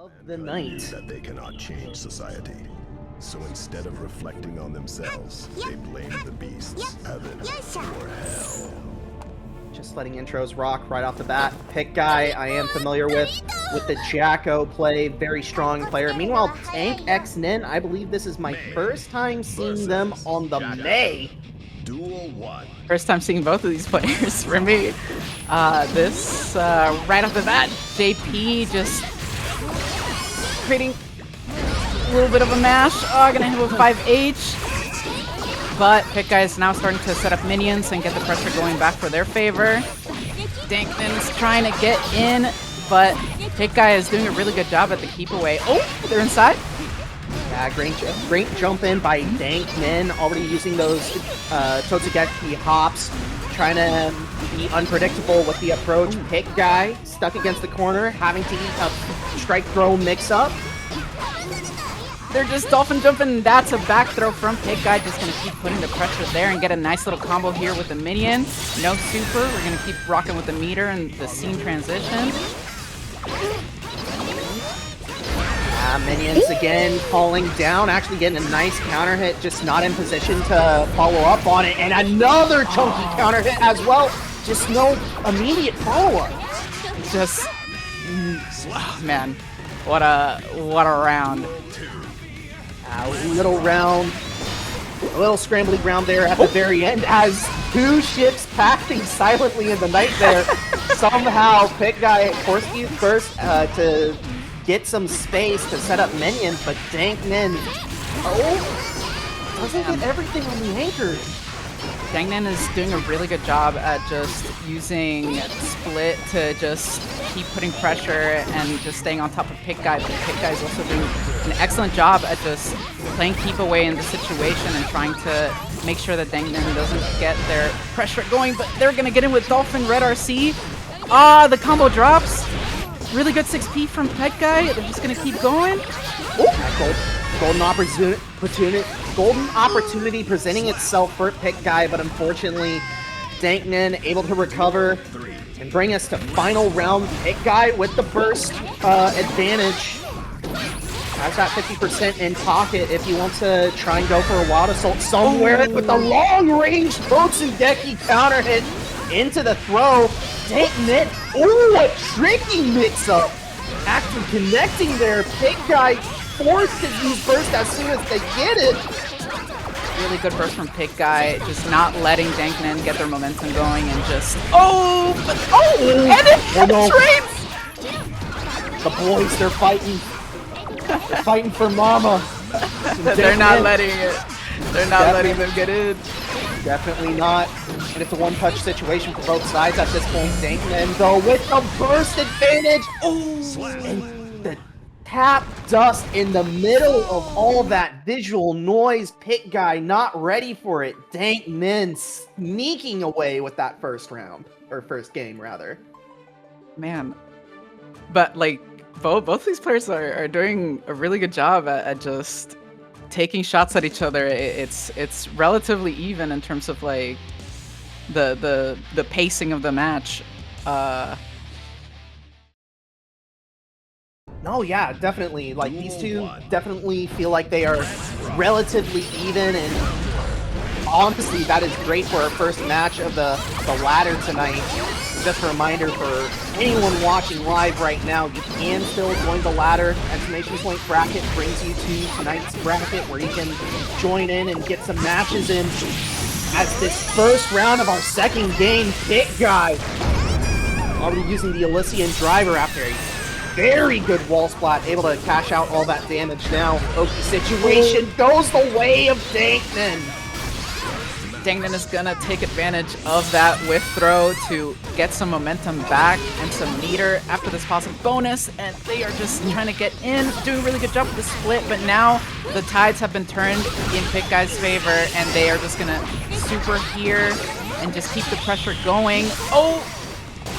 of the night. That they cannot change society. So instead of reflecting on themselves, they blame the beasts, heaven, or hell. Just letting intros rock right off the bat. Pikguy I am familiar with the Jacko play, very strong player. Meanwhile, Tank X Nin, I believe this is my first time seeing them on the May. Duel 1. First time seeing both of these players for me. This, right off the bat, JP just creating a little bit of a mash. Oh, gonna hit with 5H. But Pikguy is now starting to set up minions and get the pressure going back for their favor. Dankman's trying to get in, but Pikguy is doing a really good job at the keep away. Oh, they're inside. Yeah, great jump in by Dankman, already using those Totsugeki hops, trying to be unpredictable with the approach. Pikguy stuck against the corner, having to eat a strike throw mix-up. They're just dolphin jumping. That's a back throw from Pikguy. Just gonna keep putting the pressure there and get a nice little combo here with the minion. No super. We're gonna keep rocking with the meter and the scene transition. Minions again falling down, actually getting a nice counter hit, just not in position to follow up on it. And another chunky counter hit as well. Just no immediate follow-up. Just, man, what a round. A little scrambly round there at the very end as two ships passing silently in the night there. Somehow Pikguy forced you first to get some space to set up minions, but Dankman doesn't get everything on the anchor. Nan is doing a really good job at just using split to just keep putting pressure and just staying on top of Pikguy. But Pikguy is also doing an excellent job at just playing keep away in the situation and trying to make sure that Nan doesn't get their pressure going. But they're gonna get in with Dolphin Red RC. Ah, the combo drops. Really good 6P from Pikguy. They're just gonna keep going. Golden opportunity presenting itself for Pikguy, but unfortunately, Dankman able to recover and bring us to final round. Pikguy with the burst advantage. Has that 50% in pocket if he wants to try and go for a wild assault somewhere with the long-range Totsugeki counter hit into the throw. Dankman, a tricky mix-up. Actually connecting there. Pikguy forced to use burst as soon as they get it. Really good burst from Pikguy, just not letting Dankman get their momentum going and just and it penetrates! The boys, they're fighting. They're fighting for mama. They're not letting it. They're not letting them get in. Definitely not. And it's a one-touch situation for both sides at this point. Dankman, though, with the burst advantage. And the tap dust in the middle of all that visual noise. Pikguy not ready for it. Dankman sneaking away with that first round. Or first game, rather. Man. But, like, both these players are doing a really good job at just taking shots at each other. It's relatively even in terms of like the pacing of the match. No, yeah, definitely. Like these two definitely feel like they are relatively even, and honestly, that is great for our first match of the ladder tonight. Just a reminder for anyone watching live right now, you can still join the ladder. Exclamation point bracket brings you to tonight's bracket where you can join in and get some matches in. As this first round of our second game, Pikguy already using the Elysian driver after a very good wall splat, able to cash out all that damage now. Oki situation goes the way of Dankman. Dankman is gonna take advantage of that whiff throw to get some momentum back and some meter after this positive bonus, and they are just trying to get in, doing a really good job with the split, but now the tides have been turned in Pikguy's favor, and they are just gonna super here and just keep the pressure going.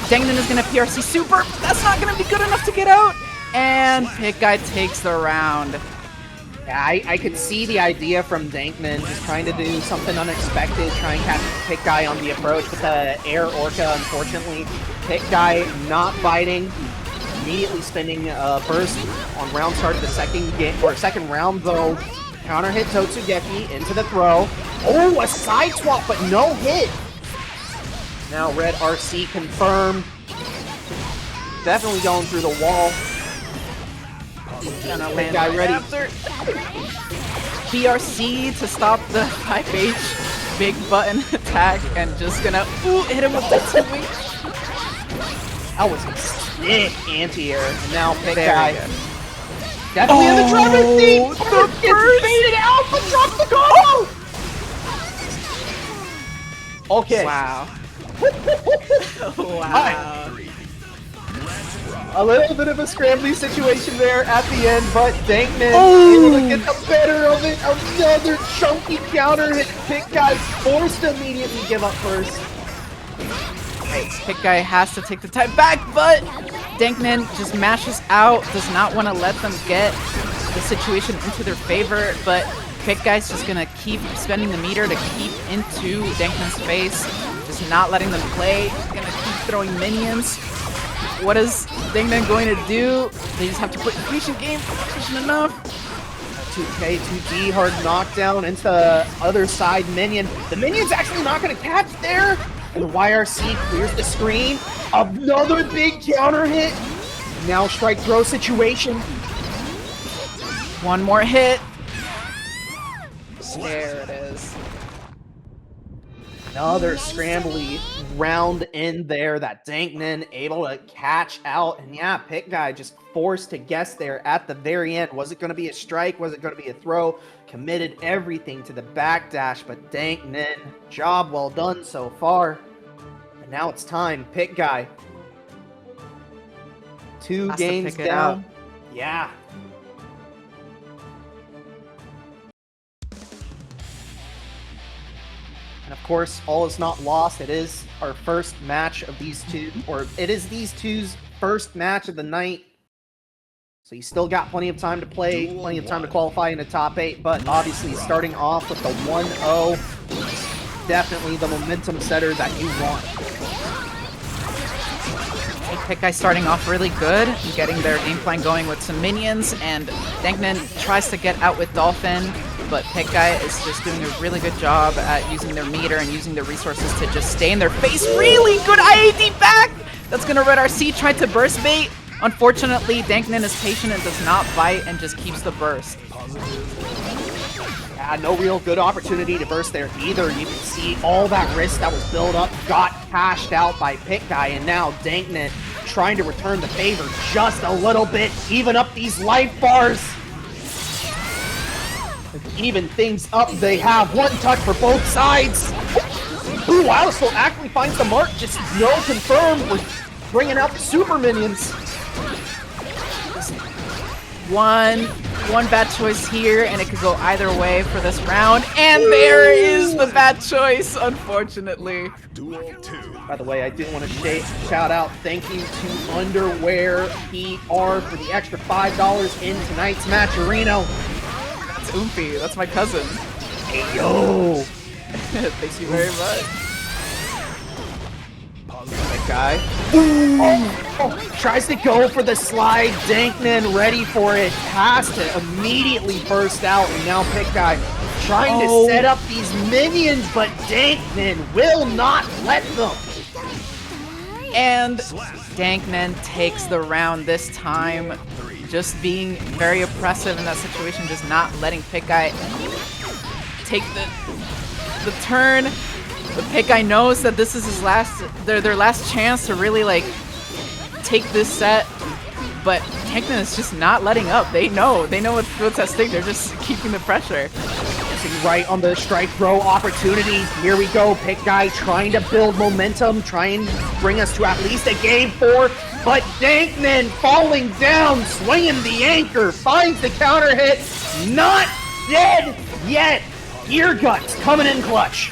Dankman is gonna PRC super. That's not gonna be good enough to get out, and Pikguy takes the round. Yeah, I could see the idea from Dankman, just trying to do something unexpected, try and catch Pikguy on the approach with the air orca. Unfortunately, Pikguy not biting. immediately spending burst on round start of the second round, though. Counter hit Totsugeki into the throw. Oh, a side swap, but no hit. Now Red RC confirmed. Definitely going through the wall. Guy ready. BRC to stop the 5H big button attack and just gonna hit him with the 2H. That was a sick anti-air. And now Pikguy. Definitely in the driver's seat! The first! Baited out, but drops the combo! Okay. Wow. Wow. A little bit of a scrambly situation there at the end, but Dankman able to get the better of it. Another chunky counter hit. Pikguy forced to immediately give up first. Pikguy has to take the time back, but Dankman just mashes out, does not want to let them get the situation into their favor, but Pikguy's just gonna keep spending the meter to keep into Dankman's face, just not letting them play. He's gonna keep throwing minions. What is Dankman going to do? They just have to put patient game, patient enough. 2K, 2D, hard knockdown into other side minion. The minion's actually not gonna catch there. And YRC clears the screen. Another big counter hit. Now strike throw situation. One more hit. There it is. Another scrambly round in there that Dankman able to catch out. And yeah, Pikguy just forced to guess there at the very end. Was it going to be a strike? Was it going to be a throw? Committed everything to the backdash, but Dankman, job well done so far. And now it's time. Pikguy. 2 Has to games pick it down. out. Yeah. And of course, all is not lost. It is our first match of these two, or it is these two's first match of the night. So you still got plenty of time to play, plenty of time to qualify in the top 8, but obviously starting off with the 1-0, definitely the momentum setter that you want. Pikguy starting off really good, getting their game plan going with some minions, and Dankman tries to get out with Dolphin, but Pikguy is just doing a really good job at using their meter and using their resources to just stay in their face. Really good IAD back! That's gonna Red RC, tried to burst bait. Unfortunately, Dankman is patient and does not bite and just keeps the burst. Yeah, no real good opportunity to burst there either. You can see all that risk that was built up got cashed out by Pikguy, and now Dankman trying to return the favor just a little bit, even up these life bars. Even things up, they have one touch for both sides. Ooh, Wildstone actually finds the mark, just no confirm. We're bringing out the super minions. One bad choice here, and it could go either way for this round. And there is the bad choice, unfortunately. By the way, I do want to shout out thank you to Underwear PR for the extra $5 in tonight's match arena. That's Oompy, that's my cousin. Hey, yo! Thank you very much. That guy. Oh, tries to go for the slide. Dankman ready for it. Has to immediately burst out. And now Pikguy trying to set up these minions, but Dankman will not let them. And Dankman takes the round this time. Just being very oppressive in that situation, just not letting Pikguy take the turn. But Pikguy knows that this is his their last chance to really like take this set. But Dankman is just not letting up. They know what's at stake. They're just keeping the pressure. Right on the strike throw opportunity. Here we go. Pikguy trying to build momentum, trying to bring us to at least a game 4. But Dankman falling down, swinging the anchor, finds the counter hit. Not dead yet. Gear Guts coming in clutch.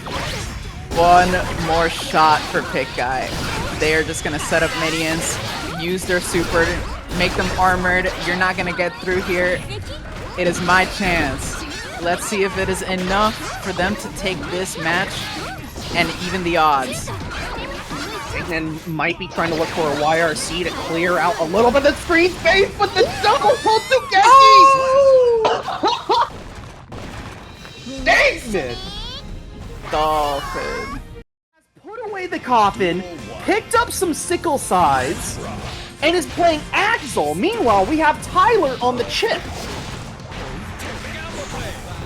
One more shot for Pikguy. They are just gonna set up minions, use their super, make them armored. You're not gonna get through here. It is my chance. Let's see if it is enough for them to take this match and even the odds. Nan might be trying to look for a YRC to clear out a little bit of screen space with the double pull Tsukeki! Oh! Dang it! Dolphin. Put away the coffin, picked up some sickle sides, and is playing Axel. Meanwhile, we have Tyler on the chip.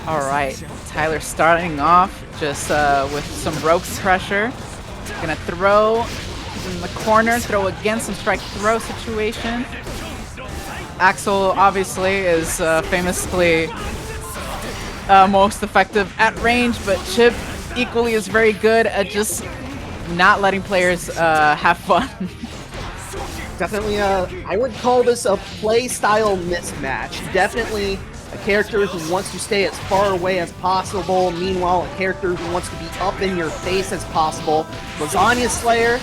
Alright, Tyler starting off just with some ropes pressure. Gonna throw in the corner, throw against some strike throw situation. Axel obviously is famously most effective at range, but Chipp equally is very good at just not letting players have fun. Definitely, I would call this a play style mismatch. Definitely a character who wants to stay as far away as possible, meanwhile a character who wants to be up in your face as possible. Lasagna Slayer,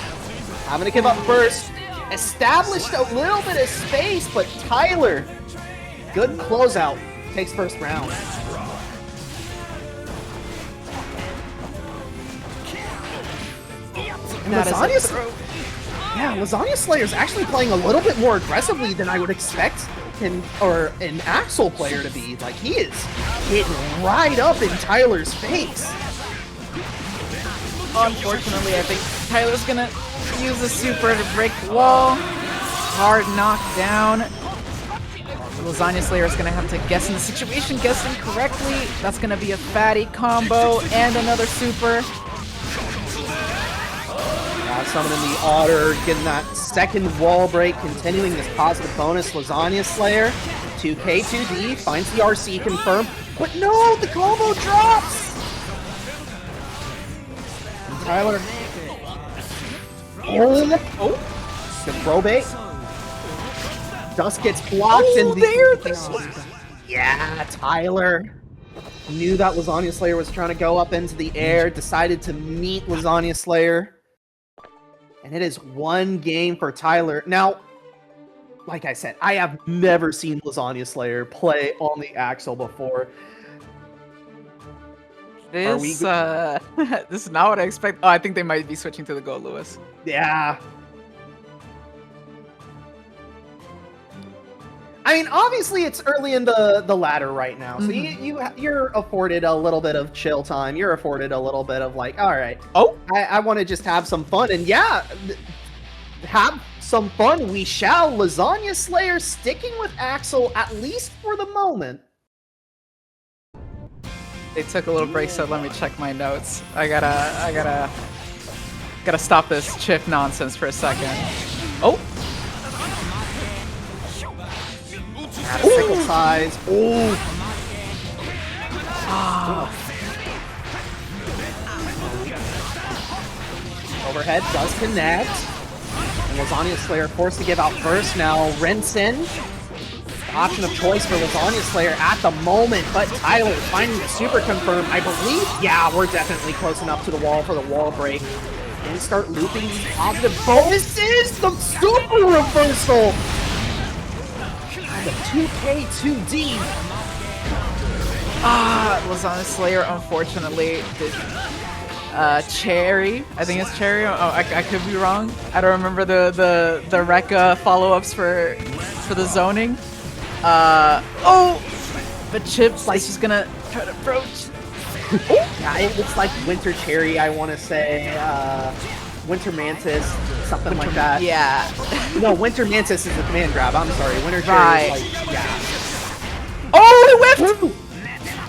I'm gonna give up first. Established a little bit of space, but Tyler, good closeout, takes first round. Lasagna Slayer's actually playing a little bit more aggressively than I would expect an Axel player to be. Like, he is hitting right up in Tyler's face. Unfortunately, I think Tyler's gonna use a super to break the wall. Hard knockdown. Lasagna Slayer is gonna have to guess in the situation, guessing correctly. That's gonna be a fatty combo and another super. Summoning the Otter, getting that second wall break, continuing this positive bonus. Lasagna Slayer, 2K2D, finds the RC confirmed, but no, the combo drops! And Tyler. Oh! The throw bait. Dust gets blocked and yeah, Tyler knew that Lasagna Slayer was trying to go up into the air, decided to meet Lasagna Slayer. And it is one game for Tyler. Now, like I said, I have never seen Lasagna Slayer play on the Axel before. This is not what I expect. Oh, I think they might be switching to the Goldlewis. Yeah. I mean, obviously it's early in the ladder right now, so you're afforded a little bit of chill time. You're afforded a little bit of like, all right, I want to just have some fun, and yeah, have some fun. We shall. Lasagna Slayer sticking with Axel at least for the moment. They took a little break, so let me check my notes. I gotta stop this Chipp nonsense for a second. Oh. At a sickle size. Ooh. Overhead does connect. And Lasagna Slayer forced to give out first. Now Rinsen. The option of choice for Lasagna Slayer at the moment, but Tyler finding the super confirm. I believe, yeah, we're definitely close enough to the wall for the wall break. And start looping these positive bonuses. The super reversal. The 2K2D. Lasagna Slayer, unfortunately, did Cherry. I think it's Cherry. Oh, I could be wrong. I don't remember the Rekka follow-ups for the zoning. But Chipp's like she's gonna try to approach. Yeah, it looks like Winter Cherry. I want to say Winter Mantis, something like that. Yeah. No, Winter Mantis is the command grab. I'm sorry. Winter Cherry is like, yeah. Oh, it whiffed!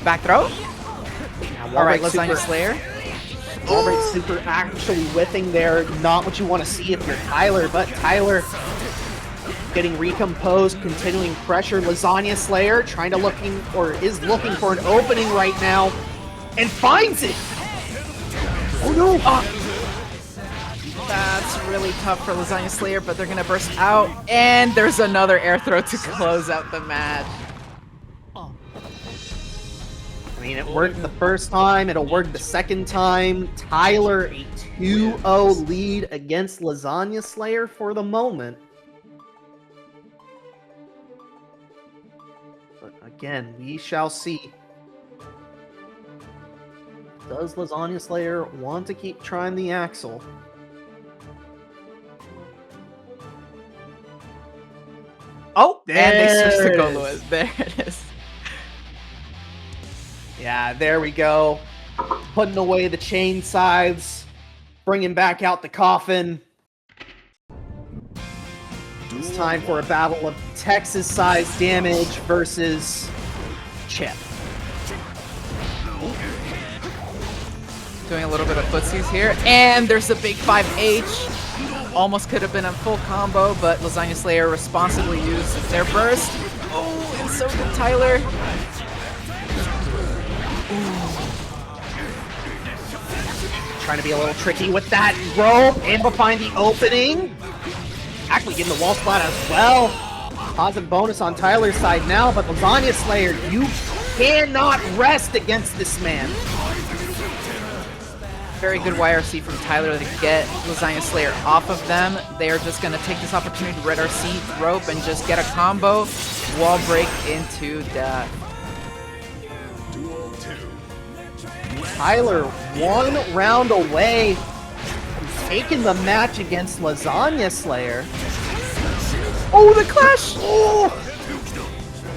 Back throw? Yeah, alright, Lasagna Slayer. Wall break super actually whiffing there. Not what you want to see if you're Tyler, but Tyler getting recomposed, continuing pressure. Lasagna Slayer trying to looking for an opening right now and finds it. Oh no! That's really tough for Lasagna Slayer, but they're gonna burst out, and there's another air throw to close out the match. I mean, it worked the first time, it'll work the second time. Tyler, a 2-0 lead against Lasagna Slayer for the moment. But again, we shall see. Does Lasagna Slayer want to keep trying the Axel? and they switched to Goldlewis. There it is. Yeah, there we go. Putting away the chain scythes, bringing back out the coffin. It's time for a battle of Texas-sized damage versus Chipp. Doing a little bit of footsies here, and there's a big 5H. Almost could have been a full combo, but Lasagna Slayer responsibly used their burst. Oh, and so did Tyler. Trying to be a little tricky with that rope, able to find the opening. Actually getting the wall splat as well. Positive bonus on Tyler's side now, but Lasagna Slayer, you cannot rest against this man. Very good YRC from Tyler to get Lasagna Slayer off of them. They are just going to take this opportunity to red RC rope and just get a combo. Wall break into death. Tyler 1 round away from taking the match against Lasagna Slayer. Oh, the clash! Oh!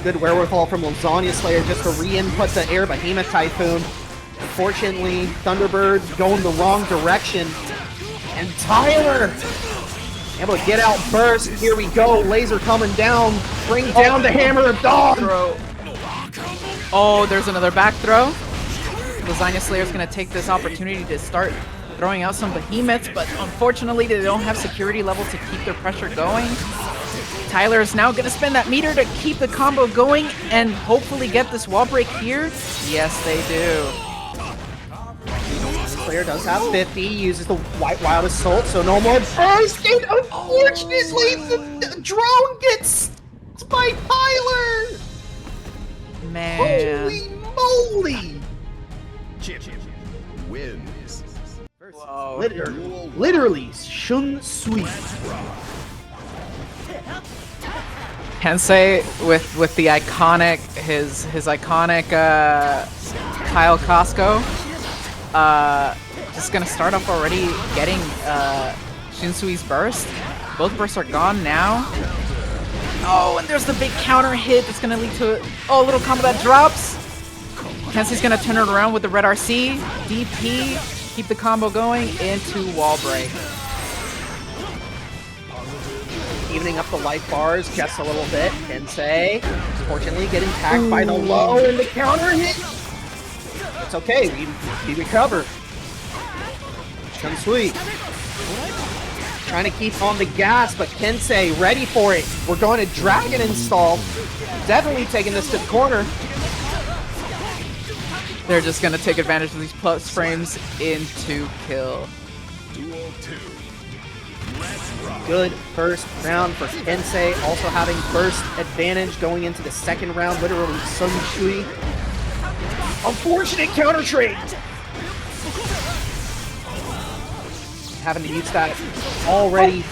Good wherewithal from Lasagna Slayer just to re-input the Air Behemoth Typhoon. Unfortunately, Thunderbird's going the wrong direction. And Tyler able to get out burst. Here we go. Laser coming down. Bring down the Hammer of Dawn. Oh, there's another back throw. Lasagna Slayer's going to take this opportunity to start throwing out some behemoths, but unfortunately they don't have security level to keep their pressure going. Tyler is now going to spend that meter to keep the combo going and hopefully get this wall break here. Yes, they do. Slayer does have 50, uses the White Wild Assault, so no more burst, and unfortunately the drone gets by Tyler! Man. Holy moly! Chipp wins. Whoa. Literally, Shunsui. Kensei with the iconic, his iconic Kyle Costco. Just gonna start off already getting Shinsui's burst. Both bursts are gone now. Oh, and there's the big counter hit that's gonna lead to a little combo that drops. Kensei's gonna turn it around with the red RC, DP, keep the combo going into wall break. Evening up the life bars just a little bit. Kensei, unfortunately, getting tagged by the low and the counter hit. It's okay, we recover. Shunsui trying to keep on the gas, but Kensei ready for it. We're going to Dragon Install. Definitely taking this to the corner. They're just gonna take advantage of these plus frames into kill. Good first round for Kensei, also having burst advantage going into the second round, literally Sun Shui. Unfortunate counter trade. Having to use that already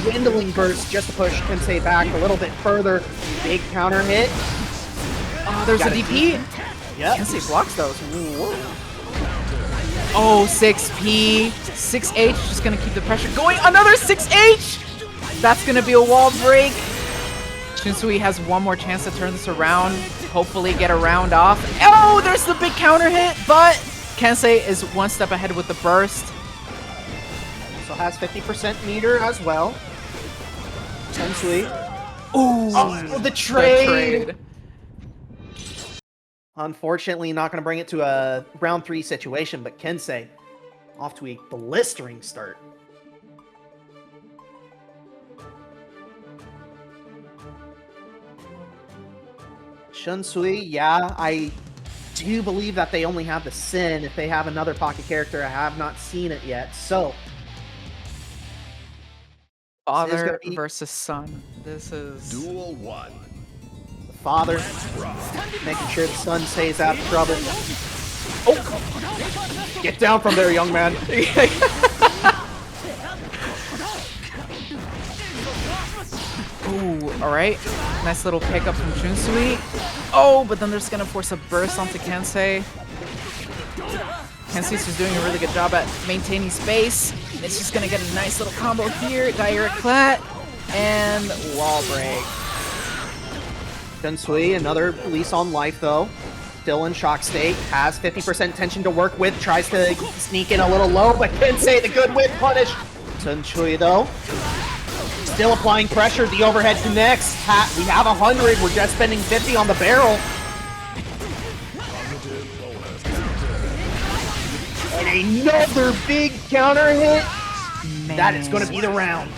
dwindling burst just to push Kensei back a little bit further. Big counter hit. Oh, there's a DP. Yep. Kensei blocks those. Whoa. Oh, 6P. 6H, just gonna keep the pressure going. Another 6H! That's gonna be a wall break. Shunsui has one more chance to turn this around. Hopefully get a round off. Oh, there's the big counter hit, but Kensei is one step ahead with the burst. Also has 50% meter as well. Shunsui. Oh, the trade! The trade. Unfortunately, not going to bring it to a round 3 situation, but Kensei off to a blistering start. Shunsui, yeah, I do believe that they only have the Sin. If they have another pocket character, I have not seen it yet. So, Father versus son. This is Duel 1. father, making sure the son stays out of trouble. Oh! Get down from there, young man. Ooh, alright. Nice little pickup from Shunsui. Oh, but then they're just gonna force a burst onto Kensei. Kensei's just doing a really good job at maintaining space. It's just gonna get a nice little combo here. Direct clat and wall break. Shunsui, another release on life though. Still in shock state, has 50% tension to work with, tries to sneak in a little low, but Kensei, the good whip punish. Shunsui though, still applying pressure, the overhead connects. We have 100, we're just spending 50 on the barrel. And another big counter hit. Man. That is going to be the round.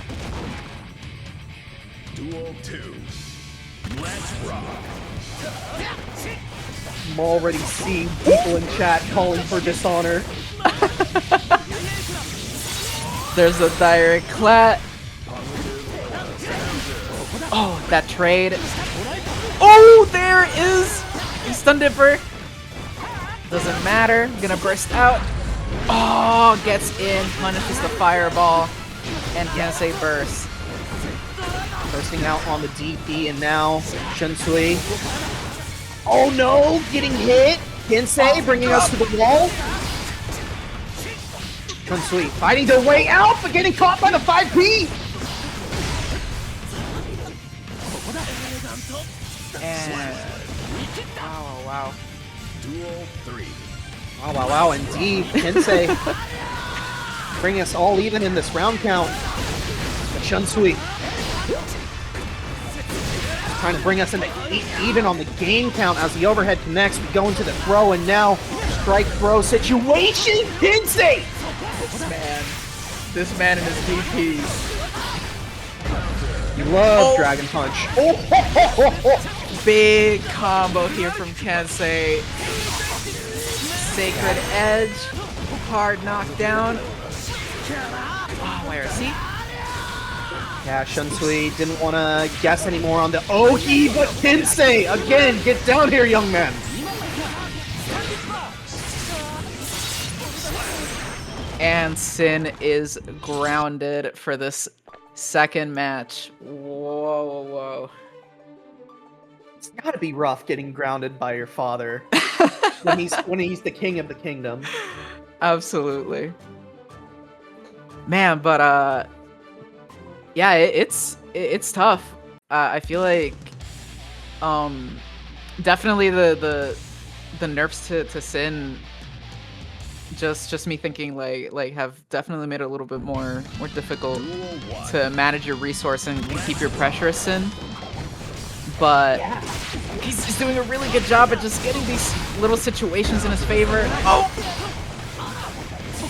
Duel 2. Let's rock. I'm already seeing people in chat calling for dishonor. There's a direct clat. Oh, that trade. Oh, there is a stun dipper. Doesn't matter. Gonna burst out. Oh, gets in, punishes the fireball, and Kensei bursts. Bursting out on the DP, and now Shunsui. Oh no, getting hit. Kensei bringing us to the wall. Shunsui fighting their way out, but getting caught by the 5P. And wow. Duel 3. Wow, indeed. Kensei bringing us all even in this round count. But Shunsui trying to bring us into even on the game count as the overhead connects. We go into the throw, and now strike throw situation. Kensei! This man and his DPs. You love Dragon Punch. Oh. Big combo here from Kensei. Sacred Edge. Hard knockdown. Oh, where is he? Yeah, Shunsui didn't want to guess anymore on the Ohi, but Kensei, again, get down here, young man. And Sin is grounded for this second match. Whoa. It's gotta be rough getting grounded by your father when he's the king of the kingdom. Absolutely. Man, but yeah, it's tough. I feel like definitely the nerfs to Sin, just me thinking like have definitely made it a little bit more difficult to manage your resource and keep your pressure as Sin. But he's doing a really good job at just getting these little situations in his favor. Oh!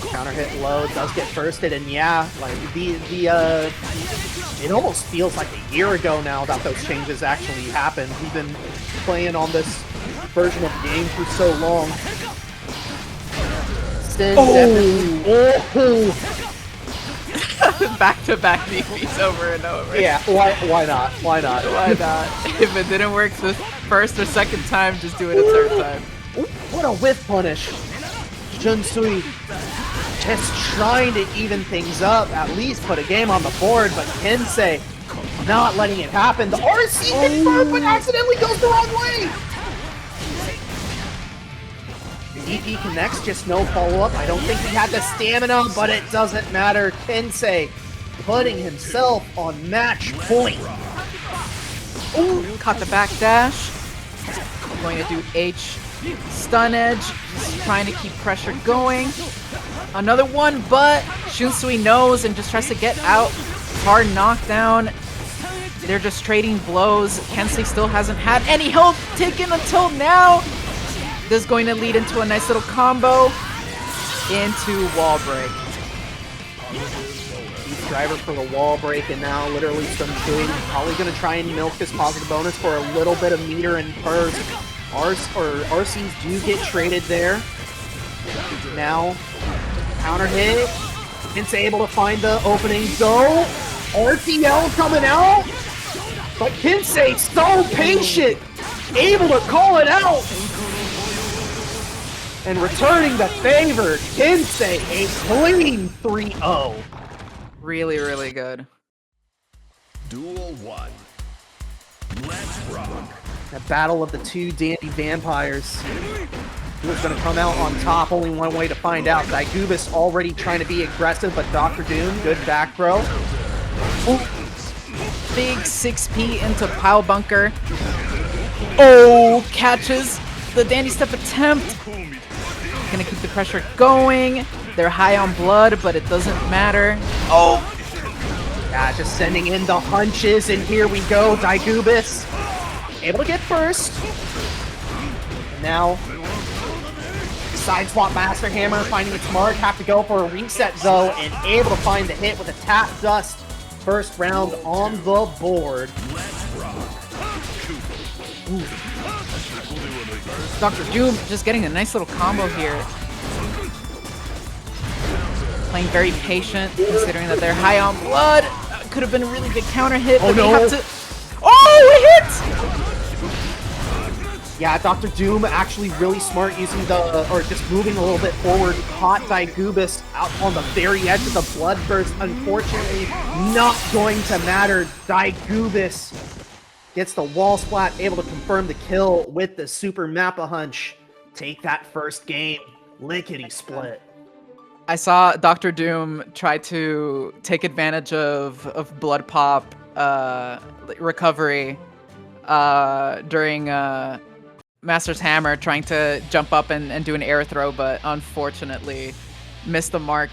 Counter hit low, does get bursted, and yeah, like it almost feels like a year ago now that those changes actually happened. We've been playing on this version of the game for so long. Sin definitely. Back-to-back DPs over and over. Yeah, why not? Why not? Why not? If it didn't work the first or second time, just do it a third time. What a whiff punish. Shunsui just trying to even things up, at least put a game on the board, but Kensei not letting it happen. The RC confirmed, but accidentally goes the wrong way. DP connects, just no follow-up. I don't think he had the stamina, but it doesn't matter. Kensei putting himself on match point. Ooh, caught the back dash. Going to do H stun edge, just trying to keep pressure going. Another one, but Shunsui knows and just tries to get out. Hard knockdown. They're just trading blows. Kensei still hasn't had any health taken until now. This is going to lead into a nice little combo into wall break. Deep driver for the wall break, and now literally Shunsui probably going to try and milk this positive bonus for a little bit of meter and burst. RCs do get traded there. Now, counter hit. Kensei able to find the opening. Go! RTL coming out! But Kensei so patient! Able to call it out! And returning the favor, Kensei a clean 3-0. Really, really good. Duel 1. Let's rock. The battle of the two dandy vampires. Who is going to come out on top? Only one way to find out. Diegubis already trying to be aggressive, but Dr. Doom, good back throw. Ooh. Big 6P into Pile Bunker. Oh, catches the dandy step attempt. Gonna keep the pressure going. They're high on blood, but it doesn't matter. Oh! Yeah, just sending in the hunches, and here we go. Diegubis able to get first. And now, side swap Master Hammer, finding its mark. Have to go for a reset though, and able to find the hit with a tap dust. First round on the board. Ooh. Dr. Doom just getting a nice little combo here. Playing very patient, considering that they're high on blood. Could have been a really good counter hit, but they have to... Oh, it hit! Yeah, Dr. Doom actually really smart using the, or just moving a little bit forward, caught Diegubis out on the very edge of the blood burst. Unfortunately, not going to matter. Diegubis gets the wall splat, able to confirm the kill with the super Mappa hunch. Take that first game, lickety split. I saw Dr. Doom try to take advantage of blood pop recovery during Master's Hammer, trying to jump up and do an air throw, but unfortunately missed the mark.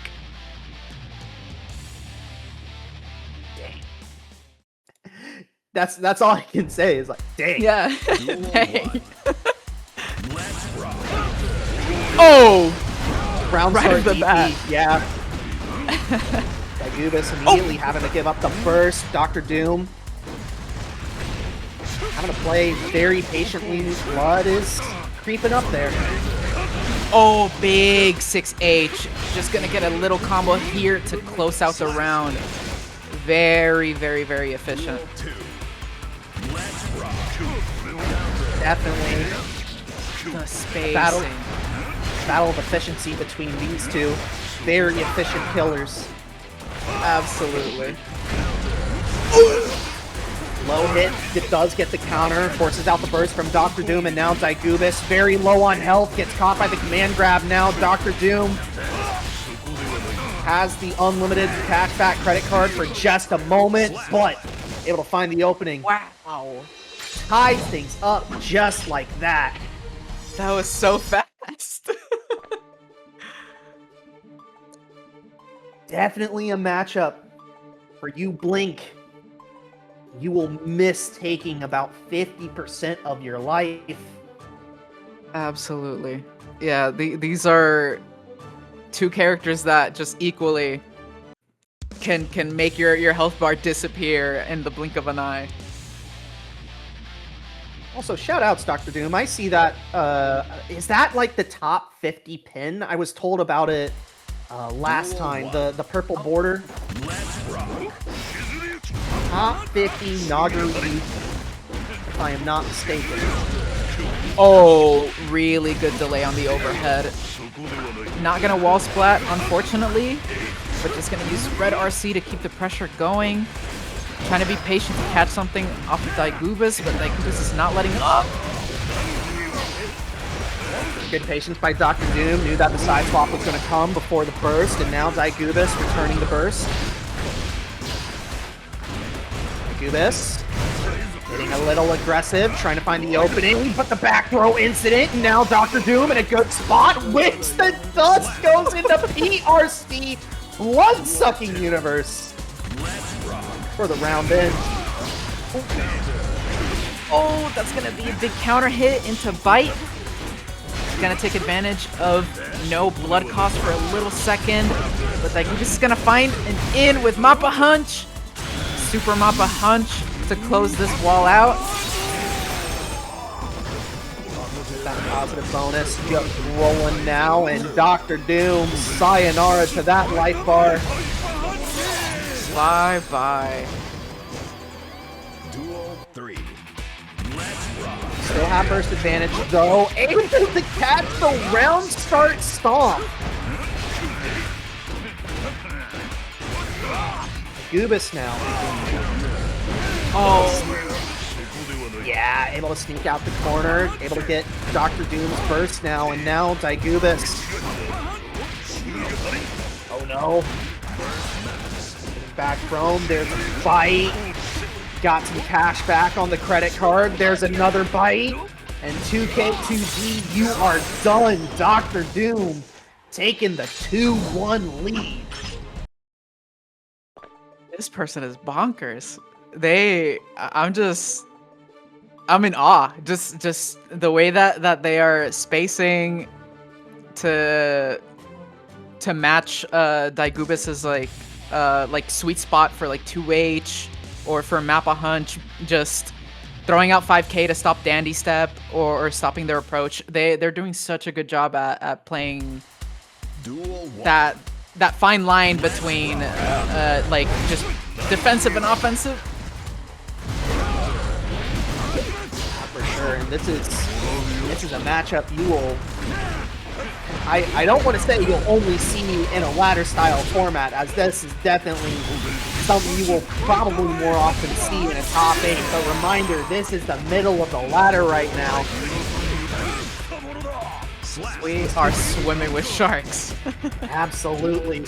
That's all I can say is like, dang. Yeah. Dang. Oh! Round right off the bat. Yeah. Diegubis immediately having to give up the burst. Dr. Doom having to play very patiently. Blood is creeping up there. Oh, big 6H. Just gonna get a little combo here to close out the round. Very, very, very efficient. Definitely. The spacing. Battle of efficiency between these two. Very efficient killers. Absolutely. Low hit, it does get the counter, forces out the burst from Dr. Doom, and now Diegubis, very low on health, gets caught by the command grab. Now Dr. Doom has the unlimited cashback credit card for just a moment, but able to find the opening. Wow. Ties things up just like that. That was so fast. Definitely a matchup for you blink. You will miss taking about 50% of your life. Absolutely. Yeah, these are two characters that just equally can make your health bar disappear in the blink of an eye. Also, shout outs, Dr. Doom. I see that, is that like the top 50 pin? I was told about it last time, the purple border. Top 50 Nagoriyuki, if I am not mistaken. Oh, really good delay on the overhead. Not gonna wall splat, unfortunately, but just gonna use spread RC to keep the pressure going. Trying to be patient to catch something off of Diegubis, but Diegubis is not letting up. Good patience by Dr. Doom. Knew that the side swap was going to come before the burst, and now Diegubis returning the burst. Diegubis getting a little aggressive, trying to find the opening, but the back throw incident, and now Dr. Doom in a good spot, which the dust goes into PRC blood-sucking universe for the round in. Oh, that's gonna be a big counter hit into Bite. Gonna take advantage of no blood cost for a little second, but Diegubis is gonna find an in with Mappa Hunch. Super Mappa Hunch to close this wall out. That positive bonus just rolling now, and Dr. Doom, sayonara to that life bar. Bye-bye. Duel 3. Still have burst advantage, though. Able to catch the round start stomp. Diegubis now. Oh. Yeah, able to sneak out the corner. Able to get Dr. Doom's burst now, and now Diegubis. Oh no. Back prone, there's a fight. got some cash back on the credit card. There's another bite. And 2K2G, you are done. Dr. Doom taking the 2-1 lead. This person is bonkers. I'm in awe. Just the way that they are spacing to match Diegubis' like sweet spot for like 2H or for Mappa Hunch, just throwing out 5K to stop Dandy Step or stopping their approach. They're doing such a good job at playing that fine line between like just defensive and offensive. For sure, and this is a matchup you will. I don't want to say you'll only see in a ladder style format, as this is definitely something you will probably more often see in a top 8. But reminder, this is the middle of the ladder right now. We are swimming with sharks. Absolutely.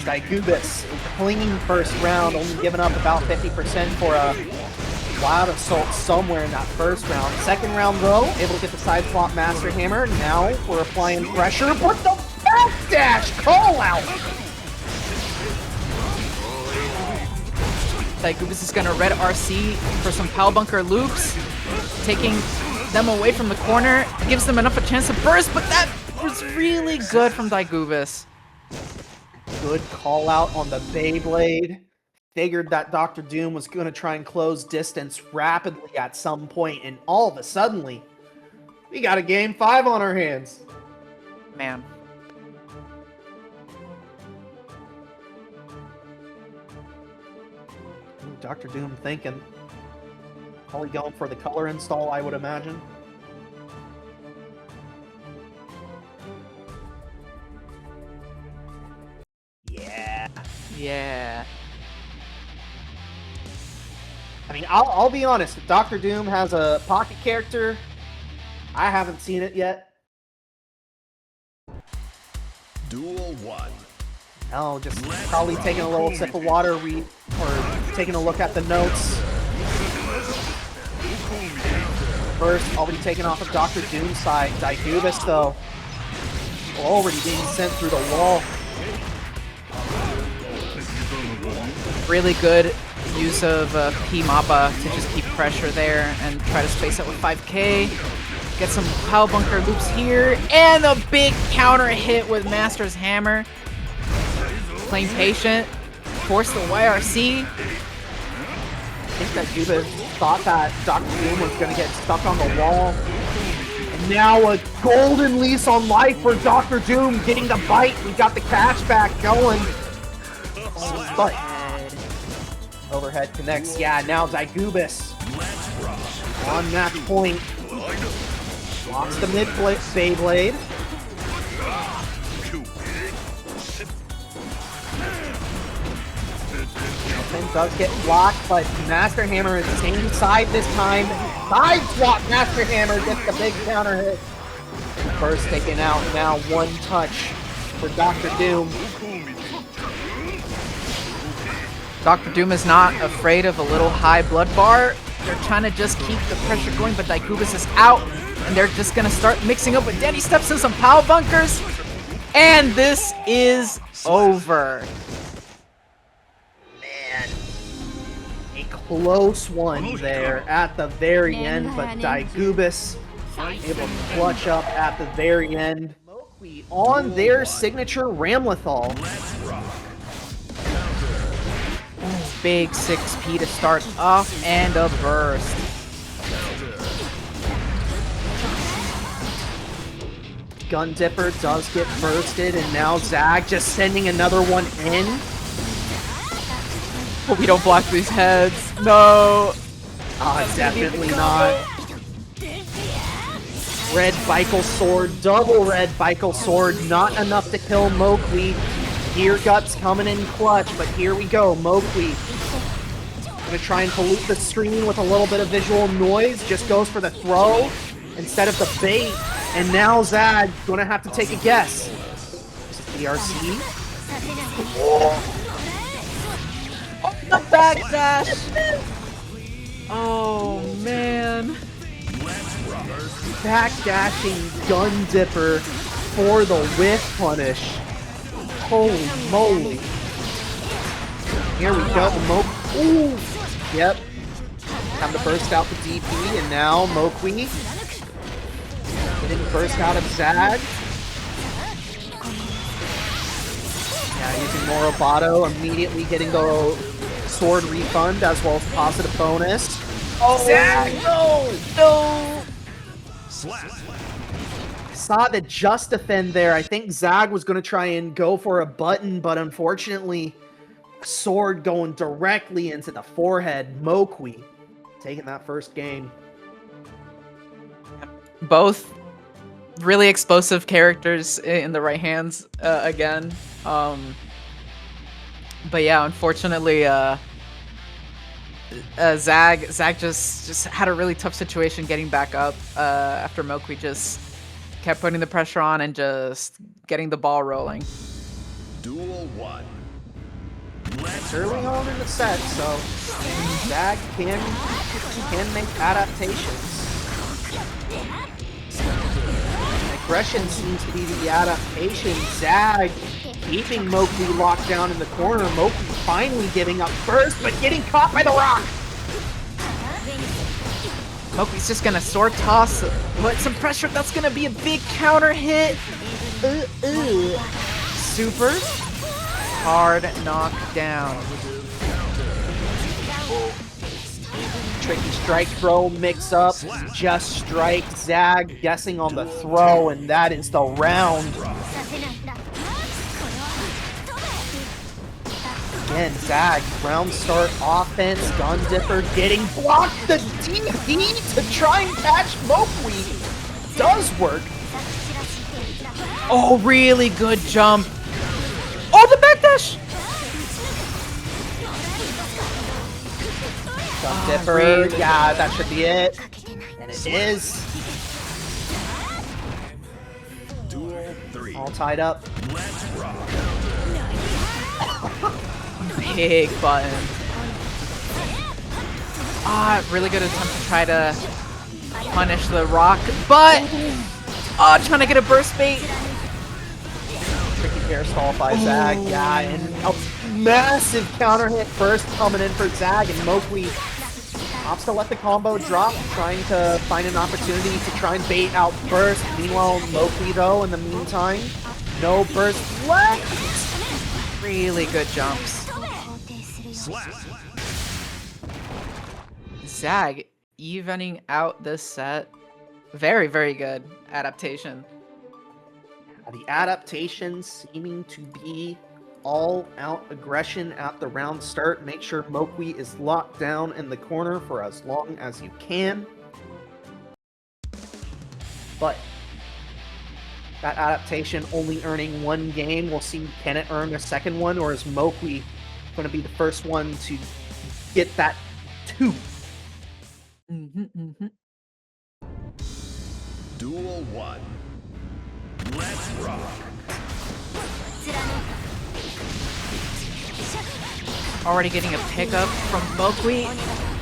Diegubis, a clean first round, only giving up about 50% for a Cloud Assault somewhere in that first round. Second round, though, able to get the side swap Master Hammer. Now we're applying pressure, but the backdash call out! Diegubis is gonna red RC for some Pal Bunker loops, taking them away from the corner. Gives them enough a chance to burst, but that was really good from Diegubis. Good call out on the Beyblade. Figured that Dr. Doom was going to try and close distance rapidly at some point, and all of a sudden, we got a game 5 on our hands. Man. Ooh, Dr. Doom thinking. Probably going for the color install, I would imagine. Yeah. I mean, I'll be honest. If Dr. Doom has a pocket character, I haven't seen it yet. Duel 1. No, just probably taking a little sip of water, or taking a look at the notes. First, already taken off of Dr. Doom's side. Diegubis, though, already being sent through the wall. Really good use of P-Mappa to just keep pressure there and try to space out with 5K. Get some Pal Bunker loops here, and a big counter hit with Master's Hammer. Playing patient, force the YRC. I think that Diegubis thought that Dr. Doom was going to get stuck on the wall. And now a golden lease on life for Dr. Doom, getting the bite. We got the cash back going. But overhead connects. Yeah, now Diegubis on match point. Blocks the mid Beyblade. Then does get blocked, but Master Hammer is the same side this time. Side swap, Master Hammer gets the big counter hit. First taken out, now one touch for Dr. Doom. Dr. Doom is not afraid of a little high blood bar. They're trying to just keep the pressure going, but Diegubis is out, and they're just gonna start mixing up with Danny Steps and some Pal Bunkers. And this is over. Man, a close one there at the very end, but Diegubis able to clutch up at the very end. Mouqui on their signature Ramlethal. Big 6P to start off and a burst. Gun Dipper does get bursted, and now Zag just sending another one in. Hope we don't block these heads. No. Definitely not. Red Baiken Sword, double Red Baiken Sword, not enough to kill Mouqui. Ear Guts coming in clutch, but here we go. Mouqui gonna try and pollute the screen with a little bit of visual noise. Just goes for the throw instead of the bait. And now Zag gonna have to take a guess. Is it DRC? the backdash! Oh, man. Backdashing Gun Dipper for the whiff punish. Holy moly. Here we go. Ooh. Yep. Time to burst out the DP, and now Mouqui getting burst out of Zag. Yeah, using Morobato, immediately getting the sword refund as well as positive bonus. Oh, Zag! No! Saw the just defend there. I think Zag was going to try and go for a button, but unfortunately, sword going directly into the forehead. Mouqui taking that first game. Both really explosive characters in the right hands again. But yeah, unfortunately, Zag just had a really tough situation getting back up after Mouqui just kept putting the pressure on and just getting the ball rolling. Duel 1. It's early on in the set, so Zag can make adaptations. Aggression seems to be the adaptation. Zag keeping Mouqui locked down in the corner. Mouqui finally giving up first, but getting caught by the rock. Mouqui's just gonna sword toss, put some pressure. That's gonna be a big counter hit. Super hard knockdown. Tricky strike throw mix up. Just strike. Zag guessing on the throw, and that is the round. Again, Zag, round start offense. Gun Dipper getting blocked. The DP to try and catch Mouqui does work. Oh, really good jump. Oh, the backdash! Gun Dipper, yeah, that should be it. And it is. Duel 3. All tied up. Big button. Really good attempt to try to punish the rock, but trying to get a burst bait. Tricky air stall by Zag, yeah, and a massive counter hit first coming in for Zag, and Mouqui opts to let the combo drop, trying to find an opportunity to try and bait out burst. Meanwhile, Mouqui, though, in the meantime, no burst left. Really good jumps. Zag evening out this set. Very, very good adaptation. The adaptation seeming to be all-out aggression at the round start. Make sure Mouqui is locked down in the corner for as long as you can. But that adaptation only earning one game. We'll see, can it earn a second one, or is Mouqui going to be the first one to get that 2? Duel 1. Let's rock. Already getting a pickup from Mouqui.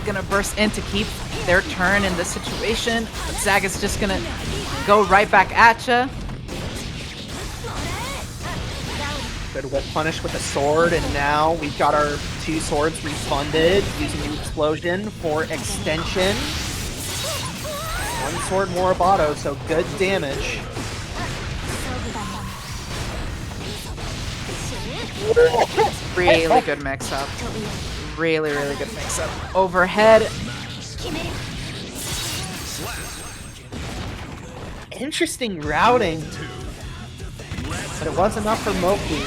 Gonna burst in to keep their turn in this situation. But Zag is just gonna go right back at ya. Good whip punish with a sword, and now we've got our 2 swords refunded using the explosion for extension. 1 sword Morobato, so good damage. Really good mix-up. Really, really good mix-up. Overhead. Interesting routing, but it was enough for Mouqui.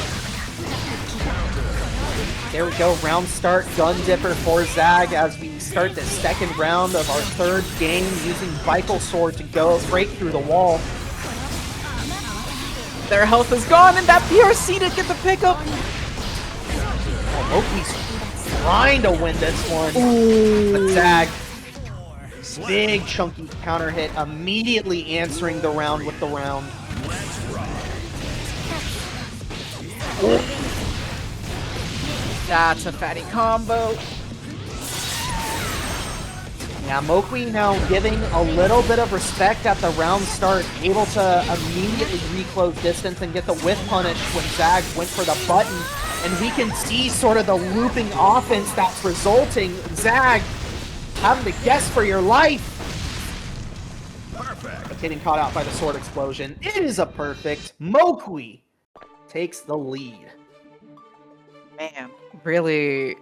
There we go, round start, Gun Dipper for Zag as we start the second round of our 3rd game using Vital Sword to go break through the wall. Their health is gone, and that PRC to get the pickup. Oh, Mouqui's trying to win this one. But Zag, big chunky counter hit, immediately answering the round with the round. That's a fatty combo. Yeah, Mouqui now giving a little bit of respect at the round start, able to immediately reclose distance and get the whiff punish when Zag went for the button. And we can see sort of the looping offense that's resulting. Zag having to guess for your life. Perfect. Getting caught out by the sword explosion. It is a perfect. Mouqui takes the lead. Man, really,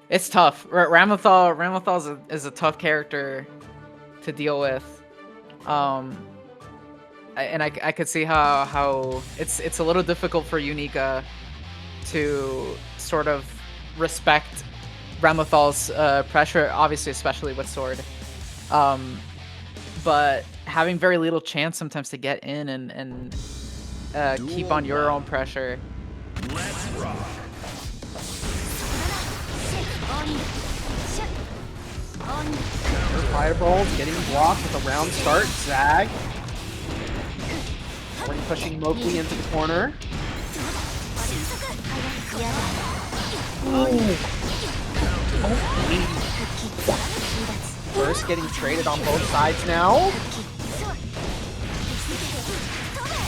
it's tough. Ramlethal is a tough character to deal with. And I could see how it's a little difficult for Unika to sort of respect Ramlethal's pressure, obviously, especially with sword. But having very little chance sometimes to get in and keep on your own pressure. Let's rock. Fireballs getting blocked with a round start. Zag. Already pushing Mouqui into the corner. First getting traded on both sides now.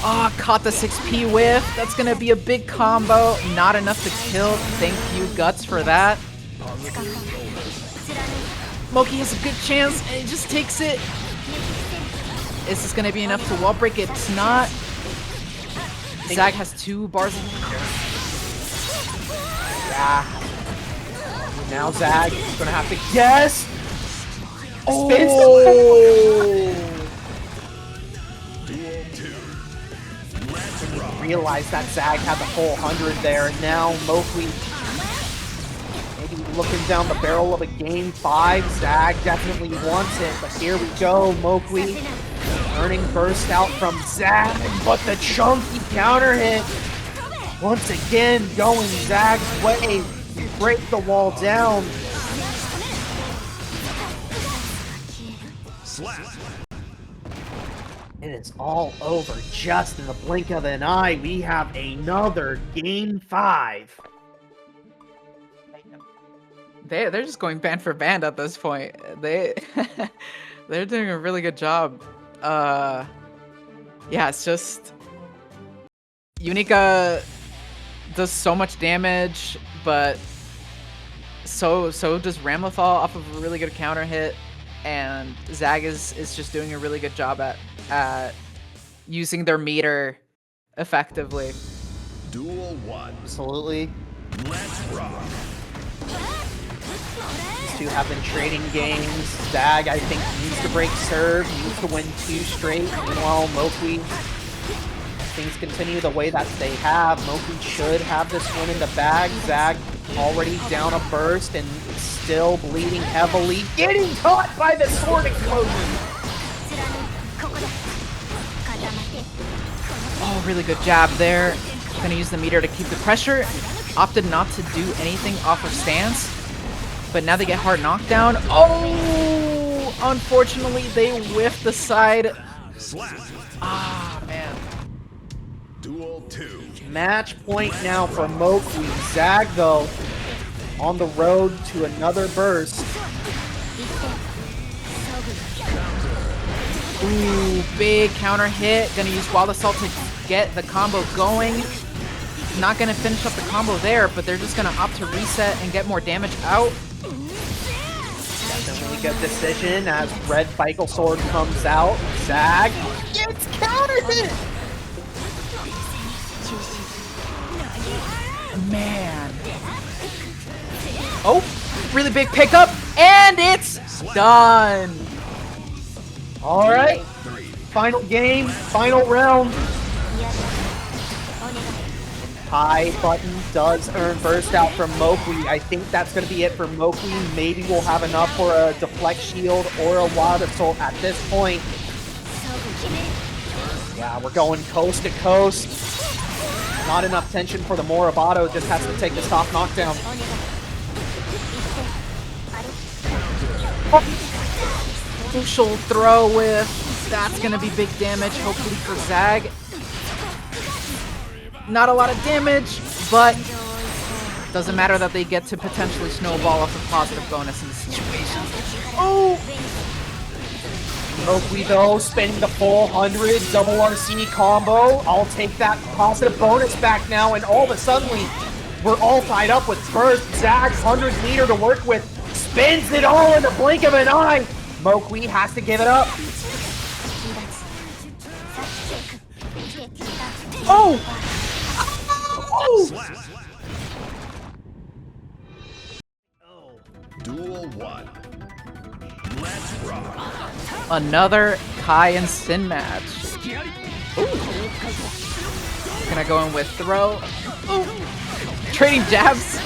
Ah, caught the 6P whiff. That's gonna be a big combo. Not enough to kill. Thank you, Guts, for that. Mouqui has a good chance, and he just takes it. Is this gonna be enough to wall break? It's not. Zag has 2 bars of... Yeah. Now Zag is gonna have to guess. Spins Didn't realize that Zag had the full 100 there. Now Mouqui maybe looking down the barrel of a game 5. Zag definitely wants it, but here we go. Mouqui earning burst out from Zag, but the chunky counter hit once again going Zag's way. Break the wall down. And it's all over just in the blink of an eye. We have another game 5. They're just going band for band at this point. They're doing a really good job. Yeah, it's just Unika does so much damage, but so does Ramlethal off of a really good counter hit, and Zag is just doing a really good job at using their meter effectively. Duel 1. Absolutely. Let's rock. These two have been trading games. Zag, I think, needs to break serve, needs to win 2 straight. Meanwhile, Mouqui, things continue the way that they have. Mouqui should have this win in the bag. Zag already down a burst and still bleeding heavily. Getting caught by the sword explosion! Oh, really good jab there. Gonna use the meter to keep the pressure. Opted not to do anything off of stance. But now they get hard knockdown. Oh! Unfortunately, they whiff the side. Ah, man. Duel 2. Match point now for Mouqui. Zag, though, on the road to another burst. Ooh, big counter hit. Gonna use Wild Assault to get the combo going. Not gonna finish up the combo there, but they're just gonna opt to reset and get more damage out. Definitely good decision as red Baiken sword comes out. Zag gets counter hit! Man. Oh, really big pickup, and it's done. All right, final game, final round. High button does earn burst out from Mouqui. I think that's going to be it for Mouqui. Maybe we'll have enough for a deflect shield or a wild assault at this point. Yeah, we're going coast to coast. Not enough tension for the Moribado, just has to take the stop knockdown. Crucial throw with, that's gonna be big damage, hopefully for Zag. Not a lot of damage, but Doesn't matter that they get to potentially snowball off a positive bonus in this situation. Oh! Mouqui though, spending the full 100 double RC combo. I'll take that positive bonus back now, and all of a sudden we're all tied up with first. Zag's 100 meter to work with. Spins it all in the blink of an eye. Mouqui has to give it up. Oh! Oh! Duel 1. Let's rock. Another Kai and Sin match. Ooh. Gonna go in with throw. Ooh. Trading jabs.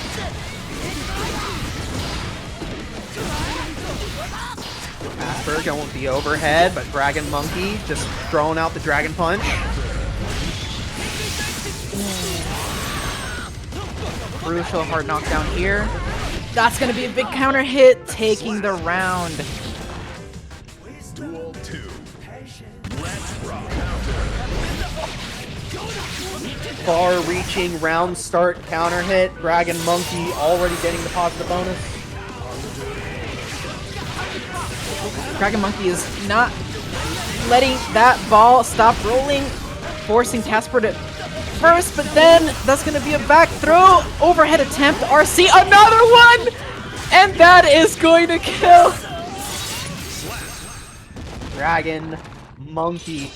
Casper going with the overhead, but GragonMonkey just throwing out the Dragon Punch. Crucial hard knockdown here. That's gonna be a big counter hit, taking the round. Duel 2. Let's rock. Far-reaching round start counter hit. GragonMonkey already getting the positive bonus. GragonMonkey is not letting that ball stop rolling, forcing Casper to first, but then that's gonna be a back throw, overhead attempt, RC, another one! And that is going to kill! GragonMonkey.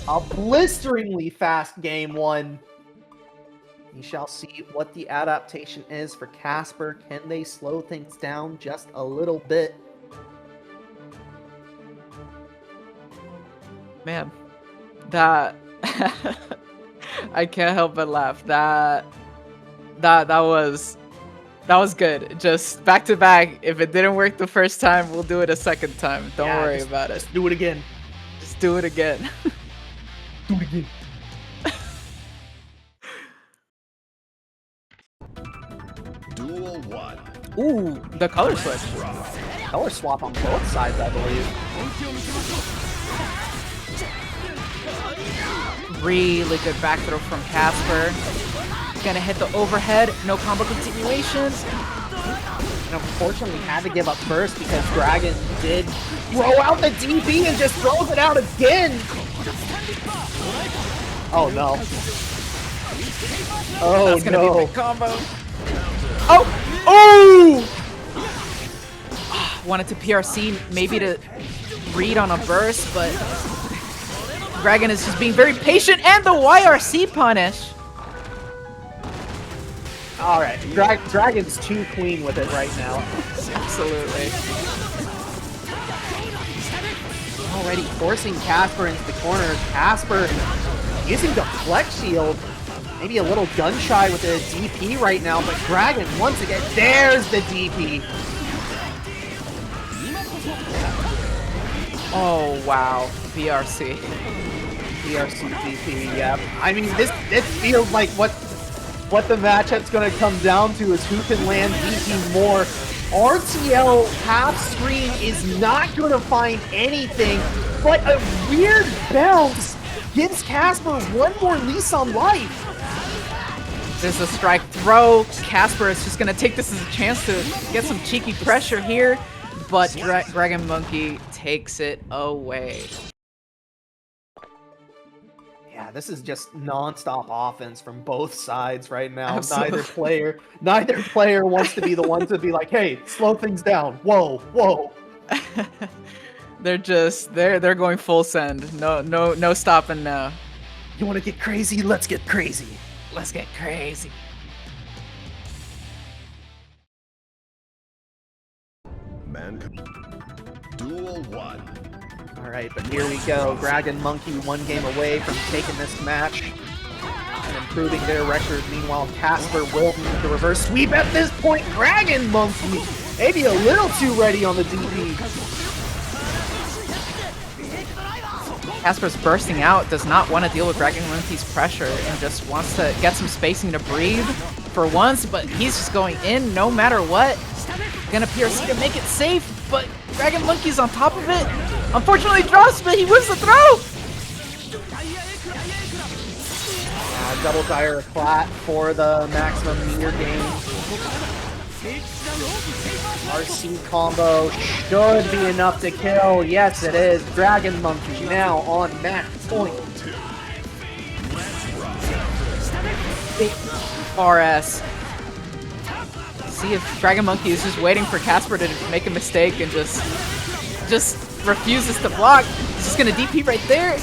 A blisteringly fast game one. We shall see what the adaptation is for Casper. Can they slow things down just a little bit? Man, that I can't help but laugh. That was good. Just back to back. If it didn't work the first time, we'll do it a second time. Don't worry about it. Just do it again. Just do it again. Do it again. Duel 1. Ooh, the color switch. Color swap on both sides, I believe. Really good back throw from Casper. Gonna hit the overhead. No combo continuation. And unfortunately had to give up first because Dragon did throw out the DP and just throws it out again. Oh no. Oh That's gonna no. be a big combo. Oh! Oh! Wanted to PRC maybe to read on a burst, but Dragon is just being very patient, and the YRC punish. Alright, Dragon's too clean with it right now. Absolutely. Already forcing Casper into the corner. Casper using the flex shield. Maybe a little gun shy with the DP right now, but Dragon once again, there's the DP. Oh wow, VRC. VRC DP, yeah. I mean, this feels like what the matchup's gonna come down to is who can land DP more. RTL half screen is not gonna find anything, but a weird bounce gives Casper one more lease on life. There's a strike throw. Casper is just gonna take this as a chance to get some cheeky pressure here, but GragonMonkey takes it away. Yeah, this is just non-stop offense from both sides right now. Absolutely. Neither player wants to be the one to be like, hey, slow things down. Whoa, whoa. They're going full send. No stopping now. You want to get crazy? Let's get crazy. Let's get crazy. Duel 1. Alright, but here we go. GragonMonkey one game away from taking this match and improving their record. Meanwhile, Casper will need the reverse sweep at this point. GragonMonkey maybe a little too ready on the DP. Casper's bursting out, does not want to deal with GragonMonkey's pressure, and just wants to get some spacing to breathe for once, but he's just going in no matter what. Gonna PRC to make it safe, but GragonMonkey's on top of it. Unfortunately drops, but he wins the throw! Double dire clat for the maximum meter gain. RC combo should be enough to kill. Yes, it is. GragonMonkey now on max point. RS. See if GragonMonkey is just waiting for Casper to make a mistake and just refuses to block. He's just gonna DP right there.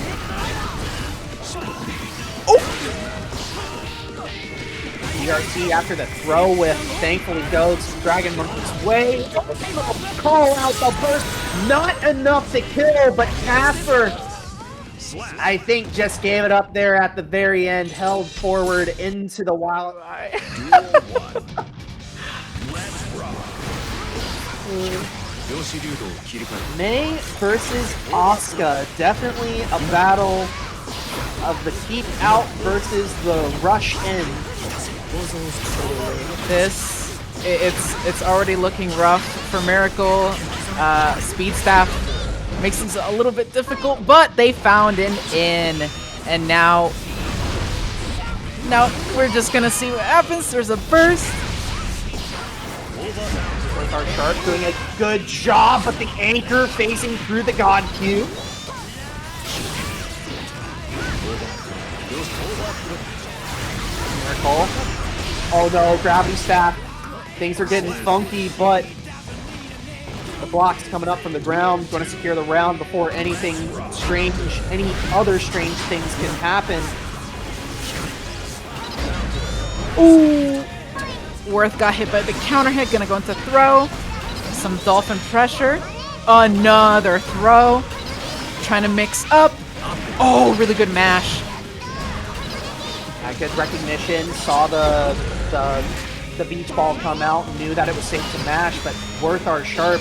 DRT after the throw whip thankfully goes GragonMonkey's way. Call out the burst. Not enough to kill, but Casper, I think, just gave it up there at the very end, held forward into the wild. Mei versus Asuka, definitely a battle of the keep out versus the rush in. It's already looking rough for Miracle. Speed Staff makes things a little bit difficult, but they found an in, and now we're just gonna see what happens. There's a burst. Our Shark doing a good job, but the anchor facing through the God Cube. Miracle. Oh no, Gravity Staff. Things are getting funky, but the block's coming up from the ground. Going to secure the round before anything strange, any other strange things can happen. Ooh! Worth got hit by the counter hit, gonna go into throw. Some dolphin pressure. Another throw. Trying to mix up. Oh, really good mash. Good recognition, saw the beach ball come out, knew that it was safe to mash, but Worth our sharp.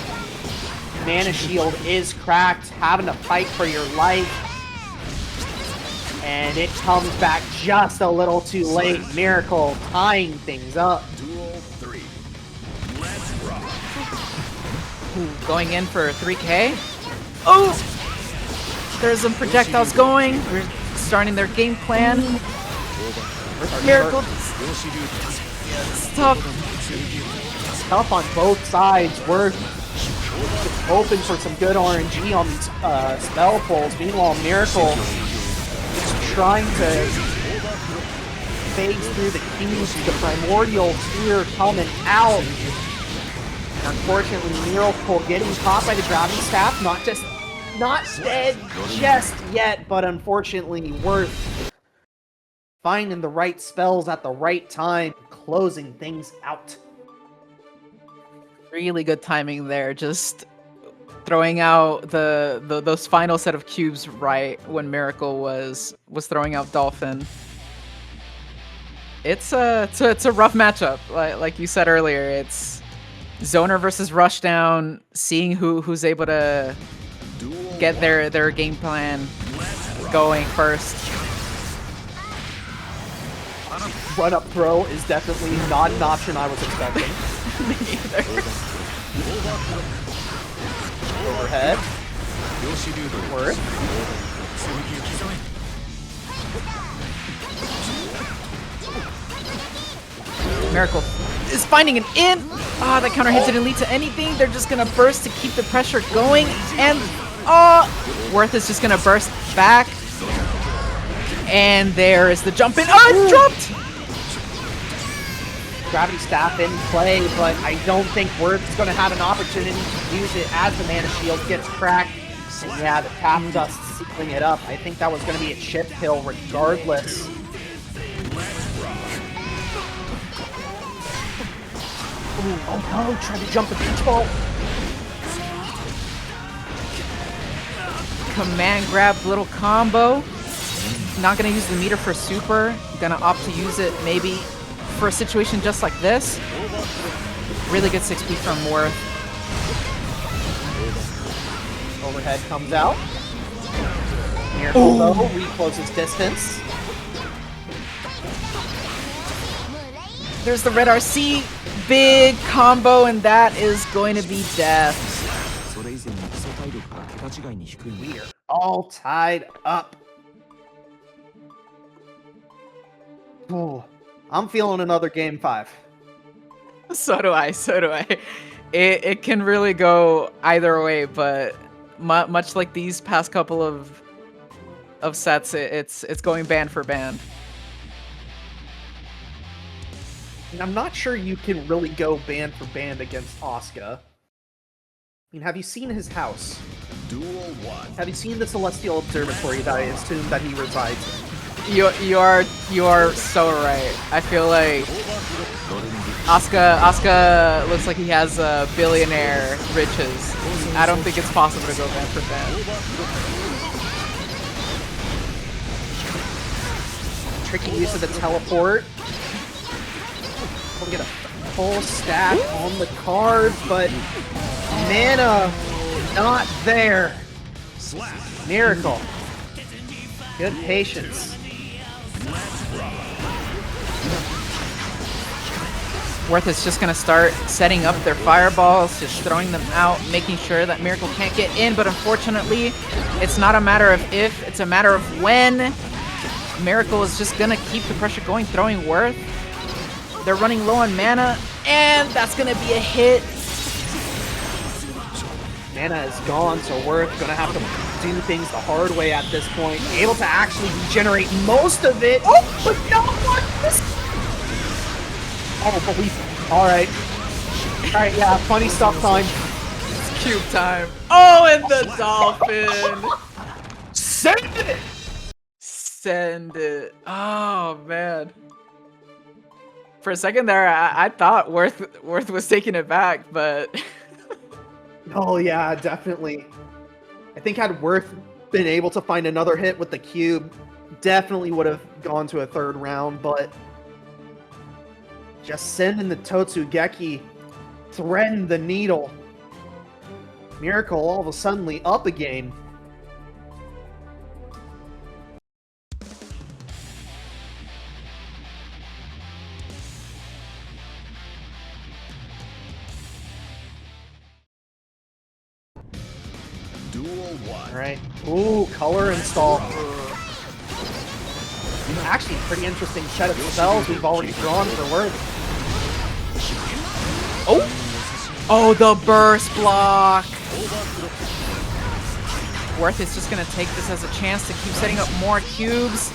Mana shield is cracked, having to fight for your life. And it comes back just a little too late. Miracle tying things up. Ooh, going in for 3K. Oh! There's some projectiles going. We're starting their game plan. Miracle. It's tough. Tough on both sides. We're hoping for some good RNG on these spell pulls. Meanwhile, Miracle is trying to phase through the keys. The primordial tear coming out. Unfortunately, Miracle getting caught by the gravity staff. Not dead just yet, but unfortunately, Worth finding the right spells at the right time, closing things out. Really good timing there, just throwing out those final set of cubes right when Miracle was throwing out Dolphin. It's a rough matchup, like you said earlier. It's Zoner versus Rushdown, seeing who's able to get their game plan going first. Run-up throw is definitely not an option I was expecting. Me either. Overhead. Worth. Miracle is finding an in. Ah, that counter hit didn't lead to anything. They're just gonna burst to keep the pressure going, and Worth is just gonna burst back. And there is the jump in. Oh, it's dropped! Gravity Staff in play, but I don't think Worth's going to have an opportunity to use it as the mana shield gets cracked. And yeah, the tap dust sealing it up. I think that was going to be a chip kill regardless. Ooh, oh no, trying to jump the beach ball. Command grab, little combo. Not gonna use the meter for super. Gonna opt to use it maybe for a situation just like this. Really good 6P from Worth. Overhead comes out. Miracle though, recloses distance. There's the red RC. Big combo, and that is going to be death. We are all tied up. Ooh, I'm feeling another game 5. So do I. So do I. It can really go either way, but much like these past couple of sets, it's going band for band. And I'm not sure you can really go band for band against Asuka. I mean, have you seen his house? Duel 1. Have you seen the Celestial Observatory that I assume that he resides in? You are so right. I feel like Asuka looks like he has billionaire riches. I don't think it's possible to go band for band. Tricky use of the teleport. We'll get a full stack on the card, but mana not there. Miracle. Good patience. Worth is just going to start setting up their fireballs, just throwing them out, making sure that Miracle can't get in, but unfortunately, it's not a matter of if, it's a matter of when. Miracle is just going to keep the pressure going, throwing Worth. They're running low on mana, and that's going to be a hit. Mana is gone, so Worth going to have to do things the hard way at this point. Able to actually regenerate most of it. Oh, but no one! Oh, but we... Alright. Alright, yeah, funny stuff time. It's cube time. Oh, and the dolphin! Send it! Send it. Oh, man. For a second there, I thought Worth was taking it back, but... Oh, yeah, definitely. I think had Worth been able to find another hit with the cube, definitely would have gone to a third round, but... Just sending the Totsugeki, threading the needle. Miracle all of a sudden up again. Duel 1. Alright. Ooh, color install. Actually, pretty interesting set of spells we've already drawn for Worth. Oh! Oh, the burst block! Worth is just gonna take this as a chance to keep setting up more cubes.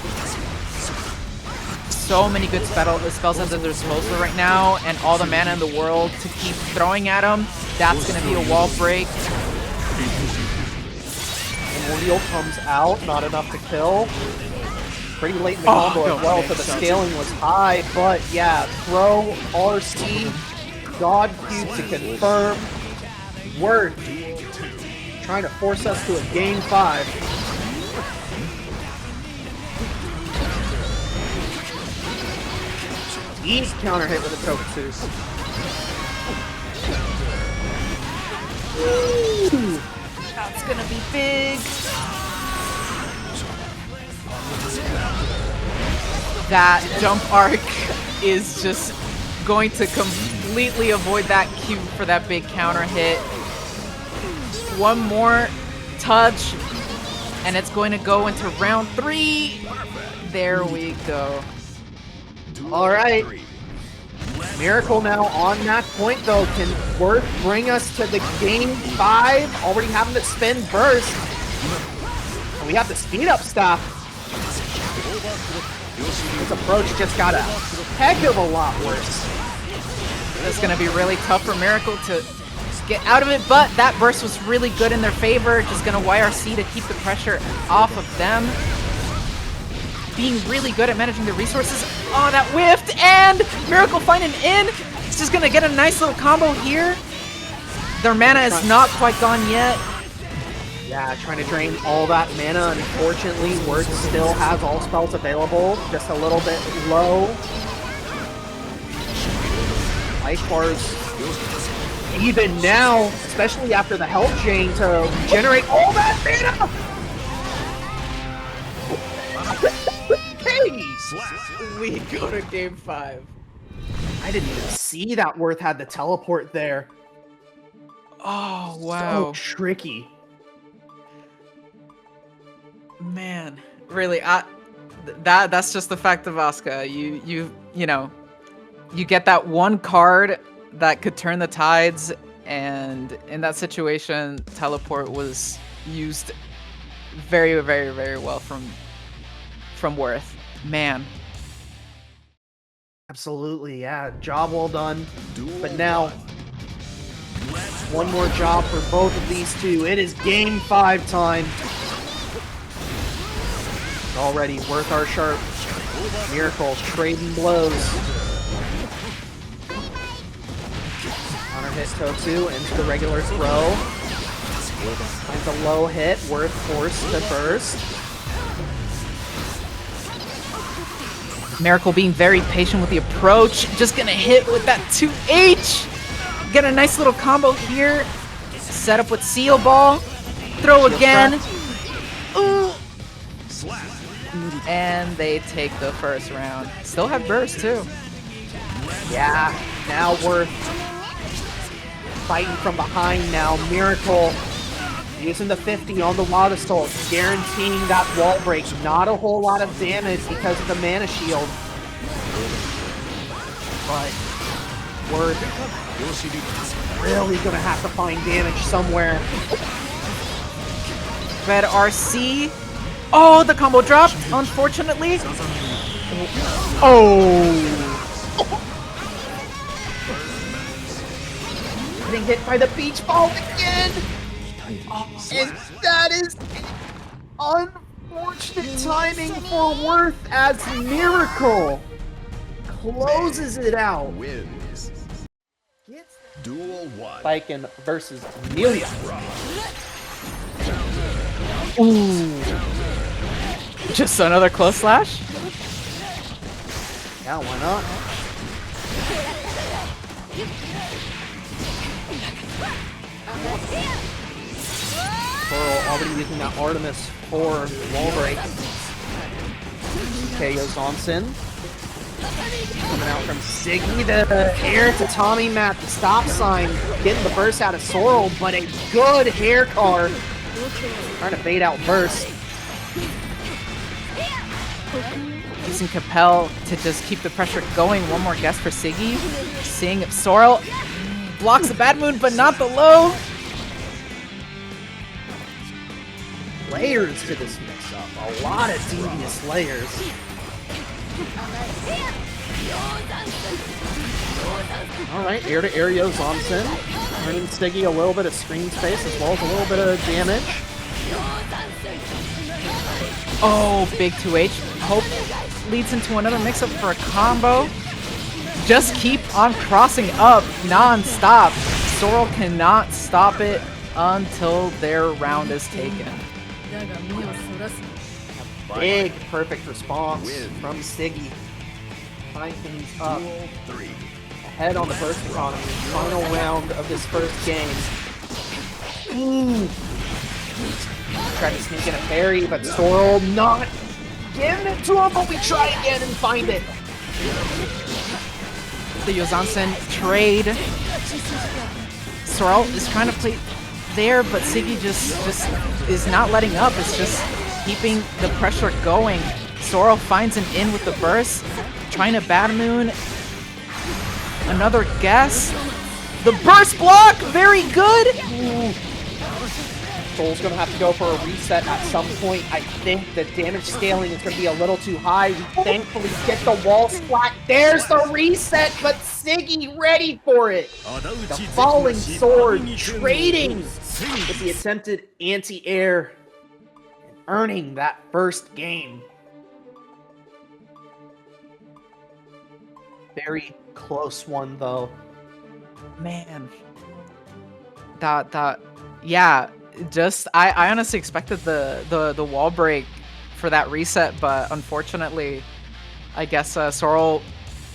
So many good spells at their disposal right now, and all the mana in the world to keep throwing at them. That's gonna be a wall break. Wheel comes out, not enough to kill. Pretty late in the combo as well, so the scaling was high, but yeah, throw RC, God Cube to confirm. Worth trying to force us to a game 5. He's counter hit with a Tokusatsu. That's gonna be big. That jump arc is just going to completely avoid that cube for that big counter hit. One more touch, and it's going to go into round 3. There we go. Alright. Miracle now on that point though. Can Worth bring us to the game 5? Already having to spin burst. And we have the speed up stuff. This approach just got a heck of a lot worse. It's going to be really tough for Miracle to get out of it, but that burst was really good in their favor. Just going to YRC to keep the pressure off of them. Being really good at managing the resources. Oh, that whiffed, and Miracle finding in. It's just going to get a nice little combo here. Their mana is not quite gone yet. Yeah, trying to drain all that mana. Unfortunately, Worth still has all spells available. Just a little bit low. Life bars even now, especially after the health chain to regenerate all that mana. Hey! We go to game 5. I didn't even see that Worth had the teleport there. Oh, wow. So tricky. Man, really, that's just the fact of Asuka. You know, you get that one card that could turn the tides, and in that situation, teleport was used very, very, very well from Worth. Man. Absolutely, yeah. Job well done. But now, one more job for both of these two. It is game 5 time. Already Worth our sharp. Miracles trading blows. Counter hit Totsu into the regular throw. Finds a low hit. Worth forced to burst. Miracle being very patient with the approach. Just gonna hit with that 2H. Get a nice little combo here. Set up with Seal Ball. Throw again. Ooh. And they take the first round. Still have burst too. Yeah, now Worth fighting from behind now. Miracle using the 50 on the Water Soul, guaranteeing that wall break. Not a whole lot of damage because of the mana shield. But Worth really gonna have to find damage somewhere. Red RC. Oh, the combo dropped, unfortunately. Oh. Getting hit by the beach ball again. And that is unfortunate timing for Worth as Miracle closes it out. Wins. Duel 1. Baiken versus Millia. Ooh. Just another close slash? Yeah, why not? Sorrel already using that Artemis for wall break. KO Zonson. Coming out from Ziggy, the air to Tommy Matt, the stop sign, getting the burst out of Sorrel, but a good hair card. Trying to bait out burst. Using Capel to just keep the pressure going. One more guess for Siggy. Seeing if Sorrel blocks the bad moon, but not the low. Layers to this mix-up. A lot of devious layers. Alright, air to Aerial Zonson. Earning Stiggy a little bit of screen space as well as a little bit of damage. Oh, big 2H. Hope leads into another mix-up for a combo. Just keep on crossing up non-stop. Sorrel cannot stop it until their round is taken. Big perfect response from Stiggy. Tying things up. Ahead on the burst economy. Final round of this first game. Ooh. Tried to sneak in a parry, but Sorrel not giving it to him, but we try again and find it. The Yozansen trade. Sorrel is trying to play there, but Siggy just is not letting up. It's just keeping the pressure going. Sorrel finds an in with the burst, trying to bad moon. Another guess. The burst block, very good. Ooh. Soul's gonna have to go for a reset at some point. I think the damage scaling is gonna be a little too high. We thankfully get the wall splat. There's the reset, but Siggy ready for it. The falling sword trading with the attempted anti-air and earning that first game. Very close one though. Man. Yeah. Just I honestly expected the wall break for that reset, but unfortunately, I guess Sorrel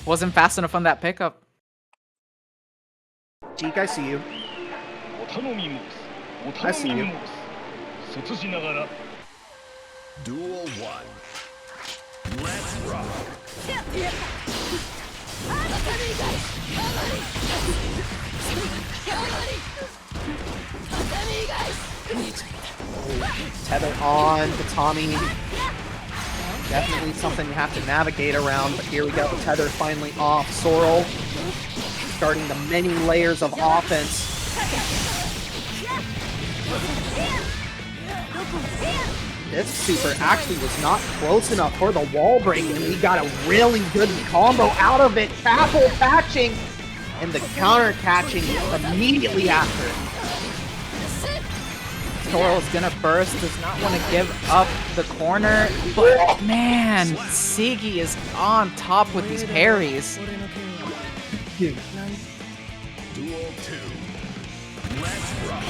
wasn't fast enough on that pickup. Cheek, I see you. I see you. Duel 1. Let's rock. Tether on to Tommy. Definitely something you have to navigate around, but here we go. Tether finally off. Sorrel starting the many layers of offense. This super actually was not close enough for the wall break, and we got a really good combo out of it. Tackle catching, and the counter catching immediately after. Sorrel is gonna burst, does not want to give up the corner, but man, Siggy is on top with these parries. Duel 2. Let's rock.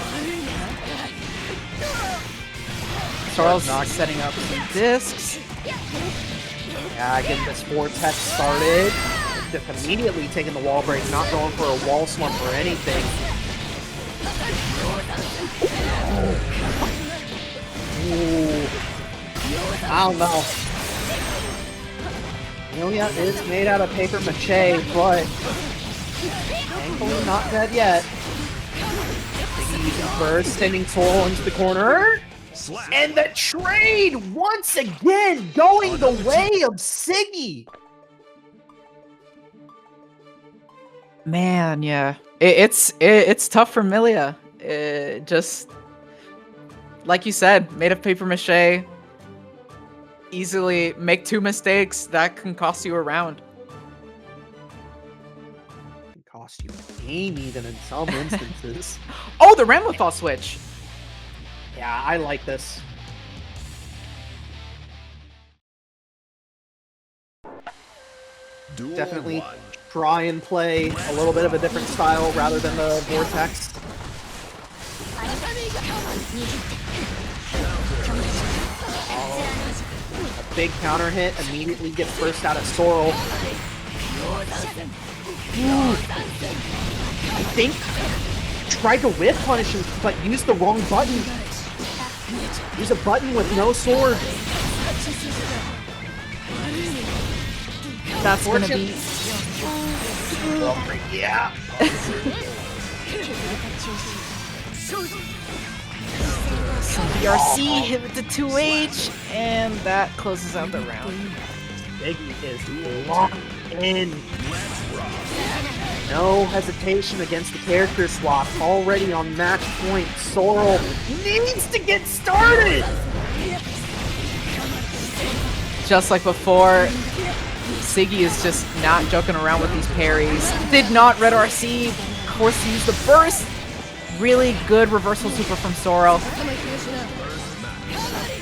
Sorrel's setting up some discs. Yeah, getting this vortex started. Just immediately taking the wall break, not going for a wall slump or anything. Ooh. I don't know. Millia is made out of paper mache, but thankfully not dead yet. Big burst, sending Sorrel into the corner. And the trade once again going the way of Siggy. Man, yeah, it's tough for Millia. Just like you said, made of paper mache. Easily make 2 mistakes that can cost you a round. Can cost you a game even in some instances. Oh, the Ramlethal switch. Yeah, I like this. Duel Definitely 1. try and play a little bit of a different style rather than the vortex. A big counter hit immediately gets burst out of Sorrel. I think tried to whip punish him, but used the wrong button. Use a button with no sword. That's gonna be... Yeah. BRC hit with the 2H, and that closes out the round. Biggie is locked in. No hesitation against the character swap. Already on match point. Sorrel needs to get started. Just like before, Siggy is just not joking around with these parries. Did not red RC. Of course, he used the burst. Really good reversal super from Sorrel.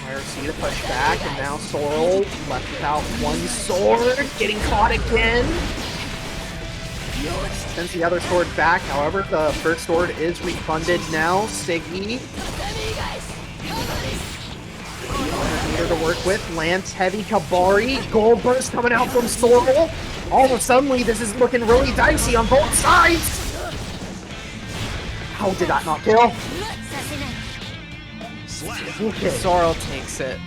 RC to push back, and now Sorrel left without one sword. Getting caught again. Sends the other sword back. However, the first sword is refunded now. Siggy. Meter to work with. Lance heavy Kabari. Gold burst coming out from Sorrel. All of a sudden, this is looking really dicey on both sides. How did that not kill? Okay. Sorrel takes it.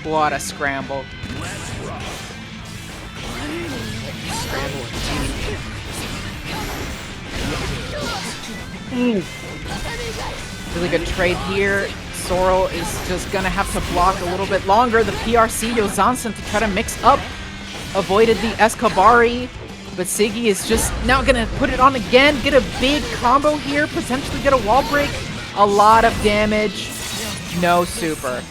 What a scramble. Really good trade here. Sorrel is just gonna have to block a little bit longer. The PRC Yozansen to try to mix up. Avoided the Escabari, but Siggy is just now gonna put it on again. Get a big combo here, potentially get a wall break. A lot of damage. No super.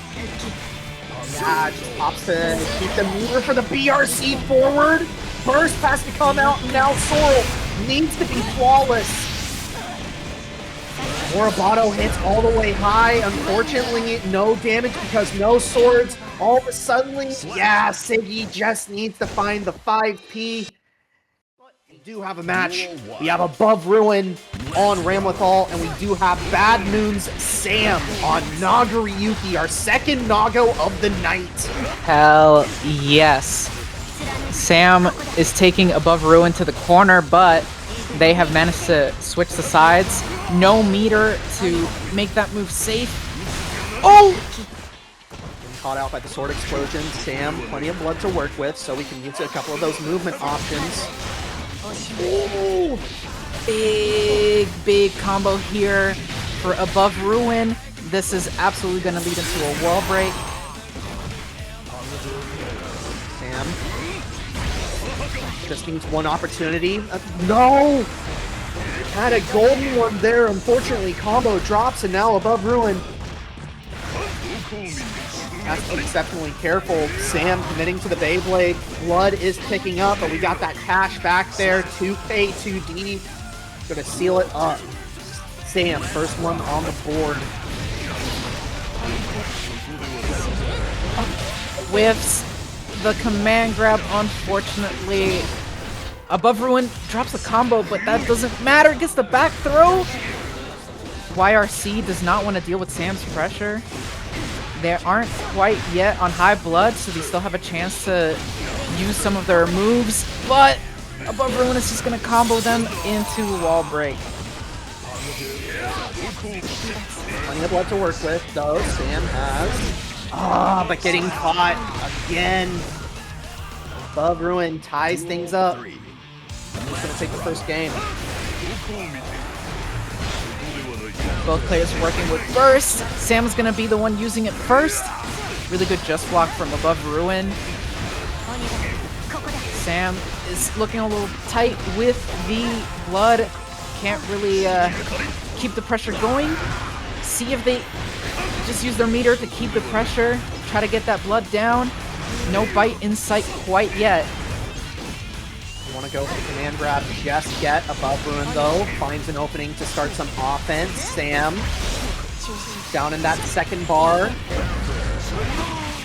Yeah, just pops to keep the meter for the BRC forward. Burst has to come out, and now Sorrel needs to be flawless. Moribato hits all the way high. Unfortunately, no damage because no swords. All of a sudden, yeah, Siggy just needs to find the 5P. We do have a match. We have AboveRuin on Ramlethal, and we do have Bad Moon's Sam on Nagoriyuki, our second Nago of the night. Hell yes. Sam is taking AboveRuin to the corner, but they have managed to switch the sides. No meter to make that move safe. Oh! Getting caught out by the sword explosion. Sam, plenty of blood to work with, so we can use a couple of those movement options. Ooh. Big combo here for AboveRuin. This is absolutely going to lead into a wall break. Sam just needs one opportunity. No! Had a golden one there. Unfortunately, combo drops, and now AboveRuin has to be exceptionally careful. Sam committing to the Beyblade. Blood is picking up, but we got that cash back there. 2K, 2D. Gonna seal it up. Sam, first one on the board. Whiffs the command grab, unfortunately. AboveRuin drops the combo, but that doesn't matter. Gets the back throw. YRC does not want to deal with Sam's pressure. They aren't quite yet on high blood, so they still have a chance to use some of their moves, but AboveRuin is just going to combo them into wall break. Plenty of blood to work with, though. Sam has... but getting caught again. AboveRuin ties things up. He's going to take the first game. Both players working with burst. Sam's going to be the one using it first. Really good just block from AboveRuin. Sam is looking a little tight with the blood. Can't really keep the pressure going. See if they just use their meter to keep the pressure. Try to get that blood down. No bite in sight quite yet. You want to go for the command grab just yet. AboveRuin, though, finds an opening to start some offense. Sam down in that second bar.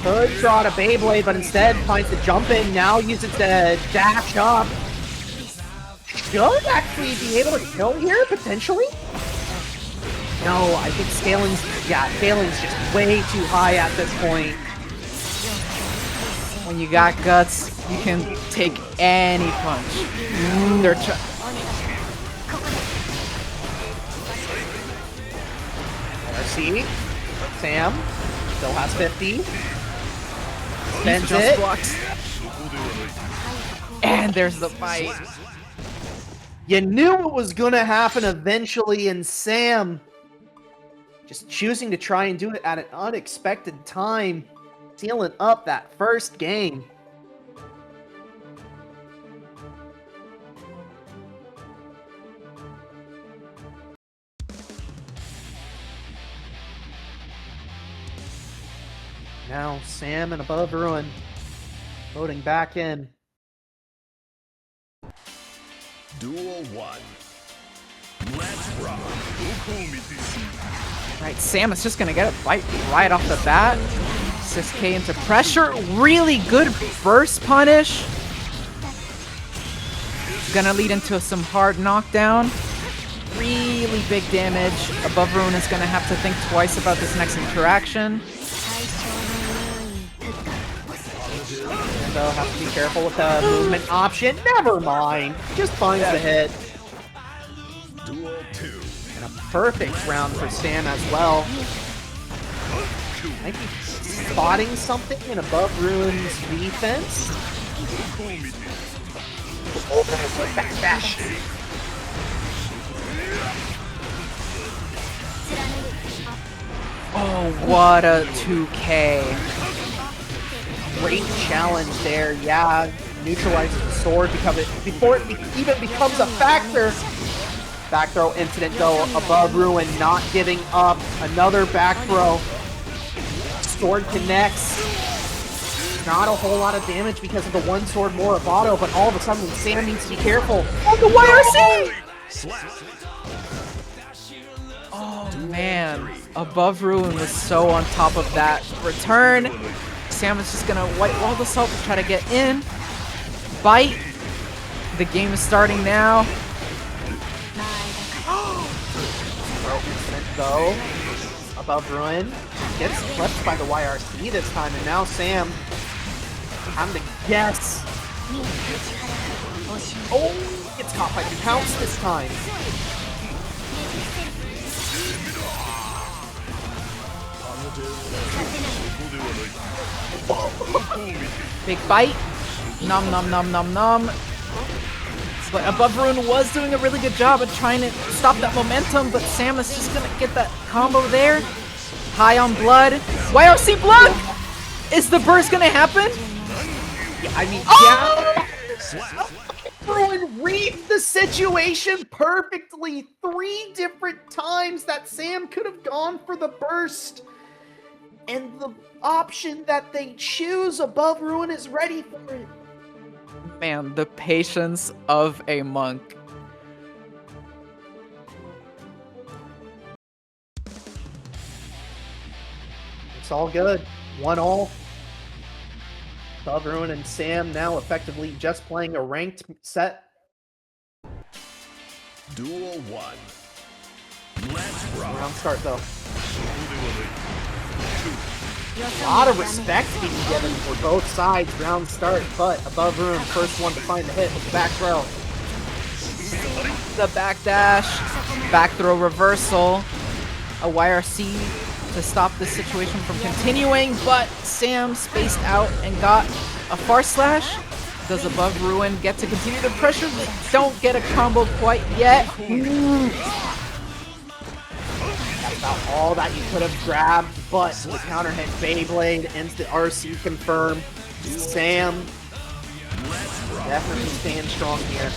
Could draw to Beyblade, but instead finds the jump in. Now uses the dash up. Should actually be able to kill here, potentially. No, I think scaling's just way too high at this point. When you got guts, you can take any punch. They're RC. Sam still has 50. Spends just it. blocks. And there's the bite. You knew it was gonna happen eventually, and Sam just choosing to try and do it at an unexpected time, sealing up that first game. Now Sam and AboveRuin voting back in. Duel 1. Let's rock. Right, Sam is just gonna get a bite right off the bat. 6K into pressure. Really good burst punish. Gonna lead into some hard knockdown. Really big damage. AboveRuin is gonna have to think twice about this next interaction. So have to be careful with the movement option. Never mind. Just finds the hit. Duel 2. And a perfect round for Sam as well. Might be spotting something in AboveRuin's defense. Bash. Oh, what a 2K. Great challenge there. Yeah, neutralizes the sword before it even becomes a factor. Back throw incident though. AboveRuin not giving up. Another back throw. Sword connects. Not a whole lot of damage because of the one sword more of auto, but all of a sudden Sam needs to be careful. Oh, the YRC! Oh man, AboveRuin was so on top of that return. Sam is just gonna white wall the salt to try to get in. Bite. The game is starting now. Though, AboveRuin gets clipped by the YRC this time, and now Sam having to guess. Oh, gets caught by the pounce this time. Big bite. Nom nom nom nom nom. But AboveRuin was doing a really good job of trying to stop that momentum, but Sam is just gonna get that combo there. High on blood. YRC blood! Is the burst gonna happen? Yeah, I mean, Oh! Everyone read the situation perfectly. 3 different times that Sam could have gone for the burst. And the option that they choose, AboveRuin, is ready for it. Man, the patience of a monk. It's all good. 1-all. AboveRuin and Sam now effectively just playing a ranked set. Duel 1. Let's rock. Round start though. A lot of respect being given for both sides. Round start, but AboveRuin first one to find the hit with the back throw. The backdash, back throw reversal, a YRC to stop this situation from continuing, but Sam spaced out and got a far slash. Does AboveRuin get to continue the pressure? They don't get a combo quite yet. That's about all that you could have grabbed, but the counter hit Beyblade, instant RC confirm. Sam definitely staying strong here.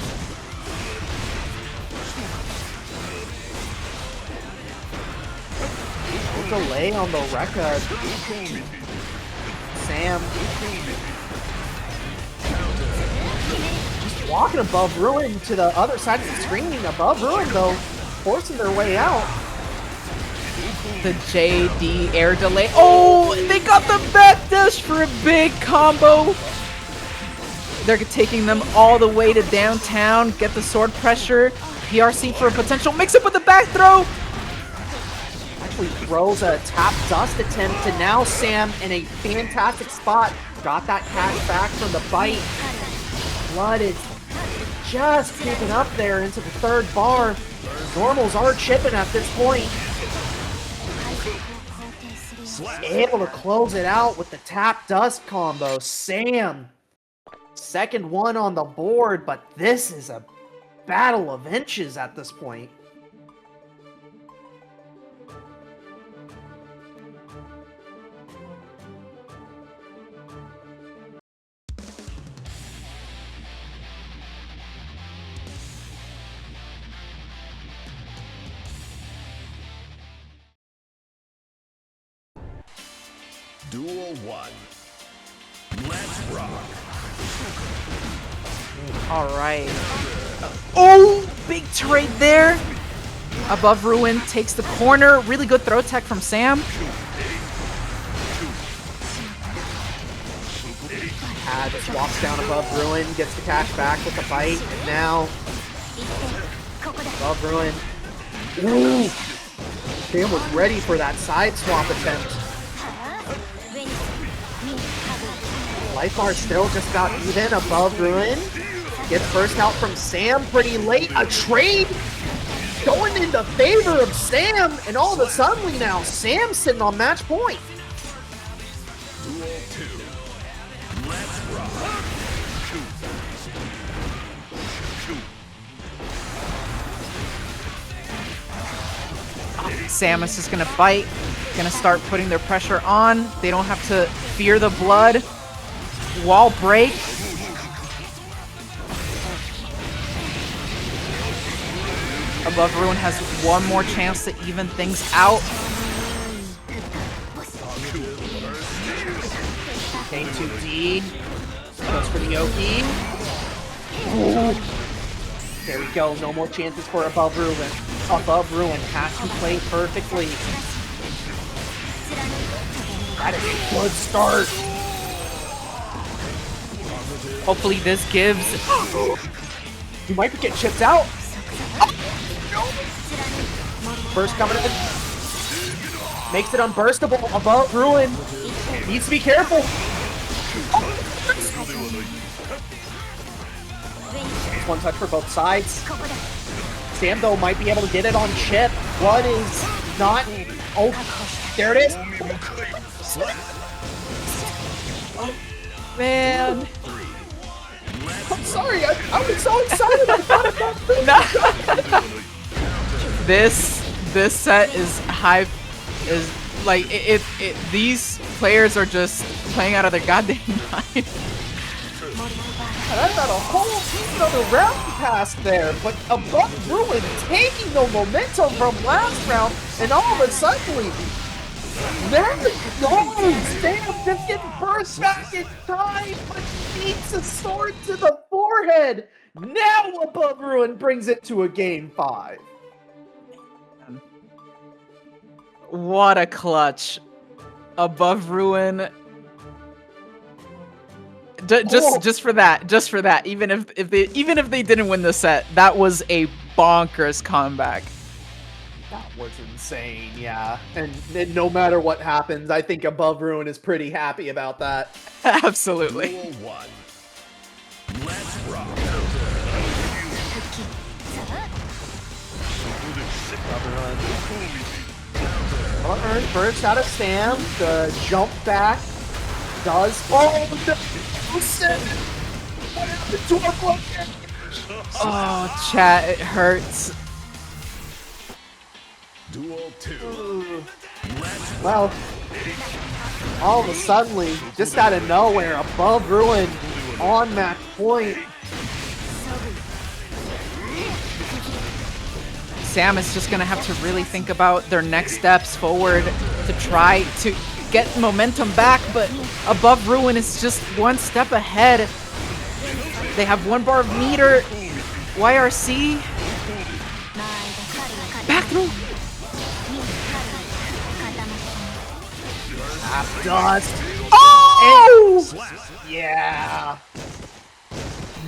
No delay on the Rekka. Sam just walking AboveRuin to the other side of the screen. AboveRuin though forcing their way out. The JD air delay. Oh, they got the backdash for a big combo. They're taking them all the way to downtown. Get the sword pressure. PRC for a potential mix-up with the back throw. Actually throws a tap dust attempt, and now Sam in a fantastic spot. Got that cash back from the bite. Blood is just creeping up there into the 3rd bar. Normals are chipping at this point. Able to close it out with the tap dust combo. Sam, 2nd one on the board, but this is a battle of inches at this point. Duel 1. Let's rock. Alright. Oh, big trade there. AboveRuin takes the corner. Really good throw tech from Sam. Just walks down AboveRuin, gets the cash back with the bite, and now AboveRuin. Ooh! Sam was ready for that side swap attempt. Life bar still just about even. AboveRuin gets first out from Sam pretty late. A trade going in the favor of Sam, and all of a sudden now Sam's sitting on match point. Duel 2. Let's rock. Samus is gonna bite, gonna start putting their pressure on. They don't have to fear the blood. Wall break. AboveRuin has one more chance to even things out. K2D goes for the Yoki. Ooh. There we go. No more chances for AboveRuin. AboveRuin has to play perfectly. That is a good start. Hopefully this gives. You might get chipped out. First coming in. Makes it unburstable. AboveRuin needs to be careful. One touch for both sides. Sam, though, might be able to get it on Chipp. Blood is not... Oh, there it is. Oh, man. I'm sorry, I was so excited. I thought about this. This set is high, is Like, these players are just playing out of their goddamn mind. And I got a whole piece of the round pass there, but AboveRuin taking the momentum from last round, and all of a sudden, there it goes! Damn, just getting burst back in time, but beats a sword to the forehead! Now AboveRuin brings it to a game 5. What a clutch. AboveRuin. Just for that, even if they didn't win the set, that was a bonkers comeback. That was insane, yeah. And no matter what happens, I think AboveRuin is pretty happy about that. Absolutely. Duel 1. Let's rock. AboveRuin first out of Stam, the jump back does. Oh, Oh, chat, it hurts. Duel 2. Well, all of a sudden, just out of nowhere, AboveRuin on match point. Sam is just gonna have to really think about their next steps forward to try to get momentum back, but AboveRuin is just one step ahead. They have 1 bar of meter. YRC. Back through. Dust. Oh! Yeah.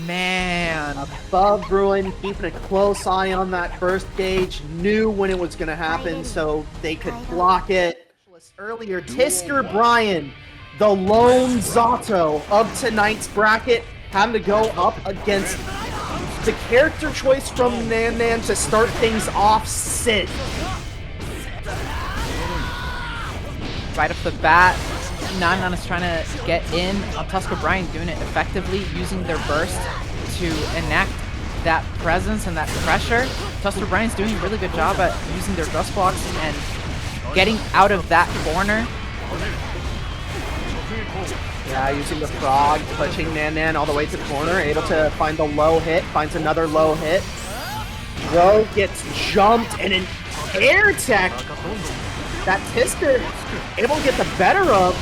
Man. AboveRuin keeping a close eye on that first gauge, knew when it was going to happen so they could block it. Earlier, tskrBrian, the lone Zato of tonight's bracket, having to go up against the character choice from Nan Nan to start things off, Sid. Right off the bat, Nan Nan is trying to get in on tskrBrian, doing it effectively, using their burst to enact that presence and that pressure. tskrBrian's doing a really good job at using their dust blocks and getting out of that corner. Yeah, using the frog, pushing Nan Nan all the way to the corner, able to find the low hit, finds another low hit. Ro gets jumped and an air tech that Kiske able to get the better of.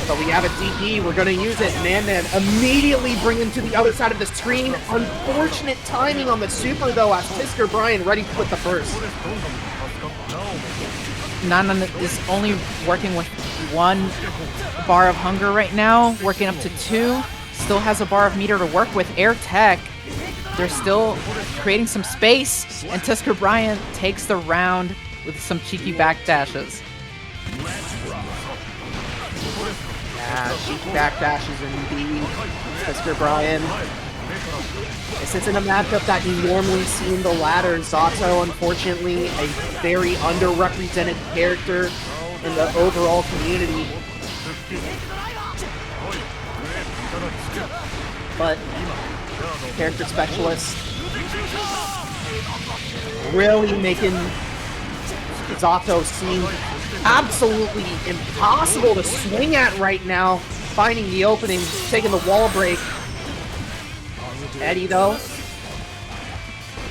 But we have a DP, we're going to use it. Nan Nan immediately bringing to the other side of the screen. Unfortunate timing on the super though, as tskrBrian ready to put the burst. Nan Nan is only working with 1 bar of hunger right now, working up to 2. Still has a bar of meter to work with. Air tech, they're still creating some space, and tskrBrian takes the round with some cheeky backdashes. Yeah, cheeky backdashes indeed. tskrBrian. This isn't a matchup that you normally see in the ladder. Zato, unfortunately, a very underrepresented character in the overall community. But character specialists really making Zato seem absolutely impossible to swing at right now. Finding the opening, taking the wall break. Eddie, though,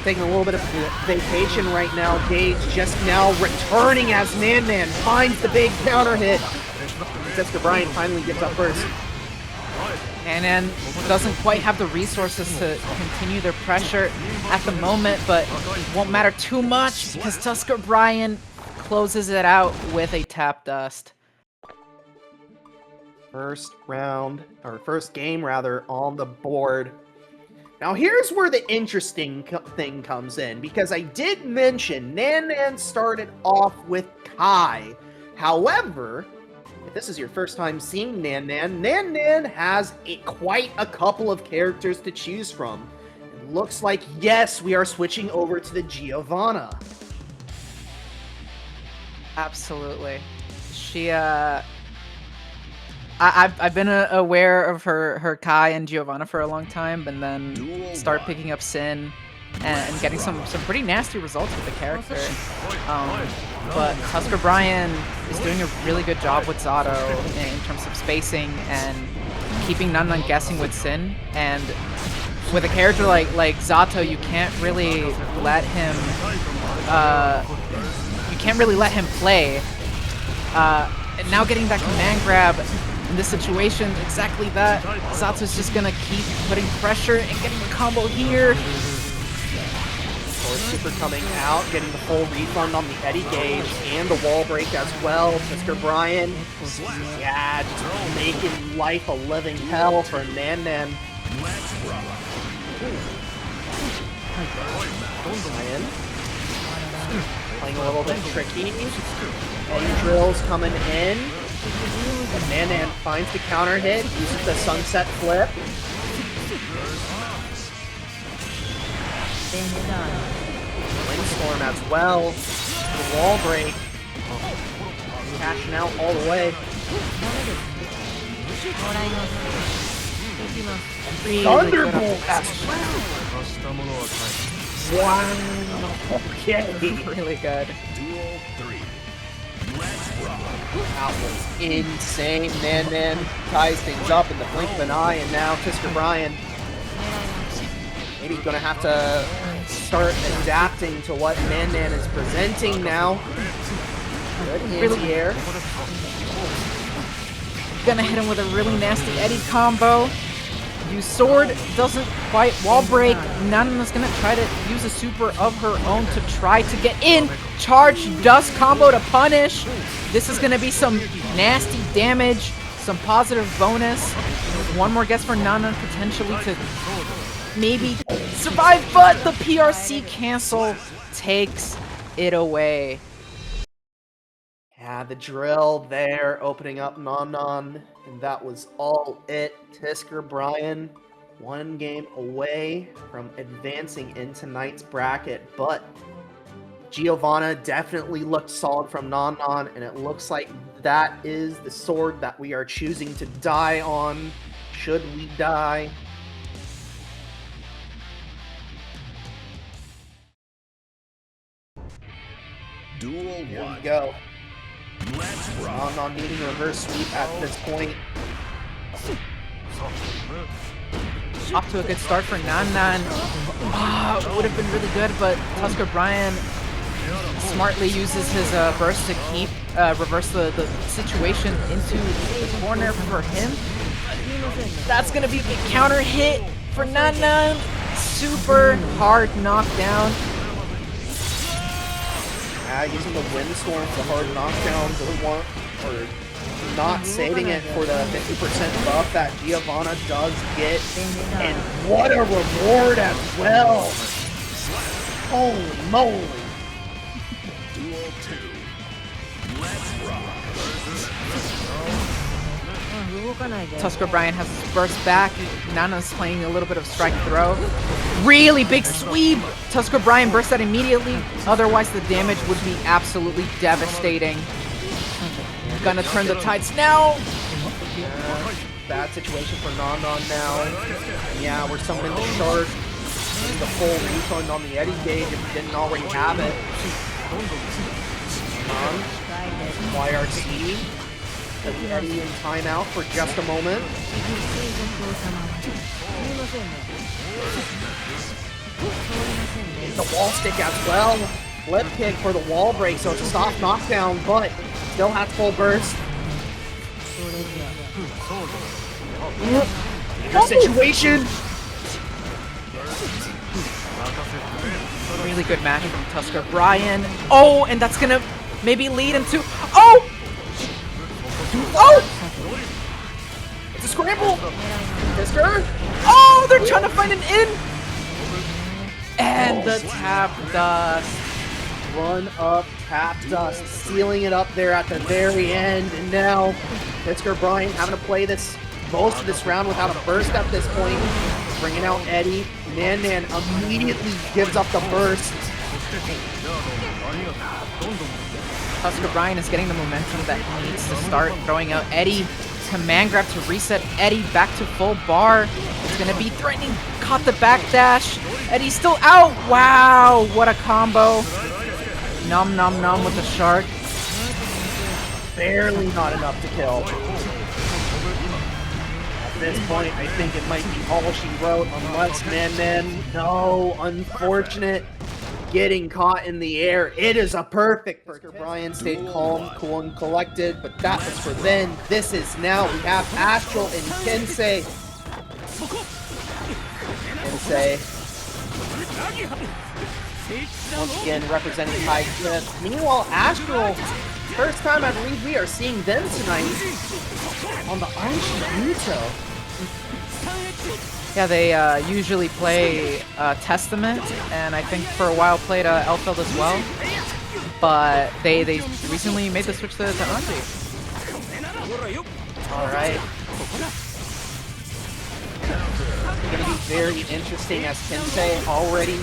taking a little bit of vacation right now. Gage just now returning as Nan Nan finds the big counter hit. tskrBrian finally gets up first. Nan Nan doesn't quite have the resources to continue their pressure at the moment, but it won't matter too much because tskrBrian closes it out with a tap dust. First round, or first game rather, on the board. Now here's where the interesting thing comes in, because I did mention Nan Nan started off with Kai. However, if this is your first time seeing Nan Nan, Nan Nan has quite a couple of characters to choose from. It looks like, yes, we are switching over to the Giovanna. Absolutely. She, I've been aware of her Kai and Giovanna for a long time, and then start picking up Sin and getting some pretty nasty results with the character. but tskrBrian is doing a really good job with Zato in terms of spacing and keeping Nan Nan guessing with Sin. And with a character like Zato, you can't really let him play. And now getting that command grab in this situation, exactly that. Zato's just gonna keep putting pressure and getting the combo here. Force Super coming out, getting the full refund on the Eddie gauge and the wall break as well. tskrBrian, yeah, just making life a living hell for Nan Nan. Brian playing a little bit tricky. Eddie drills coming in. And Nan Nan finds the counter hit, uses the sunset flip. Windstorm as well. The wall break. Cashing out all the way. Thunderbolt as well. Wow. Okay. Really good. That was insane. Nan Nan ties things up in the blink of an eye, and now tskrBrian maybe gonna have to start adapting to what Nan Nan is presenting now. Good anti-air. Gonna hit him with a really nasty Eddie combo. Use sword, doesn't quite wall break. Nan Nan is gonna try to use a super of her own to try to get in. Charge dust combo to punish. This is gonna be some nasty damage, some positive bonus. One more guess for Nan Nan potentially to maybe survive, but the PRC cancel takes it away. Yeah, the drill there, opening up Nan Nan, and that was all it. tskrBrian, one game away from advancing in tonight's bracket, but Giovanna definitely looked solid from Nan Nan, and it looks like that is the sword that we are choosing to die on, should we die. Duel Here 1. we go. Let's rock. Nan Nan needing a reverse sweep at this point. Off to a good start for Nan Nan. Would have been really good, but tskrBrian smartly uses his burst to keep reverse the situation into the corner for him. That's gonna be a counter hit for Nan Nan. Super hard knockdown. Using the windstorm for hard knockdown, doesn't want, or not saving it for the 50% buff that Giovanna does get. And what a reward as well! Holy moly! Duel 2. Let's rock. tskrBrian has his burst back. Nana's playing a little bit of strike throw. Really big sweep! tskrBrian bursts that immediately. Otherwise, the damage would be absolutely devastating. Gonna turn the tides now. Bad situation for Nan Nan now. Yeah, we're summoning the shard. Getting the full refund on the Eddie gauge if we didn't already have it. YRC. Put the Eddie in timeout for just a moment. The wall stick as well. Flip kick for the wall break, so it's a soft knockdown, but still has full burst. Your situation. Really good match from tskrBrian. Oh, and that's gonna maybe lead into. Oh! Oh! It's a scramble. Kiske. Oh, they're trying to find an in. And the tap dust. Run up, tap dust, sealing it up there at the very end, and now tskrBrian having to play this most of this round without a burst at this point. Bringing out Eddie. Nan Nan immediately gives up the burst. tskrBrian is getting the momentum that he needs to start throwing out Eddie. Command grab to reset Eddie back to full bar. It's gonna be threatening. Caught the backdash. Eddie's still out. Wow, what a combo. Nom nom nom with the shark. Barely not enough to kill. At this point, I think it might be all she wrote, unless Nan Nan. No, unfortunate. Getting caught in the air. It is a perfect. tskrBrian stayed calm, cool, and collected, but that was for then. This is now. We have Astral and Kensei. Kensei. Once again, representing High Cliff. Meanwhile, Astral, first time I believe we are seeing them tonight on the Anji Mito. Yeah, they usually play Testament, and I think for a while played Elfeld as well. But they recently made the switch to Anji. Alright. It's going to be very interesting as Kensei already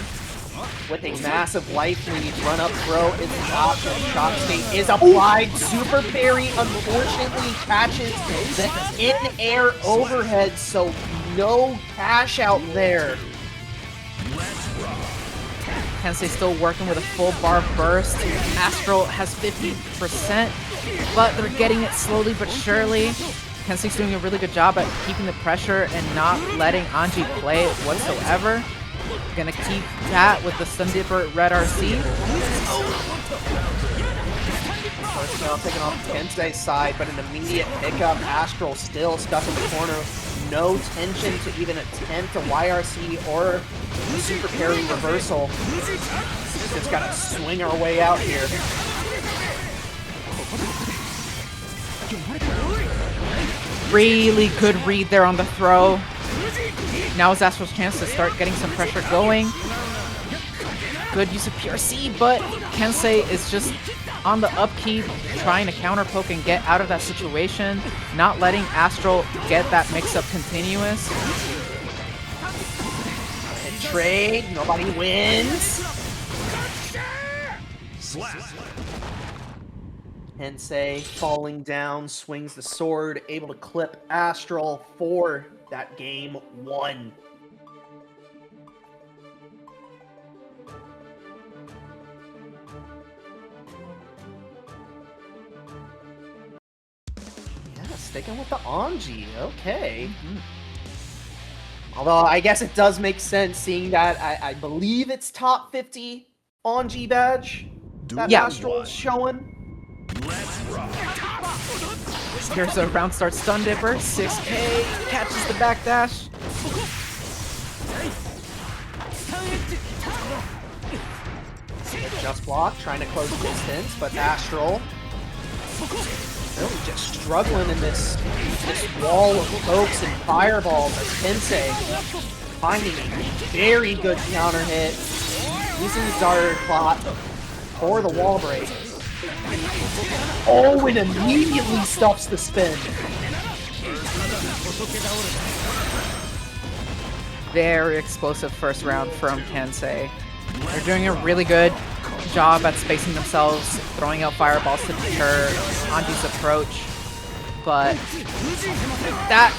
with a massive life lead, run up throw is the option. Shock state is applied. Super parry unfortunately catches the in-air overhead, so no cash out there. Kensei still working with a full bar burst. Astral has 50%, but they're getting it slowly but surely. Kensei's doing a really good job at keeping the pressure and not letting Anji play whatsoever. Gonna keep that with the Stun Dipper Red RC. First round taken off Kensei's side, but an immediate pickup. Astral still stuck in the corner. No tension to even attempt a YRC or a super parry reversal. Just gotta swing our way out here. Really good read there on the throw. Now is Astral's chance to start getting some pressure going. Good use of PRC, but Kensei is just on the upkeep, trying to counter poke and get out of that situation, not letting Astral get that mix-up continuous. And trade, nobody wins. Kensei falling down, swings the sword, able to clip Astral for that game 1. Yeah, sticking with the Anji, okay. Although I guess it does make sense seeing that I believe it's top 50 Anji badge that Astral's showing. Here's a round start Stun Dipper, 6K, catches the backdash. Just block, trying to close the distance, but Astral really just struggling in this wall of pokes and fireballs as Kensei finding a very good counter hit, using the Dart Clot for the wall break. Oh, and immediately stops the spin. Very explosive first round from Kensei. They're doing a really good job at spacing themselves, throwing out fireballs to deter Anji's approach. But that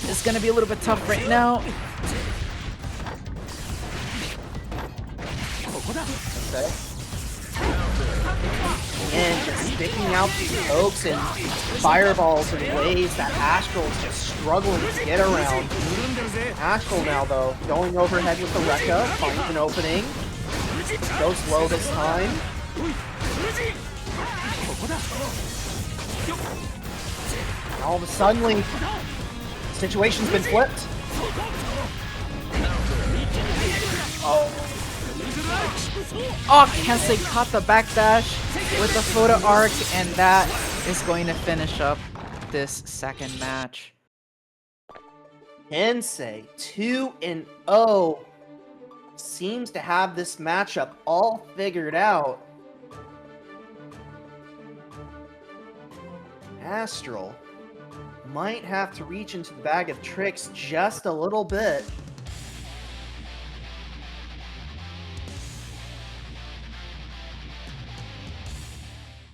is going to be a little bit tough right now. Okay. And just sticking out these pokes and fireballs in ways that Astral is just struggling to get around. Astral now, though, going overhead with the Rekka, finds an opening. Goes low this time. And all of a sudden, the situation's been flipped. Oh, Kensei caught the backdash with the photo arc, and that is going to finish up this second match. Kensei 2-0 seems to have this matchup all figured out. Astral might have to reach into the bag of tricks just a little bit.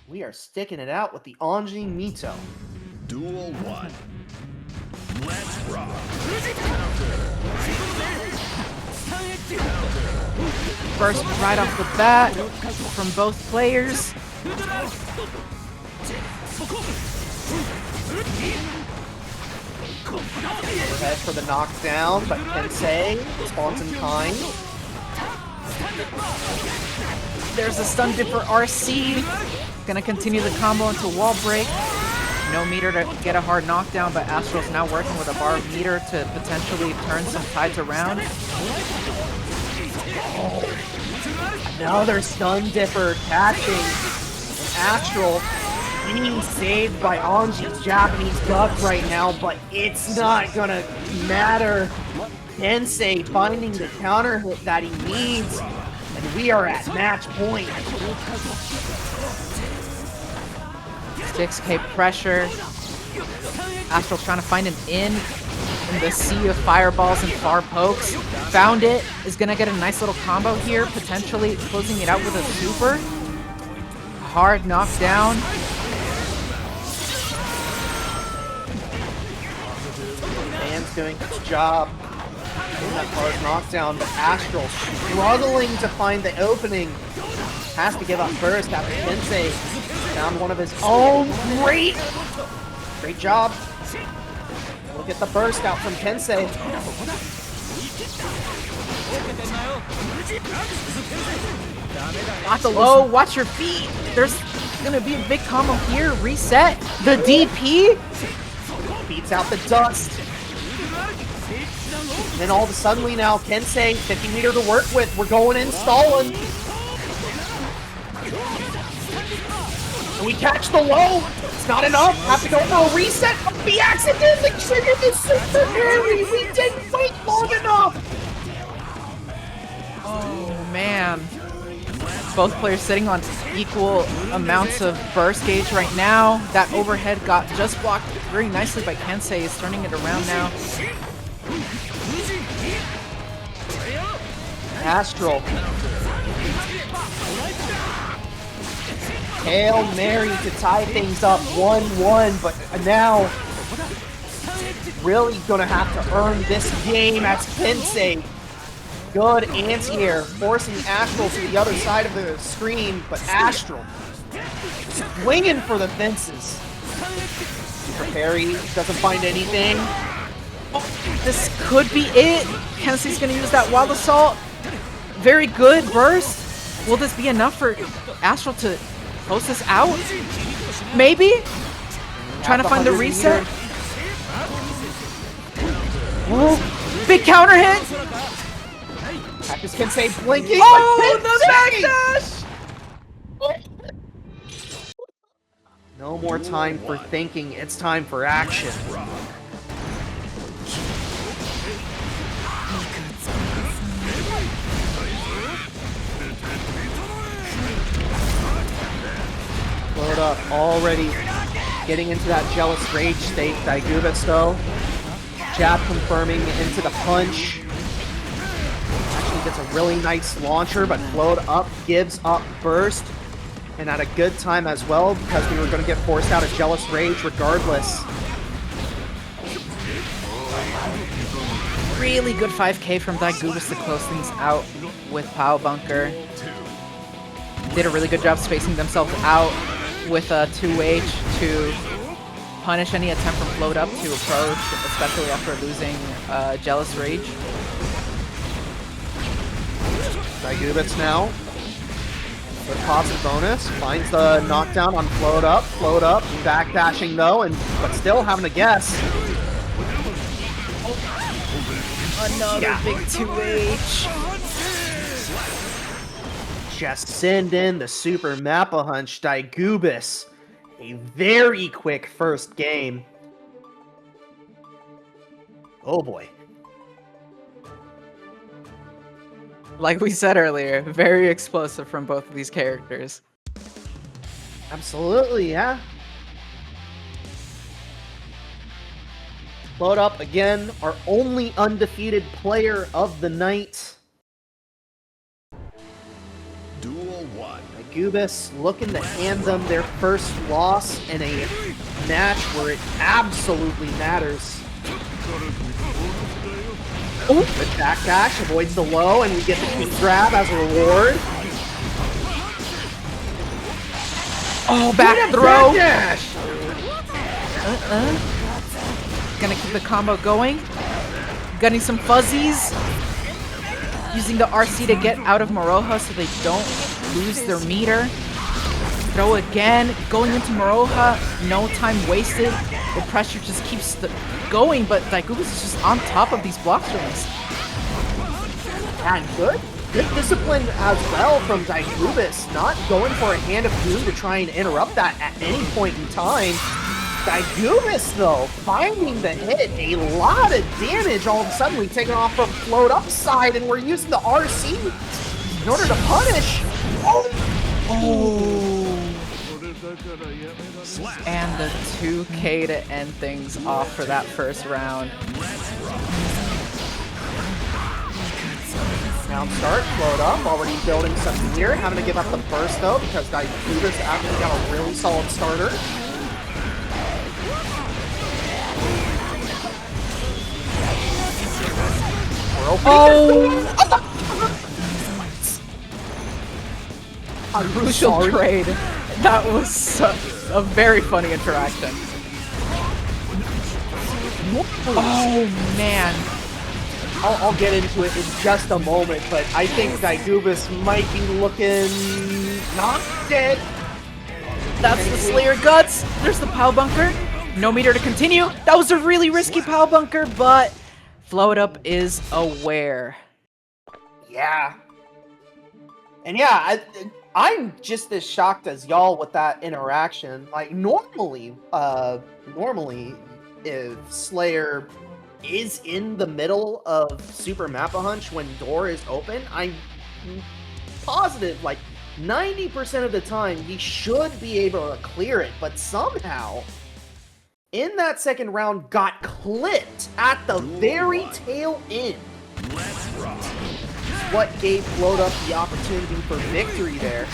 We are sticking it out with the Anji Mito. Duel 1. Let's rock. Burst right off the bat from both players. Overhead for the knockdown, but Kensei responds in kind. There's a stun dip for RC. Gonna continue the combo into wall break. No meter to get a hard knockdown, but Astral's now working with a bar of meter to potentially turn some tides around. Another stun dipper catching Astral, being saved by Anji's Japanese duck right now, but it's not gonna matter. Kensei finding the counter hit that he needs, and we are at match point. 6k pressure. Astral trying to find an in the sea of fireballs and far pokes. Found it. Is gonna get a nice little combo here, potentially closing it out with a super. Hard knockdown. Man's doing its job in that hard knockdown, but Astral struggling to find the opening. Has to give up first after Kensei found one of his own. Great job. Look at the burst out from Kensei. Got the low, watch your feet. There's gonna be a big combo here. Reset. The DP. Beats out the dust. And then all of a sudden now, Kensei, 50 meter to work with. We're going in, stalling. And we catch the low. It's not enough. Have to go for a reset. We accidentally triggered the super early. We didn't fight long enough. Oh man. Both players sitting on equal amounts of burst gauge right now. That overhead got just blocked very nicely by Kensei. Is turning it around now. Astral. Hail Mary to tie things up 1-1, but now really gonna have to earn this game as Kensei. Good anti-air, forcing Astral to the other side of the screen, but Astral swinging for the fences. Super parry, doesn't find anything. Oh, this could be it. Kensei's gonna use that wild assault. Very good burst. Will this be enough for Astral to close this out? Maybe? Trying to find the reset. Oh, big counter hit. Practice Kensei blinking. Oh, the backdash! No more time for thinking, it's time for action. Load up, already getting into that jealous rage state. Diegubis though, jab confirming into the punch. Actually gets a really nice launcher, but FlowedUp gives up burst. And at a good time as well, because we were going to get forced out of jealous rage regardless. Really good 5k from Diegubis to close things out with Pow Bunker. Did a really good job spacing themselves out with a 2H to punish any attempt from FlowedUp to approach, especially after losing Jealous Rage. Diegubis now. With positive bonus, finds the knockdown on FlowedUp. FlowedUp backdashing though, but still having to guess. Another big 2H. Just send in the super Mappa Hunch. Diegubis. A very quick first game. Oh boy. Like we said earlier, very explosive from both of these characters. Absolutely, yeah. FlowedUp again, our only undefeated player of the night. Duel 1. Diegubis looking to hand them their first loss in a match where it absolutely matters. Good back dash, avoids the low, and we get the king grab as a reward. Oh, back throw! Back dash! Gonna keep the combo going. Getting some fuzzies. Using the RC to get out of Maroha so they don't lose their meter. Throw again. Going into Maroha. No time wasted. The pressure just keeps going, but Diegubis is just on top of these block strings. And good discipline as well from Diegubis, not going for a Hand of Doom to try and interrupt that at any point in time. Diegubis, though, finding the hit, a lot of damage all of a sudden. We've taken off from FlowedUp side, and we're using the RC in order to punish. And the 2K to end things off for that first round. Round start, FlowedUp, already building some meter, having to give up the burst though, because Diegubis actually got a really solid starter. Crucial trade. That was a very funny interaction. Oh man. I'll get into it in just a moment, but I think Diegubis might be looking not dead. That's the Slayer Guts. There's the Pow Bunker. No meter to continue. That was a really risky Pow Bunker, but FlowedUp is aware. Yeah. And yeah, I'm just as shocked as y'all with that interaction. Like, normally, if Slayer is in the middle of Super Mappa Hunch when door is open, I'm positive, like, 90% of the time, he should be able to clear it, but somehow, in that second round, got clipped at the very tail end. What gave FlowedUp the opportunity for victory there.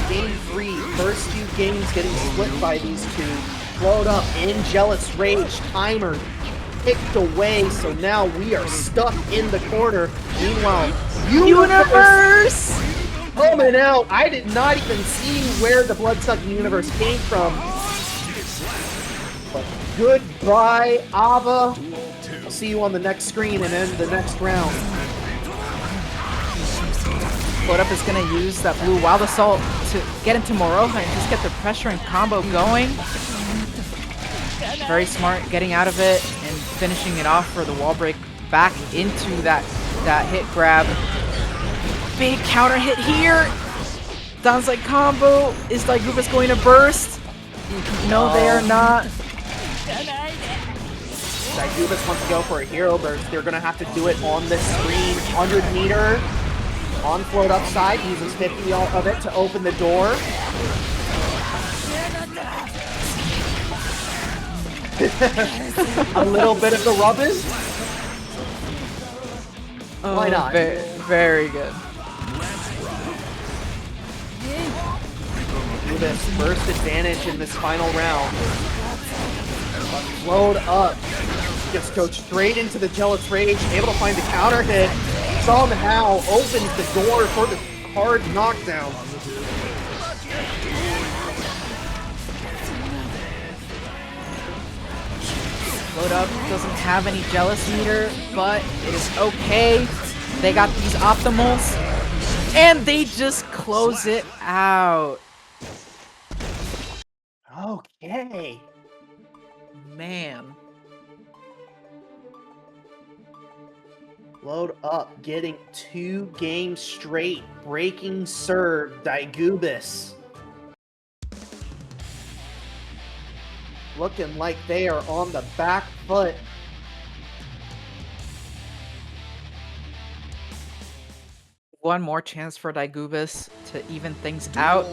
Game 3, first two games getting split by these two. FlowedUp in Jealous Rage, timer picked away, so now we are stuck in the corner. Meanwhile, Universe coming out. I did not even see where the Bloodsucking Universe came from. But goodbye, A.B.A. I'll see you on the next screen and end the next round. FlowedUp is going to use that blue Wild Assault to get into Maroha and just get the pressure and combo going. Very smart getting out of it and finishing it off for the wall break back into that hit grab. Big counter hit here. Sounds like combo. Is Diegubis going to burst? No, they are not. Diegubis wants to go for a hero burst. They're going to have to do it on this screen. 100 meter on FlowedUp side. Uses 50 of it to open the door. A little bit of the rubbish. Why not? Very good. Diegubis first advantage in this final round. But FlowedUp gets go straight into the Jealous Rage, able to find the counter hit. Somehow opens the door for the hard knockdown. FlowedUp doesn't have any Jealous meter, but it is okay. They got these optimals, and they just close it out. Okay. Man. FlowedUp getting 2 games straight, breaking serve, Diegubis. Looking like they are on the back foot. One more chance for Diegubis to even things out.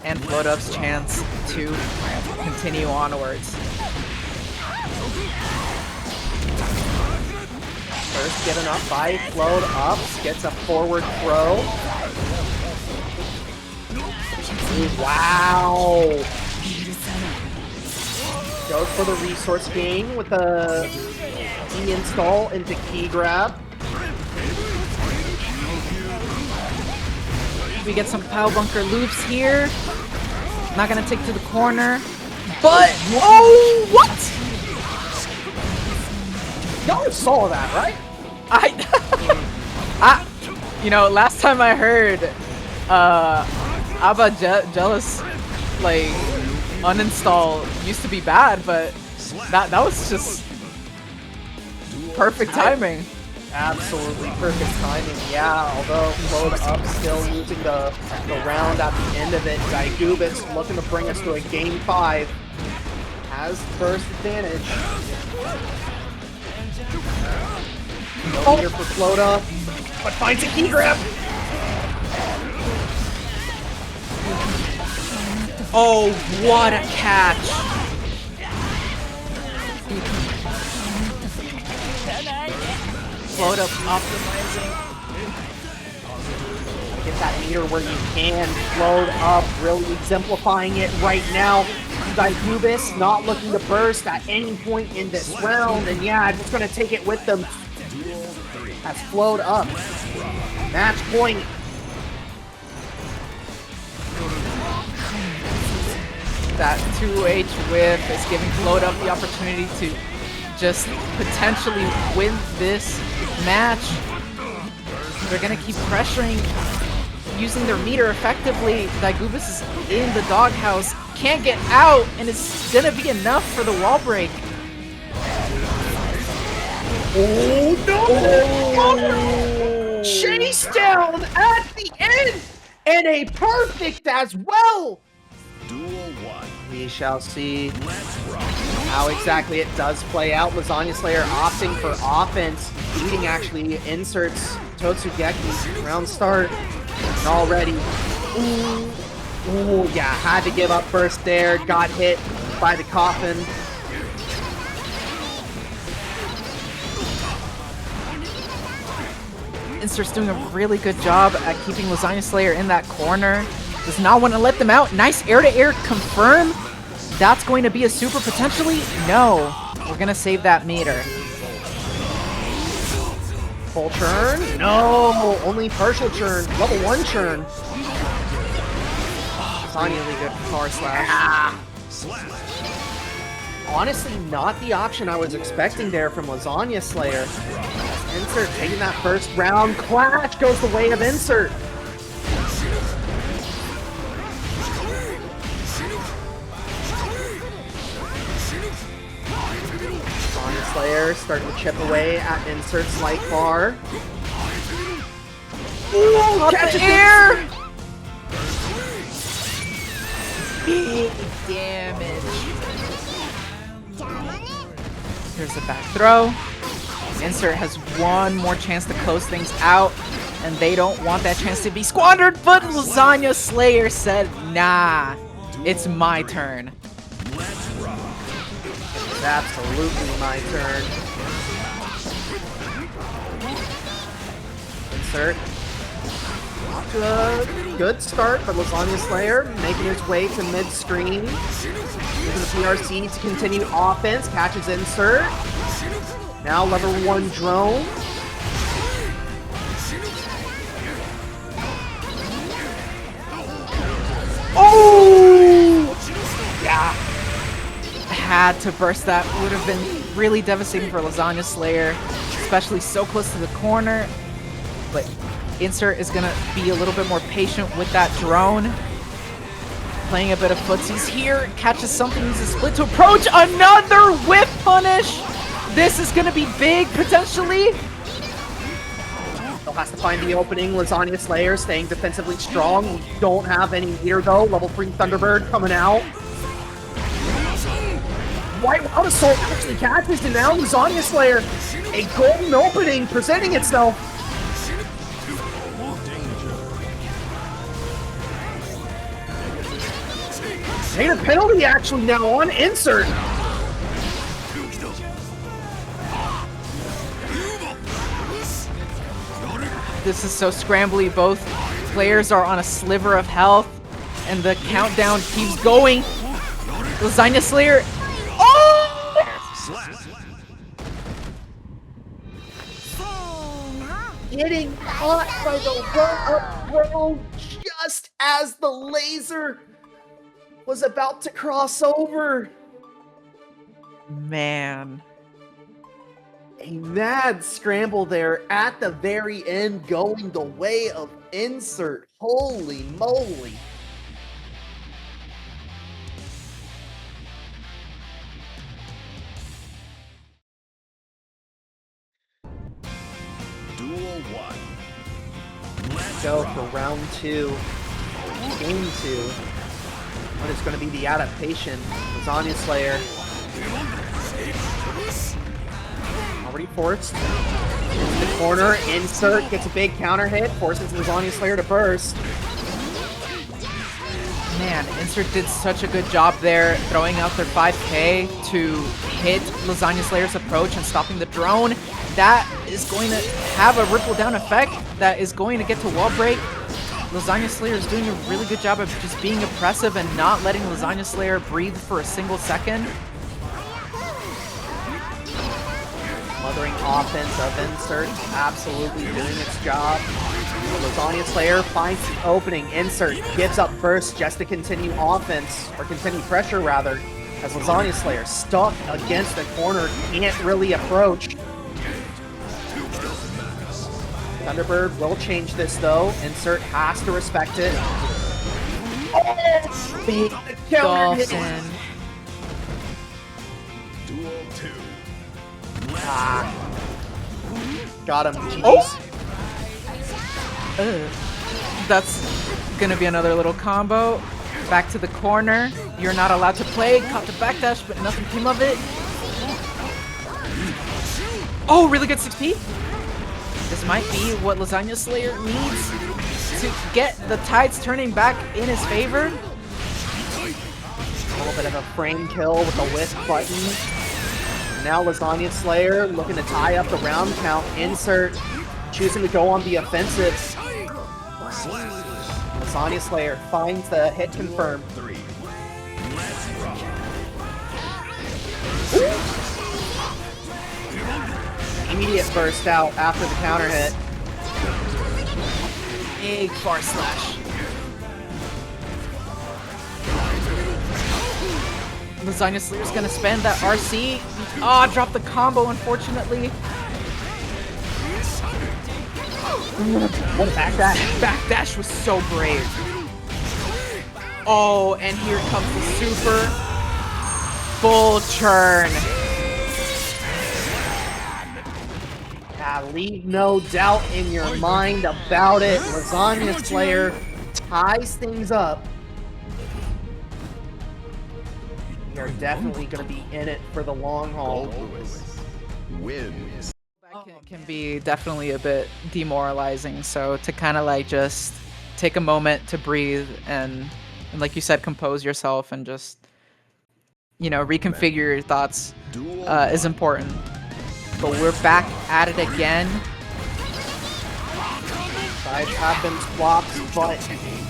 And FlowedUp's chance to continue onwards. First given up by FlowedUp, gets a forward throw. Wow! Goes for the resource gain with the de-install into key grab. We get some Pow Bunker loops here. Not gonna take to the corner. But, oh, what? Y'all saw that, right? You know, last time I heard, A.B.A jealous, like, uninstall used to be bad, but that was just perfect timing. Absolutely perfect timing, yeah, although FlowedUp still losing the round at the end of it. Diegubis looking to bring us to a game 5. Has first advantage. No leader for FlowedUp, but finds a key grab. Oh, what a catch! FlowedUp optimizing. Get that meter where you can. FlowedUp really exemplifying it right now. Diegubis not looking to burst at any point in this round, and yeah, just gonna take it with them. That's FlowedUp. Match point. That 2H whiff is giving FlowedUp the opportunity to just potentially win this match. They're gonna keep pressuring, using their meter effectively. Diegubis is in the doghouse, can't get out, and it's gonna be enough for the wall break. Oh no! Oh. Chase down at the end, and a perfect as well. Duel 1. We shall see how exactly it does play out. Lasagna Slayer opting for offense, leading actually inserts Totsugeki. Round start, and already. Ooh, yeah, had to give up first there. Got hit by the coffin. Insert's doing a really good job at keeping Lasagna Slayer in that corner. Does not want to let them out. Nice air-to-air confirm. That's going to be a super potentially? No. We're going to save that meter. Full churn? No, only partial churn. Level 1 churn. Really good power slash. Honestly, not the option I was expecting there from Lasagna Slayer. Insert taking that first round. Clash goes the way of Insert. Lasagna Slayer starting to chip away at Insert's light bar. Ooh, catch air! Big damage. Here's the back throw. Insert has one more chance to close things out, and they don't want that chance to be squandered, but Lasagna Slayer said, nah, it's my turn. It's absolutely my turn. Insert. Good start for Lasagna Slayer, making his way to mid-screen. Using the PRC to continue offense, catches Insert. Now level 1 drone. Oh! Yeah. Had to burst that. Would have been really devastating for Lasagna Slayer, especially so close to the corner. But Insert is going to be a little bit more patient with that drone. Playing a bit of footsies here. Catches something, uses split to approach. Another whip punish! This is going to be big, potentially. Still has to find the opening. Lasagna Slayer staying defensively strong. We don't have any meter though. Level 3 Thunderbird coming out. White Wild Assault actually catches, and now Lasagna Slayer, a golden opening presenting itself. Made a penalty actually now on Insert. This is so scrambly. Both players are on a sliver of health. And the countdown keeps going. Lasagna Slayer. Oh! Getting caught by the run-up throw just as the laser was about to cross over. Man. A mad scramble there at the very end, going the way of Insert. Holy moly. Duel 1. Let's go for round 2. Game 2. What is going to be the adaptation? Lasagna Slayer. Already forced. Into the corner. Insert gets a big counter hit. Forces Lasagna Slayer to burst. Man, Insert did such a good job there, throwing out their 5k to hit Lasagna Slayer's approach and stopping the drone. That is going to have a ripple down effect that is going to get to wall break. Lasagna Slayer is doing a really good job of just being oppressive and not letting Lasagna Slayer breathe for a single second. Smothering offense of Insert, absolutely doing its job. Lasagna Slayer finds the opening. Insert gives up burst just to continue offense, or continue pressure rather, as Lasagna Slayer stuck against the corner, can't really approach. Thunderbird will change this though. Insert has to respect it. Oh, big counter hit. Dawson. Duel 2. Got him. GG's. Oh! That's gonna be another little combo. Back to the corner. You're not allowed to play. Caught the backdash, but nothing came of it. Oh, really good 6P. This might be what Lasagna Slayer needs to get the tides turning back in his favor. A little bit of a frame kill with the whisk button. Now Lasagna Slayer looking to tie up the round count. Insert choosing to go on the offensive. Lasagna Slayer finds the hit confirmed. 3. Immediate burst out after the counter hit. Big far slash. Lasagna Slayer's gonna spend that RC. Ah, oh, dropped the combo, unfortunately. What a backdash. Backdash was so brave. Oh, and here comes the super. Full churn. Leave no doubt in your mind about it. Lasagna Slayer ties things up. We are definitely going to be in it for the long haul. Goldlewis wins. That can be definitely a bit demoralizing, so to kind of like just take a moment to breathe and like you said, compose yourself and just, you know, reconfigure your thoughts is important. But we're back at it again. Sides have been swapped, but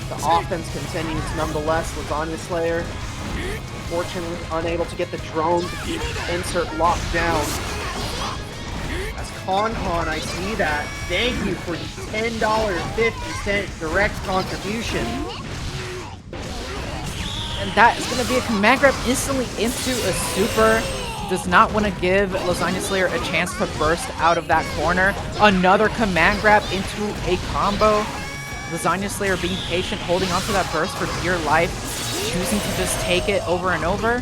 the offense continues nonetheless. Lasagna Slayer, fortunately unable to get the drone to keep Insert locked down. As Con, I see that. Thank you for the $10.50 direct contribution. And that is going to be a command grab instantly into a super. Does not want to give Lasagna Slayer a chance to burst out of that corner. Another command grab into a combo. Lasagna Slayer being patient, holding onto that burst for dear life, choosing to just take it over and over.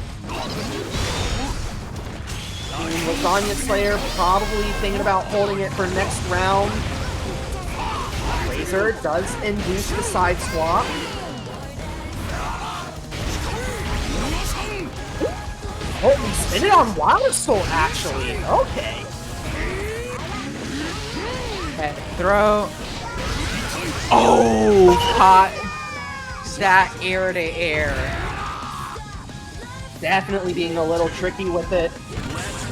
Lasagna Slayer probably thinking about holding it for next round. Laser does induce the side swap. Oh, we spin it on Wild Soul, actually. Okay. Head throw. Oh, caught that air to air. Definitely being a little tricky with it.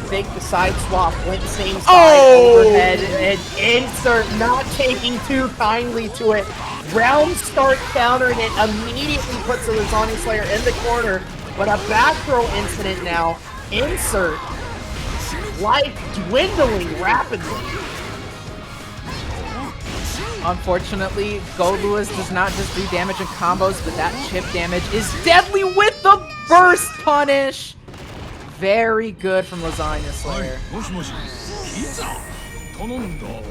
fake the side swap, went same side overhead, and Insert not taking too kindly to it. Round start countering it, immediately puts the Lasagna Slayer in the corner, but a back throw incident now. Insert, life dwindling rapidly. Unfortunately, Goldlewis does not just do damage in combos, but that chip damage is deadly with the burst punish! Very good from Lasagna Slayer.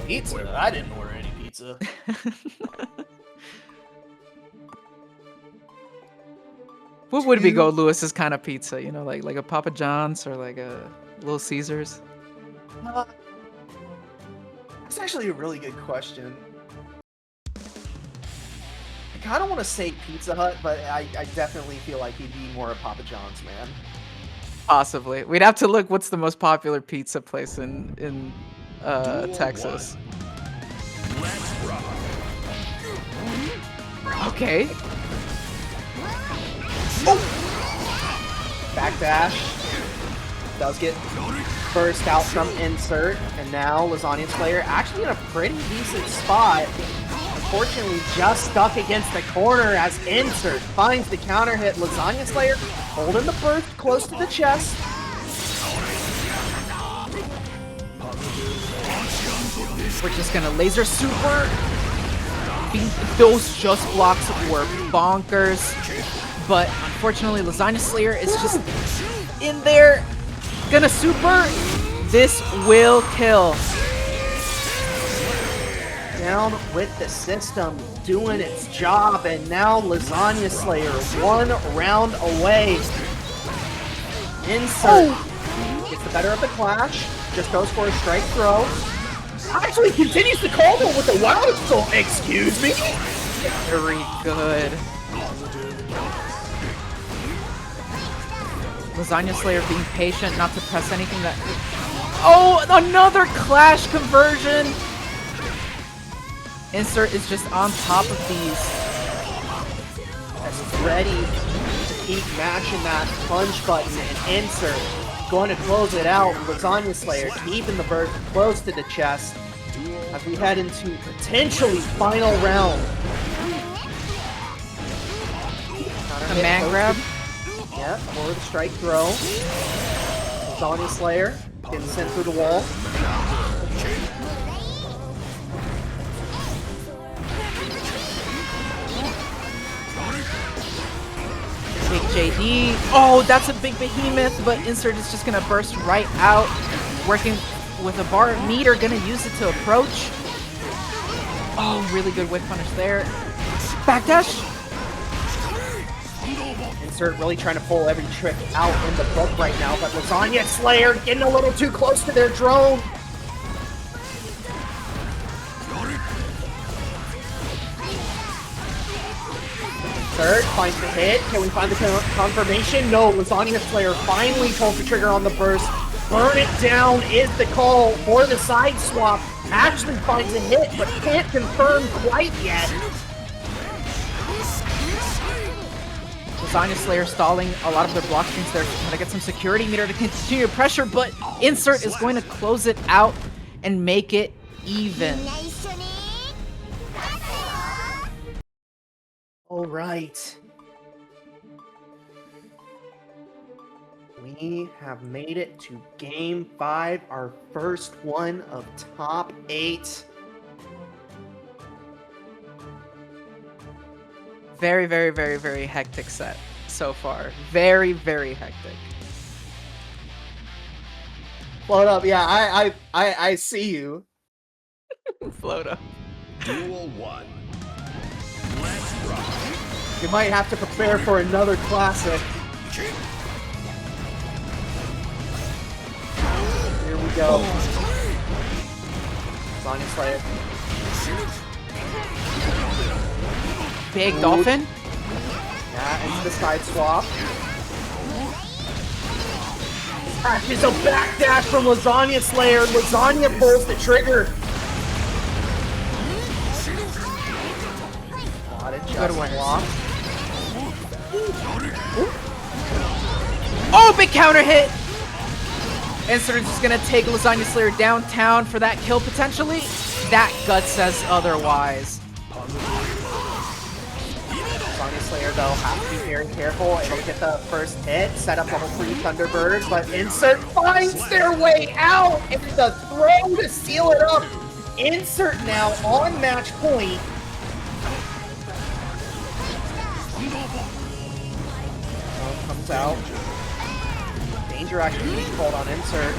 Pizza? I didn't order any pizza. What would be Goldlewis's kind of pizza? You know, like a Papa John's or like a Little Caesars? That's actually a really good question. I kind of want to say Pizza Hut, but I definitely feel like he'd be more a Papa John's man. Possibly. We'd have to look what's the most popular pizza place in Texas. Okay. Backdash. Does get burst out from Insert, and now Lasagna Slayer actually in a pretty decent spot. Unfortunately, just stuck against the corner as Insert finds the counter hit. Lasagna Slayer holding the burst close to the chest. We're just gonna laser super. Those just blocks were bonkers. But unfortunately, Lasagna Slayer is just in there. Gonna super. This will kill. Down with the system, doing its job, and now Lasagna Slayer 1 round away. Insert gets the better of the clash, just goes for a strike throw. Actually continues to call them with a wild soul. Excuse me? Very good. Lasagna Slayer being patient, not to press anything that... Oh, another clash conversion! Insert is just on top of these. As ready to keep mashing that punch button, and Insert going to close it out. Lasagna Slayer keeping the burst close to the chest as we head into potentially final round. A man grab. Yeah, for the strike throw. Lasagna Slayer getting sent through the wall. Big JD. Oh, that's a big behemoth, but Insert is just gonna burst right out. Working with a bar meter, gonna use it to approach. Oh, really good whip punish there. Backdash. Insert really trying to pull every trick out in the book right now, but Lasagna Slayer getting a little too close to their drone. Insert finds the hit. Can we find the confirmation? No, Lasagna Slayer finally pulls the trigger on the burst. Burn it down is the call for the side swap. Actually finds a hit, but can't confirm quite yet. Lasagna Slayer stalling a lot of their block strings there. Trying to get some security meter to continue pressure, but Insert is going to close it out and make it even. All right. We have made it to Game 5, our first one of top 8. Very, very, very, very hectic set so far. Very, very hectic. FlowedUp, yeah, I see you. FlowedUp. Duel 1. Let's rock. You might have to prepare for another classic. Here we go. Lasagna Slayer. Big Dolphin. Yeah, into the side swap. Is a backdash from Lasagna Slayer. Lasagna pulls the trigger. Good one. Oh, big counter hit. Insert is just gonna take Lasagna Slayer downtown for that kill potentially. That gut says otherwise. Lasagna Slayer, though, has to be very careful. Able to get the first hit, set up level 3 Thunderbird, but Insert finds their way out! It's the throw to seal it up! Insert now on match point. Comes out. Danger actually being called on Insert.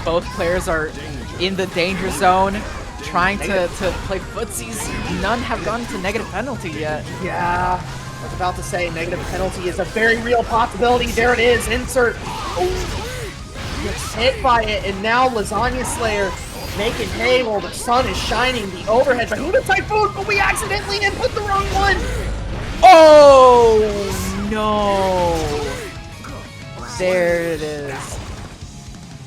Both players are in the danger zone, trying to play footsies. None have gone to negative penalty yet. Yeah, I was about to say negative penalty is a very real possibility. There it is, Insert. Gets hit by it, and now Lasagna Slayer making hay while the sun is shining. The overhead, but the Typhoon, but we accidentally input the wrong one. Oh no! There it is.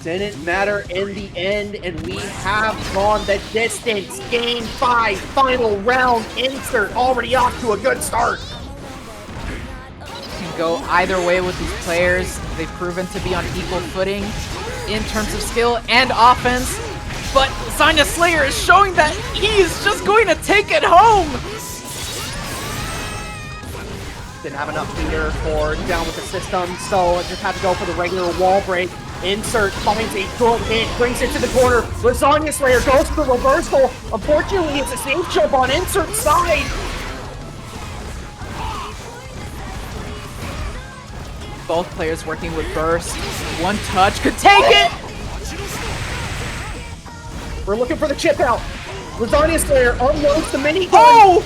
Didn't matter in the end, and we have gone the distance. Game 5, final round. Insert already off to a good start. Can go either way with these players. They've proven to be on equal footing in terms of skill and offense. But Lasagna Slayer is showing that he's just going to take it home. Didn't have enough meter for down with the system, so just had to go for the regular wall break. Insert finds a good hit, brings it to the corner. Lasagna Slayer goes for the reversal. Unfortunately, it's a safe jump on Insert's side. Both players working with burst. One touch could take it! We're looking for the chip out. Lasagna Slayer unloads the mini gun. Oh!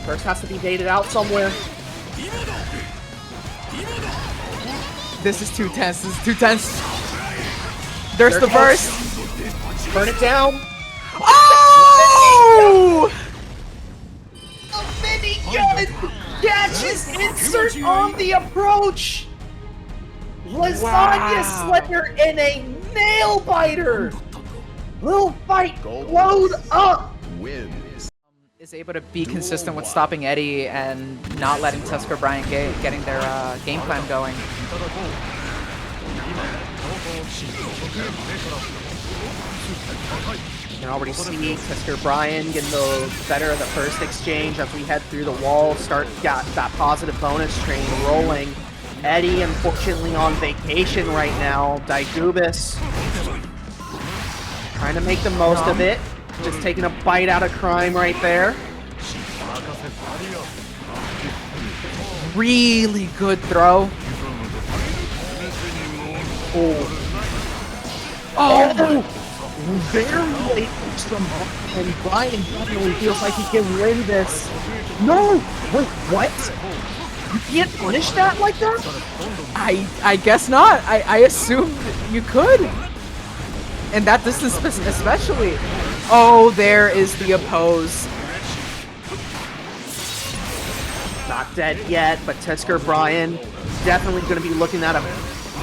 Burst has to be baited out somewhere. This is too tense. This is too tense. There's the burst. Burn it down. Oh! A mini gun catches Insert on the approach. Lasagna Slayer in a nail biter. Little fight. Load up. Wins. Is able to be consistent with stopping Eddie and not letting tskrBrian getting their game plan going. You can already see tskrBrian getting the better of the first exchange as we head through the wall. Got that positive bonus train rolling. Eddie, unfortunately, on vacation right now. Diegubis trying to make the most of it. Just taking a bite out of crime right there. Really good throw. Oh! Very late extra mark, and Brian definitely feels like he can win this. No! Wait, what? You can't punish that like that? I guess not. I assumed you could. And that distance especially. Oh, there is the oppose. Not dead yet, but tskrBrian definitely going to be looking at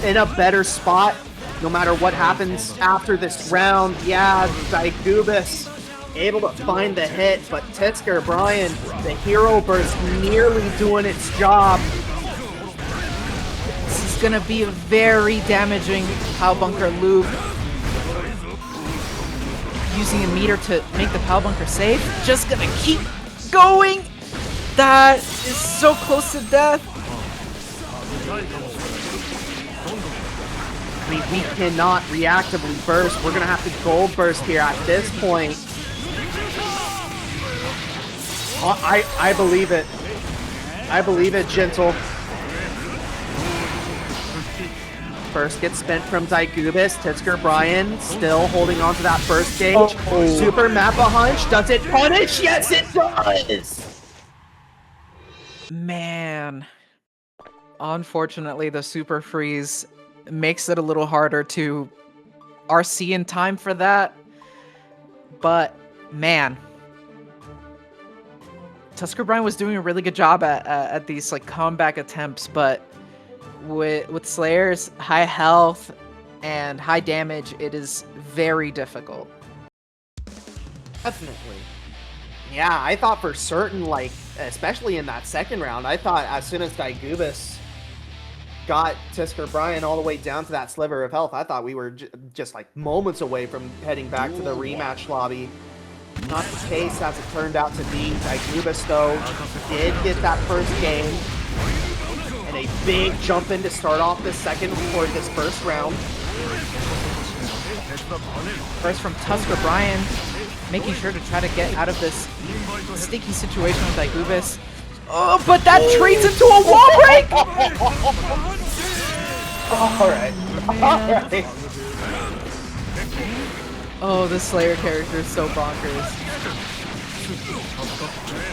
in a better spot no matter what happens after this round. Yeah, Diegubis able to find the hit, but tskrBrian, the hero burst, nearly doing its job. This is going to be a very damaging POW bunker loop. Using a meter to make the POW bunker safe. Just gonna keep going. That is so close to death. I mean, we cannot reactively burst. We're gonna have to gold burst here at this point. I believe it. I believe it, Gentle. First gets spent from Diegubis. tskrBrian still holding on to that first gauge. Oh. Super Mappa Hunch. Does it punish? Yes, it does! Man. Unfortunately, the Super Freeze makes it a little harder to RC in time for that. But, man. tskrBrian was doing a really good job at these like comeback attempts, but with Slayer's high health and high damage, it is very difficult. Definitely. Yeah, I thought for certain, like, especially in that second round, I thought as soon as Diegubis got tskrBrian all the way down to that sliver of health, I thought we were just like moments away from heading back to the rematch lobby. Not the case as it turned out to be. Diegubis, though, did get that first game. And a big jump in to start off this first round. First from tskrBrian, making sure to try to get out of this sticky situation with Diegubis. Oh, but that treats into a wall break! Alright. Alright. Oh, the Slayer character is so bonkers.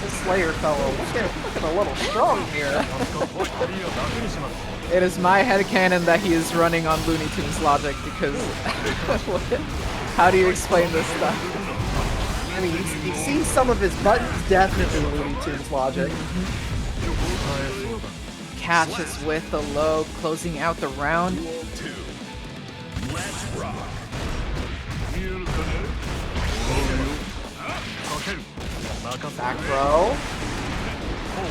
The Slayer fellow looking a little strong here. It is my headcanon that he is running on Looney Tunes logic because... How do you explain this stuff? I mean, you see some of his buttons, definitely Looney Tunes logic. Catches with the low, closing out the round. Let's rock. Back throw.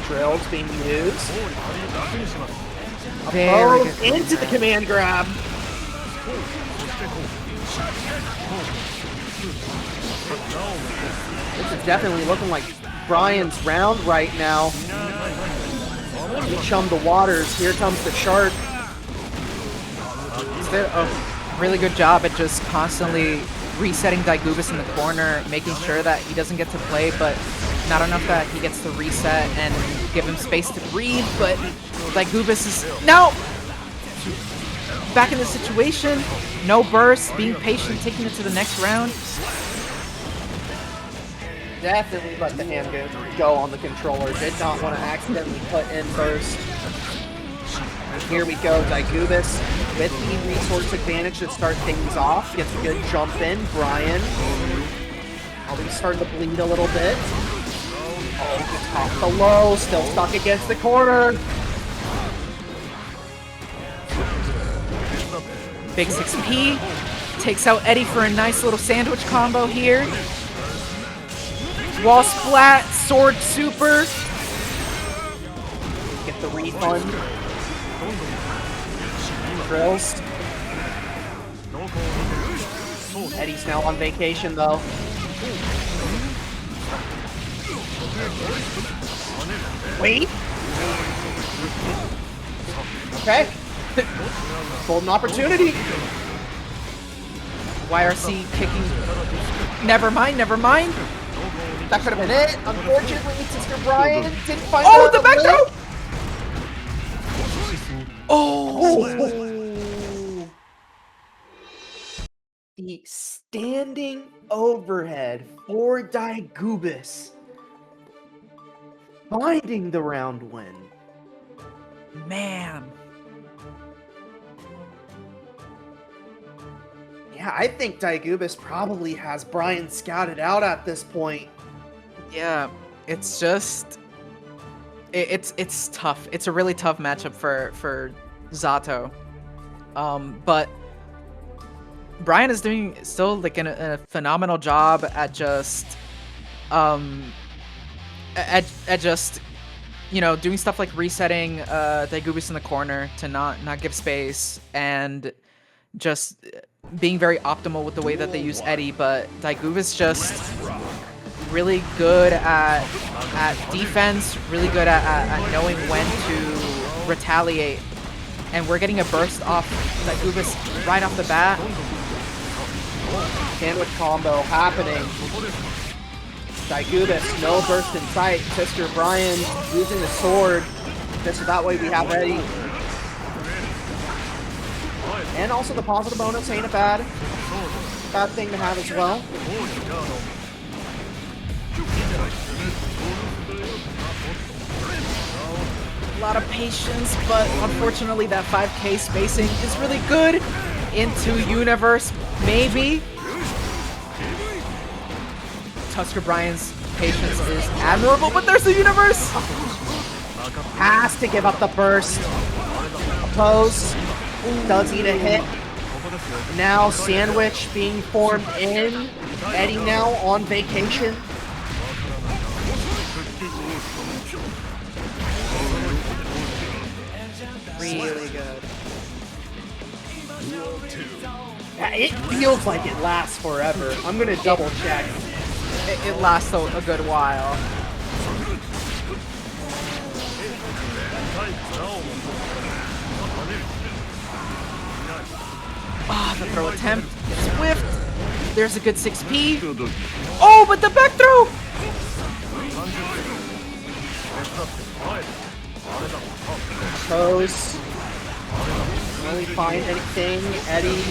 Drills being used. Opposed into the command grab. This is definitely looking like Brian's round right now. He chummed the waters. Here comes the shark. Did a really good job at just constantly resetting Diegubis in the corner, making sure that he doesn't get to play, but not enough that he gets to reset and give him space to breathe. But Diegubis is now back in the situation. No burst, being patient, taking it to the next round. Definitely let the hand go on the controller. Did not want to accidentally put in burst. And here we go, Diegubis with the resource advantage to start things off. Gets a good jump in. Brian already starting to bleed a little bit. Oh, gets off the low, still stuck against the corner. Big 6P takes out Eddie for a nice little sandwich combo here. Wall splat, sword super. Get the refund. Drills. Eddie's now on vacation though. Wait. Okay. Golden opportunity. YRC kicking. Never mind, never mind. That could have been it. Unfortunately, tskrBrian didn't find the back throw! Oh! The standing overhead for Diegubis. Finding the round win. Man. Yeah, I think Diegubis probably has Brian scouted out at this point. Yeah, it's just... It's tough. It's a really tough matchup for Zato. But Brian is doing still like a phenomenal job at just at just, you know, doing stuff like resetting Diegubis in the corner to not give space, and just being very optimal with the way that they use Eddie. But Diegubis just really good at defense, really good at knowing when to retaliate. And we're getting a burst off Diegubis right off the bat. Sandwich combo happening. Diegubis, no burst in sight. tskrBrian using the sword. Just so that way we have Eddie. And also the positive bonus ain't a bad thing to have as well. A lot of patience, but unfortunately that 5K spacing is really good. Into universe, maybe. tskrBrian's patience is admirable, but there's the universe! Has to give up the burst. Oppose. Does eat a hit. Now sandwich being formed in. Eddie now on vacation. Really good. Yeah, it feels like it lasts forever. I'm gonna double check. It lasts a good while. Ah, the throw attempt. Swift. There's a good 6P. Oh, but the back throw! Pose. Really find anything. Eddie.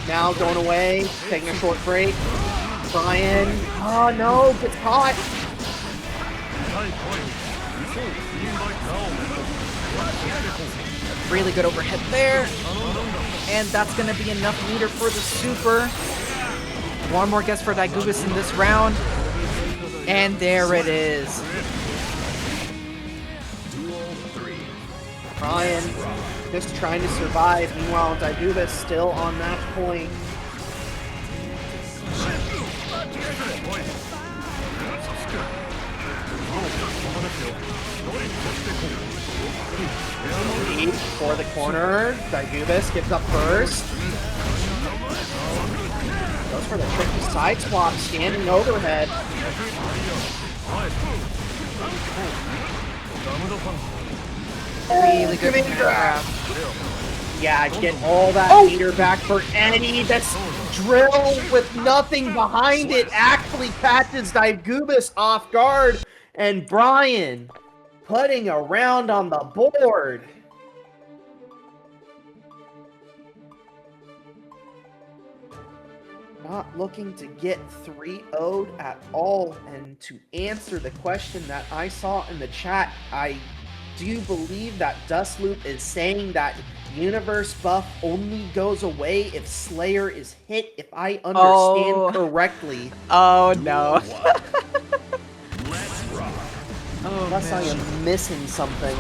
Now going away. Taking a short break. Brian. Oh no, gets caught. Really good overhead there. And that's going to be enough meter for the super. One more guess for Diegubis in this round. And there it is. Brian just trying to survive. Meanwhile, Diegubis still on match point. Deep for the corner. Diegubis gives up first. Goes for the tricky side swap, standing overhead. Really good grab. Yeah, get all that meter back for Eddie. That's drill with nothing behind it. Actually catches Diegubis off guard. And Brian putting a round on the board. Not looking to get 3-0'd at all. And to answer the question that I saw in the chat, I do believe that Dustloop is saying that universe buff only goes away if Slayer is hit, if I understand correctly. Oh no. Unless I am missing something.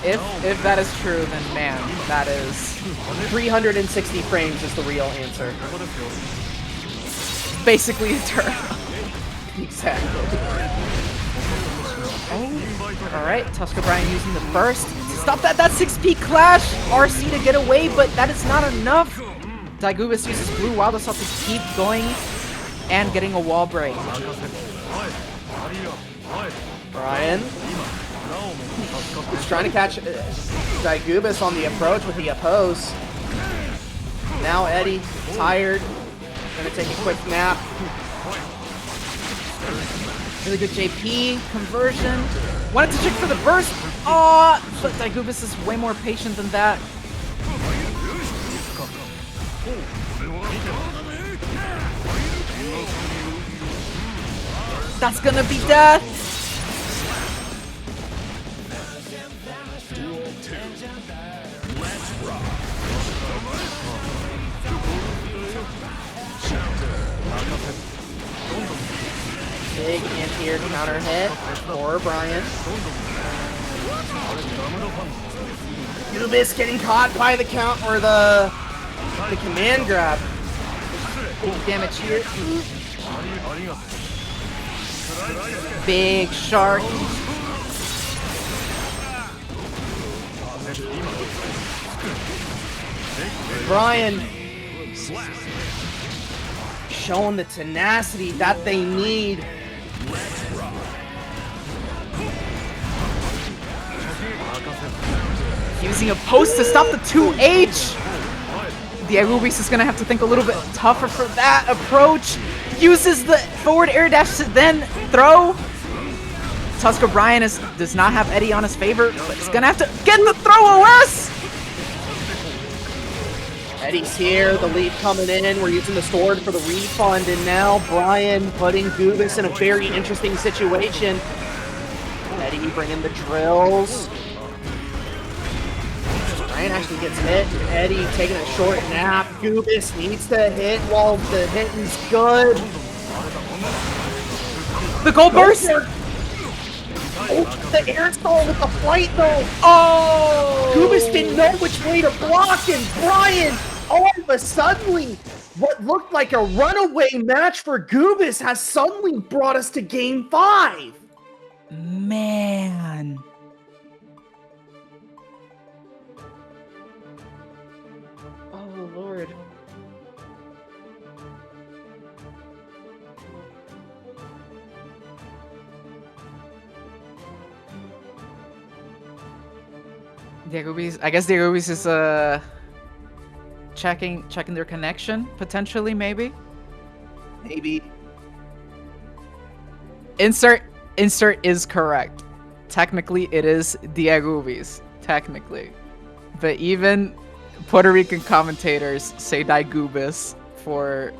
If that is true, then man, that is 360 frames is the real answer. basically a turn. Exactly. Alright, tskrBrian using the burst. Stop that 6P clash! RC to get away, but that is not enough. Diegubis uses blue wild assault to keep going and getting a wall break. Brian is trying to catch Diegubis on the approach with the oppose. Now Eddie, tired, gonna take a quick nap. Really good JP conversion. Wanted to check for the burst. Oh, but Diegubis is way more patient than that. That's gonna be death. Big anti-air counter hit for Brian. Diegubis getting caught by the count or the command grab. Big damage here. Big shark. Brian showing the tenacity that they need. Using a post to stop the 2H. Diegubis is gonna have to think a little bit tougher for that approach. Uses the forward air dash to then throw. tskrBrian does not have Eddie on his favor, but he's gonna have to get the throw OS! Eddie's here, the lead coming in. We're using the sword for the refund, and now Brian putting Diegubis in a very interesting situation. Eddie bringing the drills. Brian actually gets hit. Eddie taking a short nap. Diegubis needs to hit while the hitting's good. The gold burst! Oh, the air stall with the flight though. Oh! Diegubis didn't know which way to block, and Brian, all of a sudden, what looked like a runaway match for Diegubis has suddenly brought us to Game 5. Man. Diegubis, I guess Diegubis is checking their connection potentially, maybe. Maybe. Insert is correct. Technically, it is Diegubis. Technically, but even Puerto Rican commentators say Diegubis for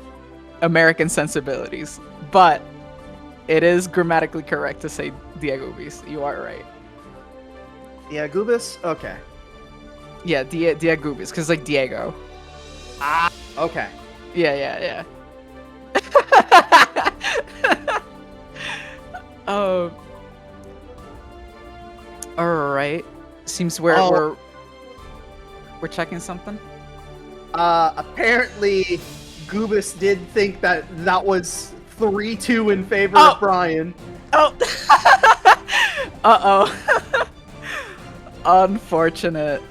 American sensibilities. But it is grammatically correct to say Diegubis. You are right. Diegubis? Okay. Yeah, Diegubis, because like Diego. Ah, okay. Yeah. Alright. Seems we're checking something. Apparently, Goobis did think that was 3-2 in favor of Brian. Oh! Uh-oh. Unfortunate.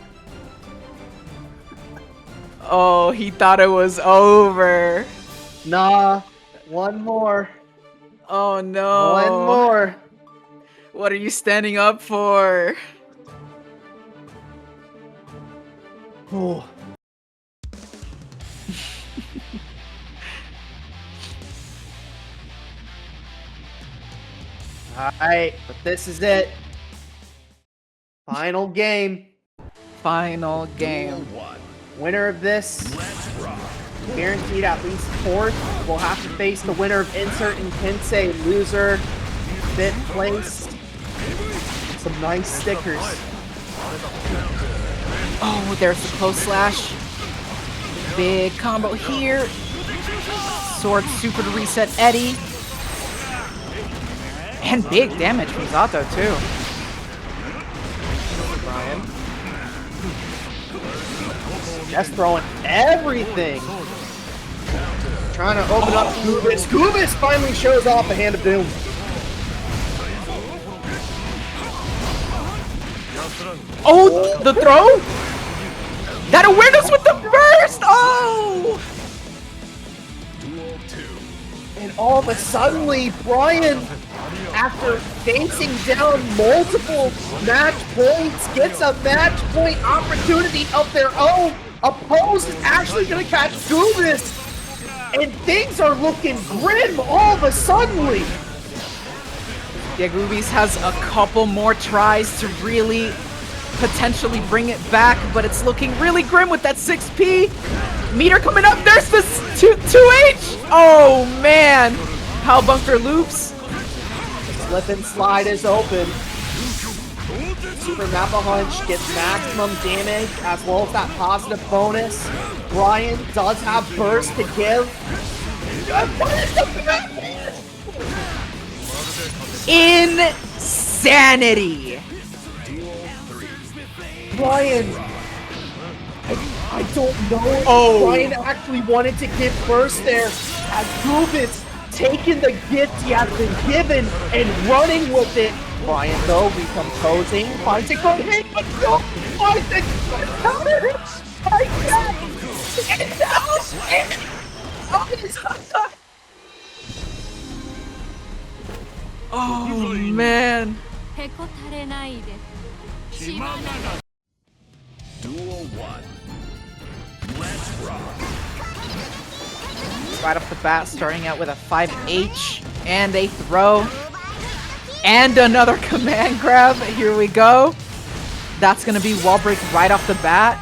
Oh, he thought it was over. Nah, one more. Oh no. One more. What are you standing up for? Oh. Alright, but this is it. Final game. Final game. Winner of this, guaranteed at least fourth, will have to face the winner of Insert and Kensei. Loser, fifth place. Some nice stickers. Oh, there's the close slash. Big combo here. Sword super to reset Eddie. And big damage from Zato too. Brian. Just throwing everything. Trying to open up Goobis. Goobis finally shows off the Hand of Doom. Oh, the throw? That awareness with the burst! Oh! And all of a suddenly, Brian, after facing down multiple match points, gets a match point opportunity of their own. Opposed is actually going to catch Goobis. And things are looking grim all of a suddenly. Diegubis has a couple more tries to really potentially bring it back, but it's looking really grim with that 6P. Meter coming up. There's this 2H. Oh, man. How bunker loops. Slip and slide is open. Super Nappa Hunch gets maximum damage as well as that positive bonus. Brian does have burst to give. Insanity. Brian, I don't know if Brian actually wanted to give burst there as Goobis taking the gift he has been given and running with it. Brian, though, recomposing, finds a good hit, but no, finds a good counter. Oh, man. Duel 1. Let's rock. Right off the bat, starting out with a 5H and a throw. And another command grab. Here we go. That's going to be wall break right off the bat.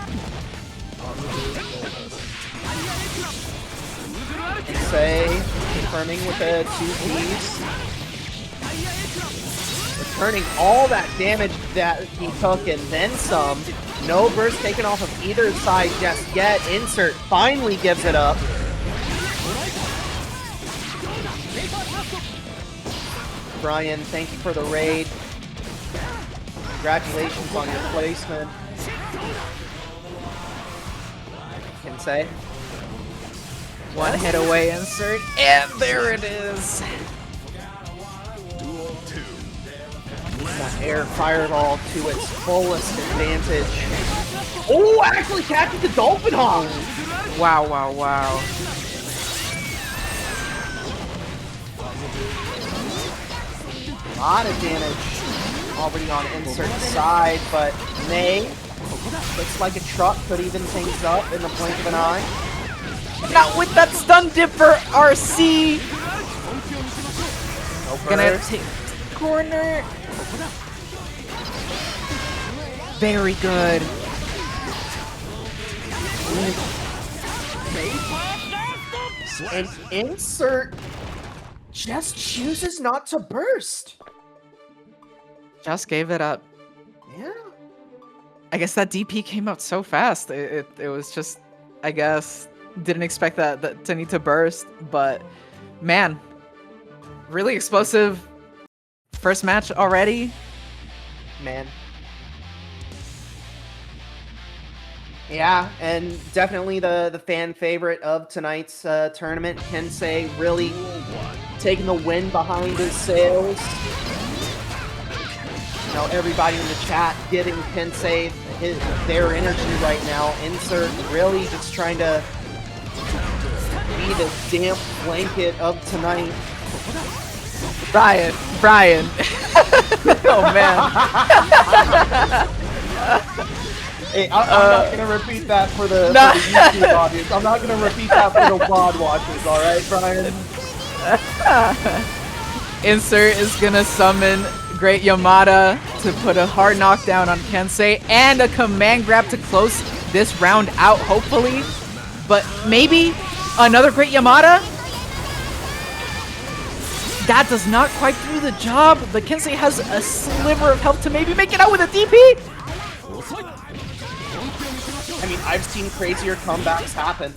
Kensei confirming with the 2Ps. Returning all that damage that he took and then some. No burst taken off of either side just yet. Insert finally gives it up. Brian, thank you for the raid. Congratulations on your placement. Kensei. One hit away, Insert, and there it is. Duel 2. That air fireball to its fullest advantage. Oh, actually catches the Dolphin Hawk! Wow, wow, wow. A lot of damage already on Insert's side, but May Looks like a truck could even things up in the blink of an eye. Not with that stun dipper, RC. Gonna take corner. Very good. And Insert just chooses not to burst. Just gave it up. Yeah. I guess that DP came out so fast. It was just, I guess, didn't expect that to need to burst. But man, really explosive first match already. Man. Yeah, and definitely the fan favorite of tonight's tournament. Kensei really taking the wind behind his sails. You know, everybody in the chat giving Kensei their energy right now. Insert really just trying to be the damp blanket of tonight. Brian. Oh man. Hey, I'm not going to repeat that for the YouTube audience. I'm not going to repeat that for the VOD watchers, alright, Brian? Insert is going to summon Great Yamada to put a hard knockdown on Kensei and a command grab to close this round out, hopefully. But maybe another Great Yamada? That does not quite do the job, but Kensei has a sliver of health to maybe make it out with a DP. I mean, I've seen crazier comebacks happen.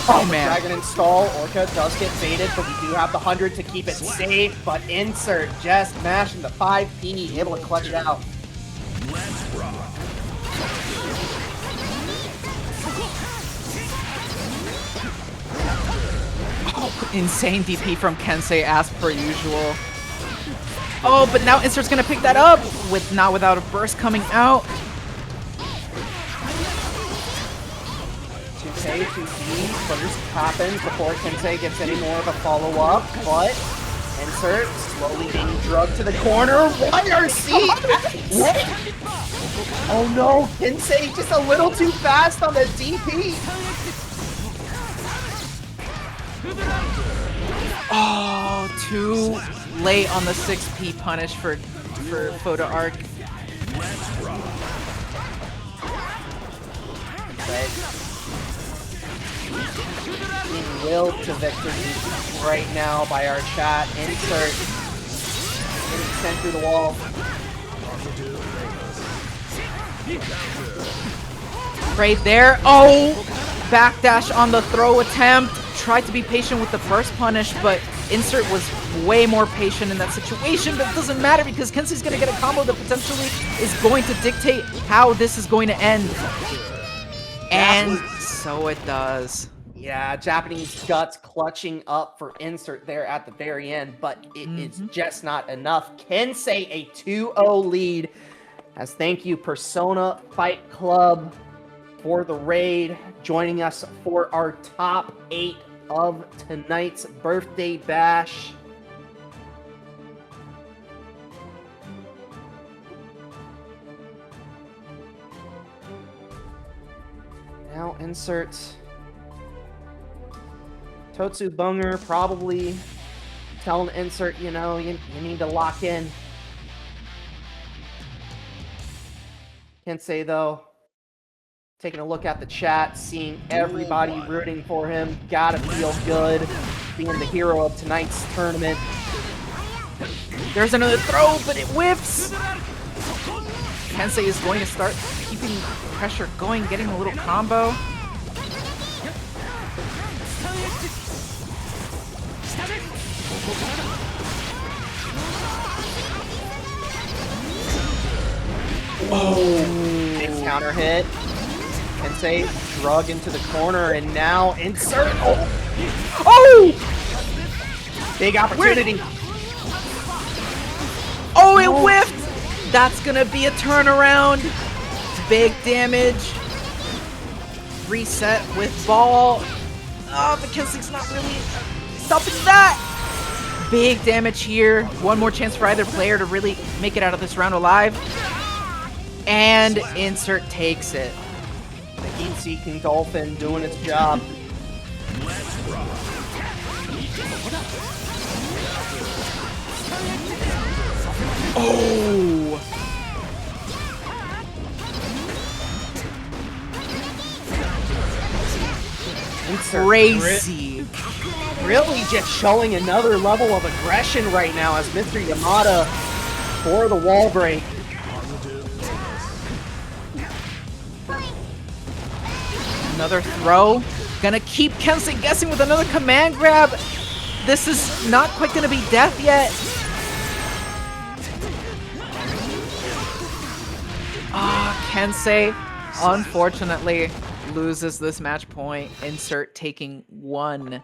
Oh man. Dragon install, Orca does get baited, but we do have the 100 to keep it safe, but Insert just mashing the 5P, able to clutch it out. Oh, insane DP from Kensei as per usual. Oh, but now Insert's gonna pick that up with not without a burst coming out. 2K, 2B, first happens before Kensei gets any more of a follow-up, but Insert slowly being drugged to the corner. YRC! What? Oh no, Kensei just a little too fast on the DP. Oh, too late on the 6P punish for Photo Arc. Being willed to victory right now by our chat. Insert getting sent through the wall. Right there. Oh! Backdash on the throw attempt. Tried to be patient with the burst punish, but Insert was way more patient in that situation, but it doesn't matter because Kensei's going to get a combo that potentially is going to dictate how this is going to end. And so it does. Yeah, Japanese guts clutching up for Insert there at the very end, but it is just not enough. Kensei a 2-0 lead. As thank you, Persona Fight Club, for the raid, joining us for our top 8 of tonight's birthday bash. Now Insert Totsu Bunger probably telling Insert, you know, you need to lock in. Kensei though, taking a look at the chat, seeing everybody rooting for him. Gotta feel good being the hero of tonight's tournament. There's another throw, but it whiffs. Kensei is going to start keeping pressure going, getting a little combo. Oh, big counter hit. Kensei drug into the corner, and now Insert. Oh! Big opportunity. Oh, it whiffed! That's gonna be a turnaround. Big damage. Reset with ball. Oh, but Kensei's not really stopping that. big damage here. One more chance for either player to really make it out of this round alive. And Insert takes it. The heat-seeking dolphin doing its job. Oh! Crazy. Really just showing another level of aggression right now as Mr. Yamada for the wall break. Another throw. Gonna keep Kensei guessing with another command grab. This is not quite gonna be death yet. Kensei, unfortunately, loses this match point. Insert taking 1.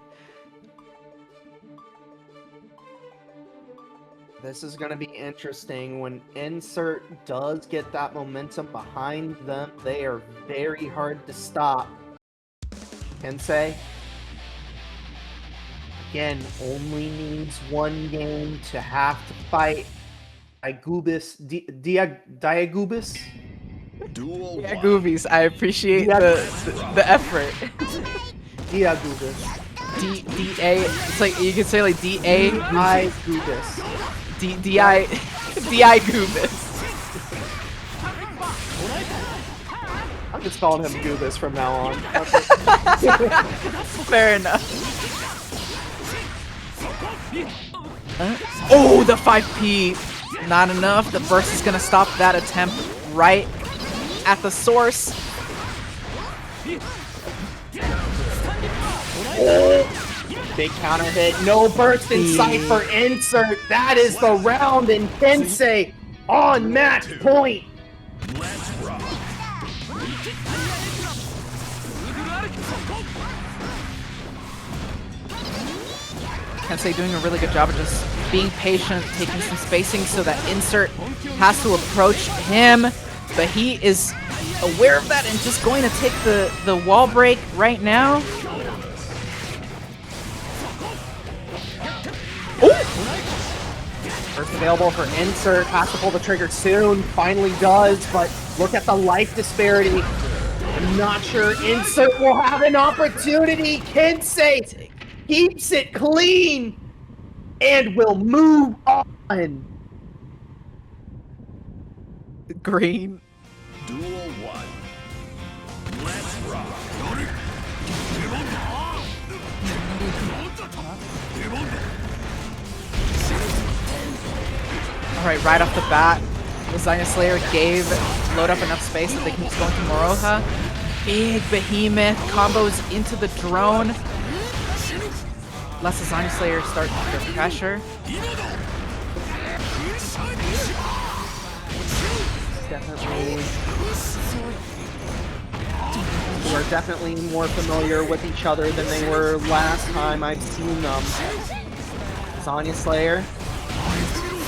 This is going to be interesting. When Insert does get that momentum behind them, they are very hard to stop. Kensei, again, only needs 1 game to have to fight Diegubis. Diegubis? Duel Diegubis, I appreciate the effort. Diegubis. D-A, it's like, you could say like D-A. Diegubis. Diegubis. I'm just calling him Goobis from now on. Fair enough. Oh, the 5P. Not enough. The burst is going to stop that attempt right at the source. Big counter hit. No burst in sight for Insert. That is the round, and Kensei on match point. Kensei doing a really good job of just being patient, taking some spacing so that Insert has to approach him, but he is aware of that and just going to take the wall break right now. First available for Insert, has to pull the trigger soon, finally does, but look at the life disparity. I'm not sure Insert will have an opportunity. Kensei keeps it clean and will move on. Green. Duel 1. Let's rock. Alright, right off the bat, Lasagna Slayer gave FlowedUp enough space that they can just go into Moroha. Big behemoth combos into the drone. Lets Lasagna Slayer start under pressure. Definitely. We're definitely more familiar with each other than they were last time I've seen them. Lasagna Slayer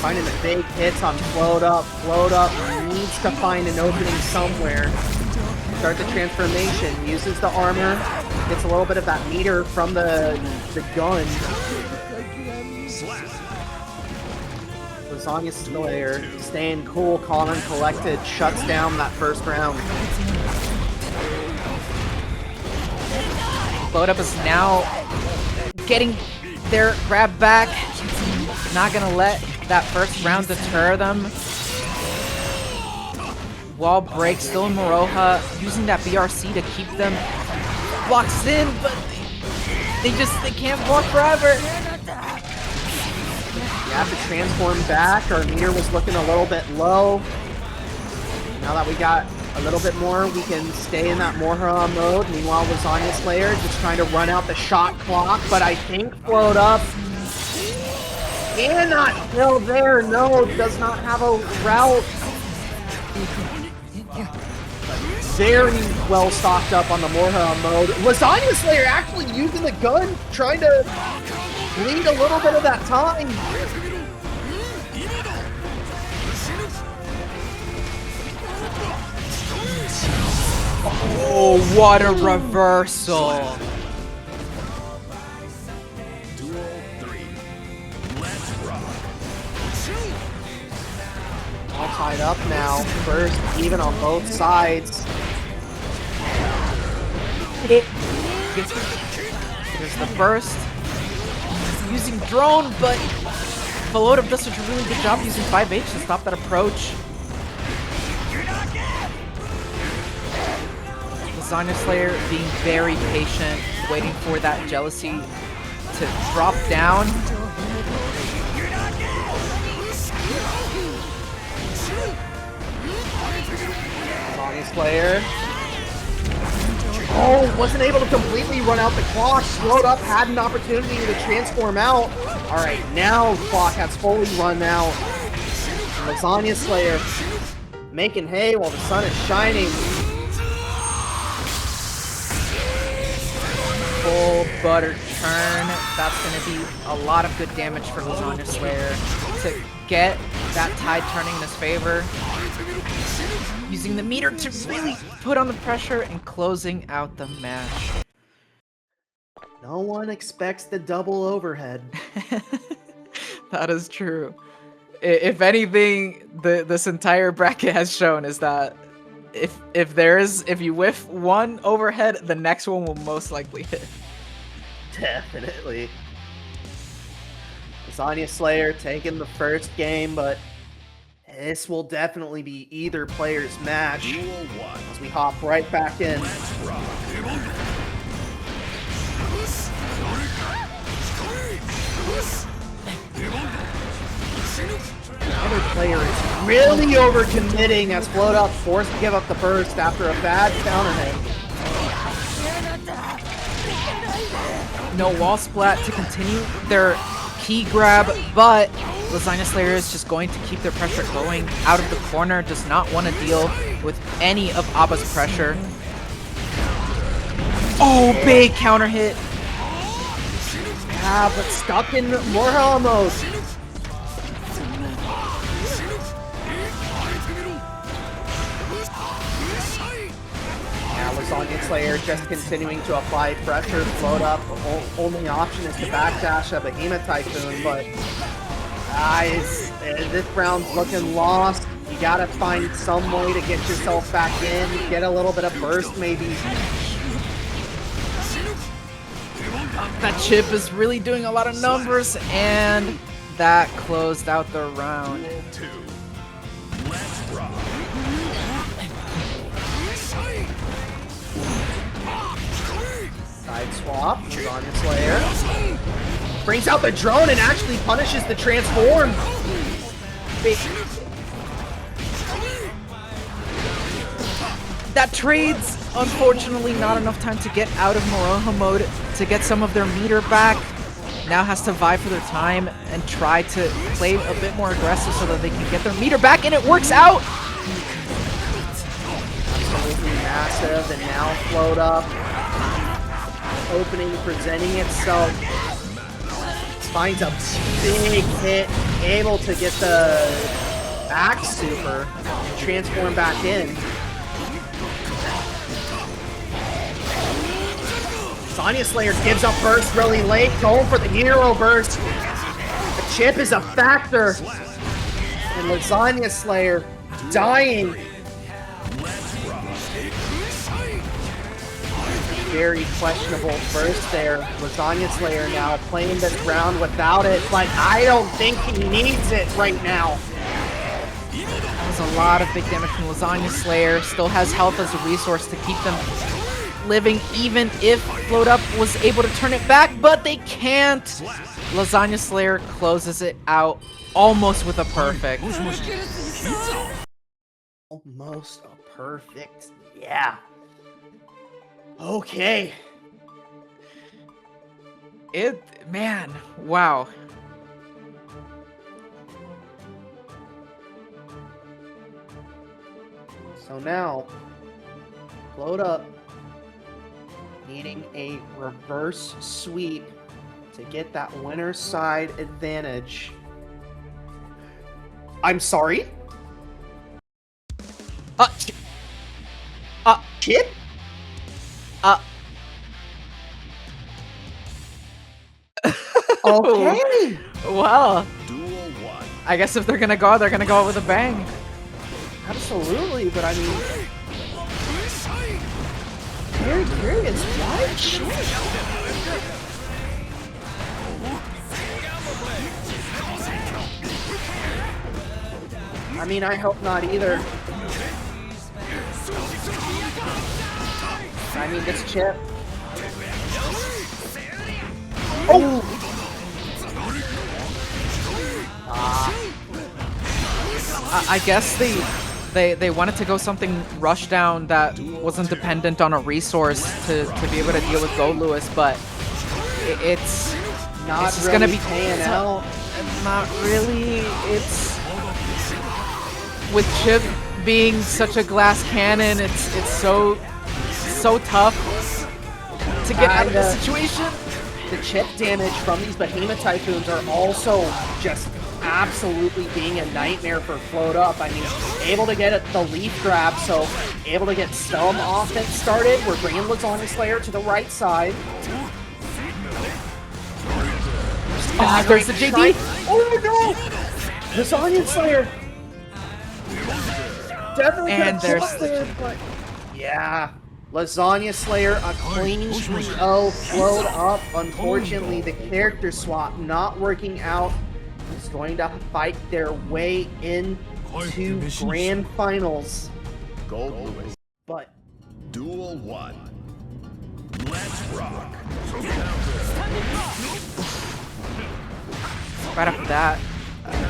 finding the big hits on FlowedUp. FlowedUp needs to find an opening somewhere. Start the transformation, uses the armor, gets a little bit of that meter from the gun. Lasagna Slayer staying cool, calm, and collected, shuts down that first round. FlowedUp is now getting their grab back. Not gonna let that first round deter them. Wall break, still in Moroha, using that BRC to keep them blocks in, but they can't block forever. You have to transform back. Our meter was looking a little bit low. Now that we got a little bit more, we can stay in that Moroha mode. Meanwhile, Lasagna Slayer just trying to run out the shot clock, but I think FlowedUp cannot kill there. No, does not have a route. Very well stocked up on the Moroha mode. Lasagna Slayer actually using the gun, trying to bleed a little bit of that time. Oh, what a reversal. Duel 3. Let's tied up now. First, even on both sides. There's the burst. Using drone, but FlowedUp does such a really good job using 5H to stop that approach. Lasagna Slayer being very patient, waiting for that jealousy to drop down. Lasagna Slayer. Oh, wasn't able to completely run out the clock. FlowedUp had an opportunity to transform out. Alright, now the clock has fully run out. Lasagna Slayer making hay while the sun is shining. Full butter turn. That's going to be a lot of good damage for Lasagna Slayer to get that tide turning in his favor. Using the meter to really put on the pressure and closing out the match. No one expects the double overhead. That is true. If anything, this entire bracket has shown is that if you whiff one overhead, the next one will most likely hit. Definitely. Lasagna Slayer taking the first game, but this will definitely be either player's match as we hop right back in. Another player is really overcommitting as FlowedUp forced to give up the burst after a bad counter hit. No wall splat to continue their key grab, but Lasagna Slayer is just going to keep their pressure going out of the corner, does not want to deal with any of A.B.A's pressure. Oh, big counter hit. Yeah, but stuck in Morhella mode. Yeah, Lasagna Slayer just continuing to apply pressure, FlowedUp. Only option is to backdash a Behemoth Typhoon, but this round's looking lost. You gotta find some way to get yourself back in, get a little bit of burst maybe. That Chipp is really doing a lot of numbers, and that closed out the round. Side swap, Lasagna Slayer. Brings out the drone and actually punishes the transform. That trades, unfortunately, not enough time to get out of Morroha mode to get some of their meter back. Now has to vie for their time and try to play a bit more aggressive so that they can get their meter back, and it works out! Absolutely massive, and now FlowedUp. Opening, presenting itself. Finds a big hit, able to get the back super and transform back in. Lasagna Slayer gives up burst really late, going for the hero burst. The Chipp is a factor. And Lasagna Slayer dying. Very questionable burst there. Lasagna Slayer now playing this round without it, but I don't think he needs it right now. That was a lot of big damage from Lasagna Slayer. Still has health as a resource to keep them living, even if FlowedUp was able to turn it back, but they can't. Lasagna Slayer closes it out almost with a perfect. Almost a perfect, yeah. Okay. Man, wow. So now, FlowedUp needing a reverse sweep to get that winner's side advantage. I'm sorry? Chipp? Okay. Well, I guess if they're gonna go with a bang. Absolutely, but I mean, very curious. Why Chipp? I mean, I hope not either. I mean, it's Chipp. Oh! I guess they wanted to go something rush down that wasn't dependent on a resource to be able to deal with Goldlewis, but it's Not just really gonna be paying out. Not really. It's with Chipp being such a glass cannon. It's so tough to get out of this situation. The Chipp damage from these Behemoth Typhoons are also just absolutely being a nightmare for FlowedUp. I mean, able to get the leaf grab, so able to get some offense started. We're bringing Lasagna Slayer to the right side. Oh, there's the JD. Oh no! Lasagna Slayer. Definitely And could have there's there, but yeah. Lasagna Slayer, a clean 3-0, FlowedUp. Unfortunately, the character swap not working out. Is going to fight their way into grand finals. Goldlewis. But Duel 1. Let's rock. Right after that,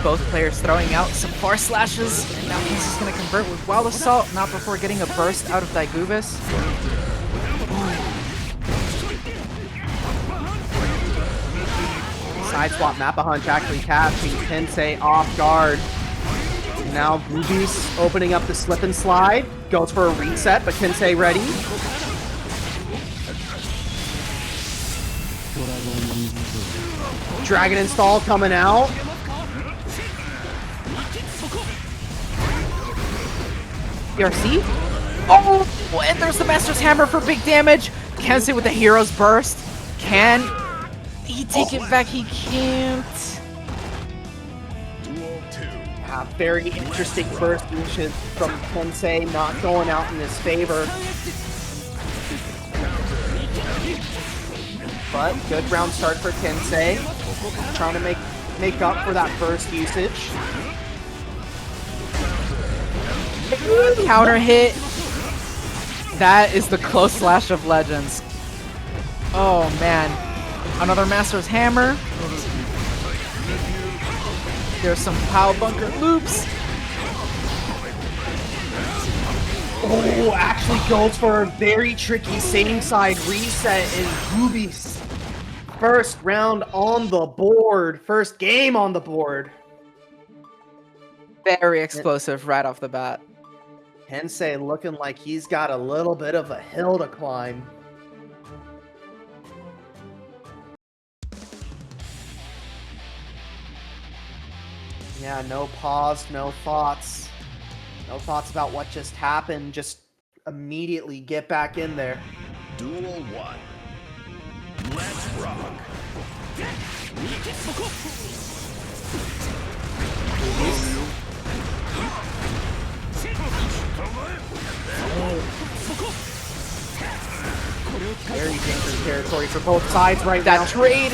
both players throwing out some far slashes, and now he's just going to convert with Wild Assault, not before getting a burst out of Diegubis. side swap Mappa Hunch actually catching Kensei off guard. Now Diegubis opening up the slip and slide. Goes for a reset, but Kensei ready. Dragon install coming out. PRC? Oh, and there's the Master's Hammer for big damage. Kensei with the Hero's Burst. Can he take it back? He can't. Very interesting burst usage from Kensei, not going out in his favor. But good round start for Kensei. Trying to make up for that burst usage. Counter hit. That is the close slash of legends. Oh man. Another Master's Hammer. There's some Pow Bunker loops. Oh, actually goes for a very tricky same side reset in Diegubis. First round on the board. First game on the board. Very explosive right off the bat. Kensei looking like he's got a little bit of a hill to climb. Yeah, no pause, no thoughts. No thoughts about what just happened. Just immediately get back in there. Duel 1. Let's rock. Very dangerous territory for both sides right now. That trade.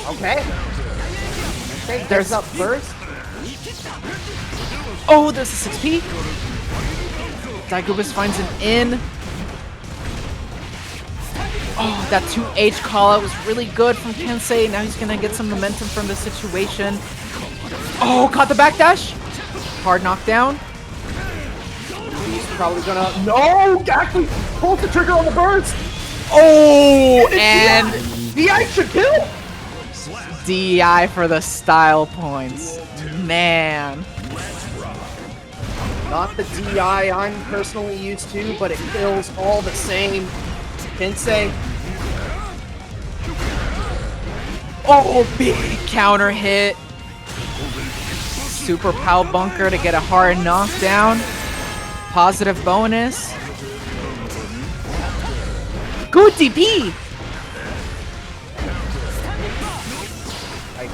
Okay. Okay, there's up first. Oh, there's a 6P. Diegubis finds an in. Oh, that 2H call-out was really good from Kensei. Now he's gonna get some momentum from the situation. Oh, caught the backdash. Hard knockdown. He's probably gonna... No! Actually pulls the trigger on the burst! Oh, and BDay should kill! DI for the style points. Man. Not the DI I'm personally used to, but it kills all the same. Kensei. Oh, big counter hit. Super Pow Bunker to get a hard knockdown. Positive bonus. Good DP.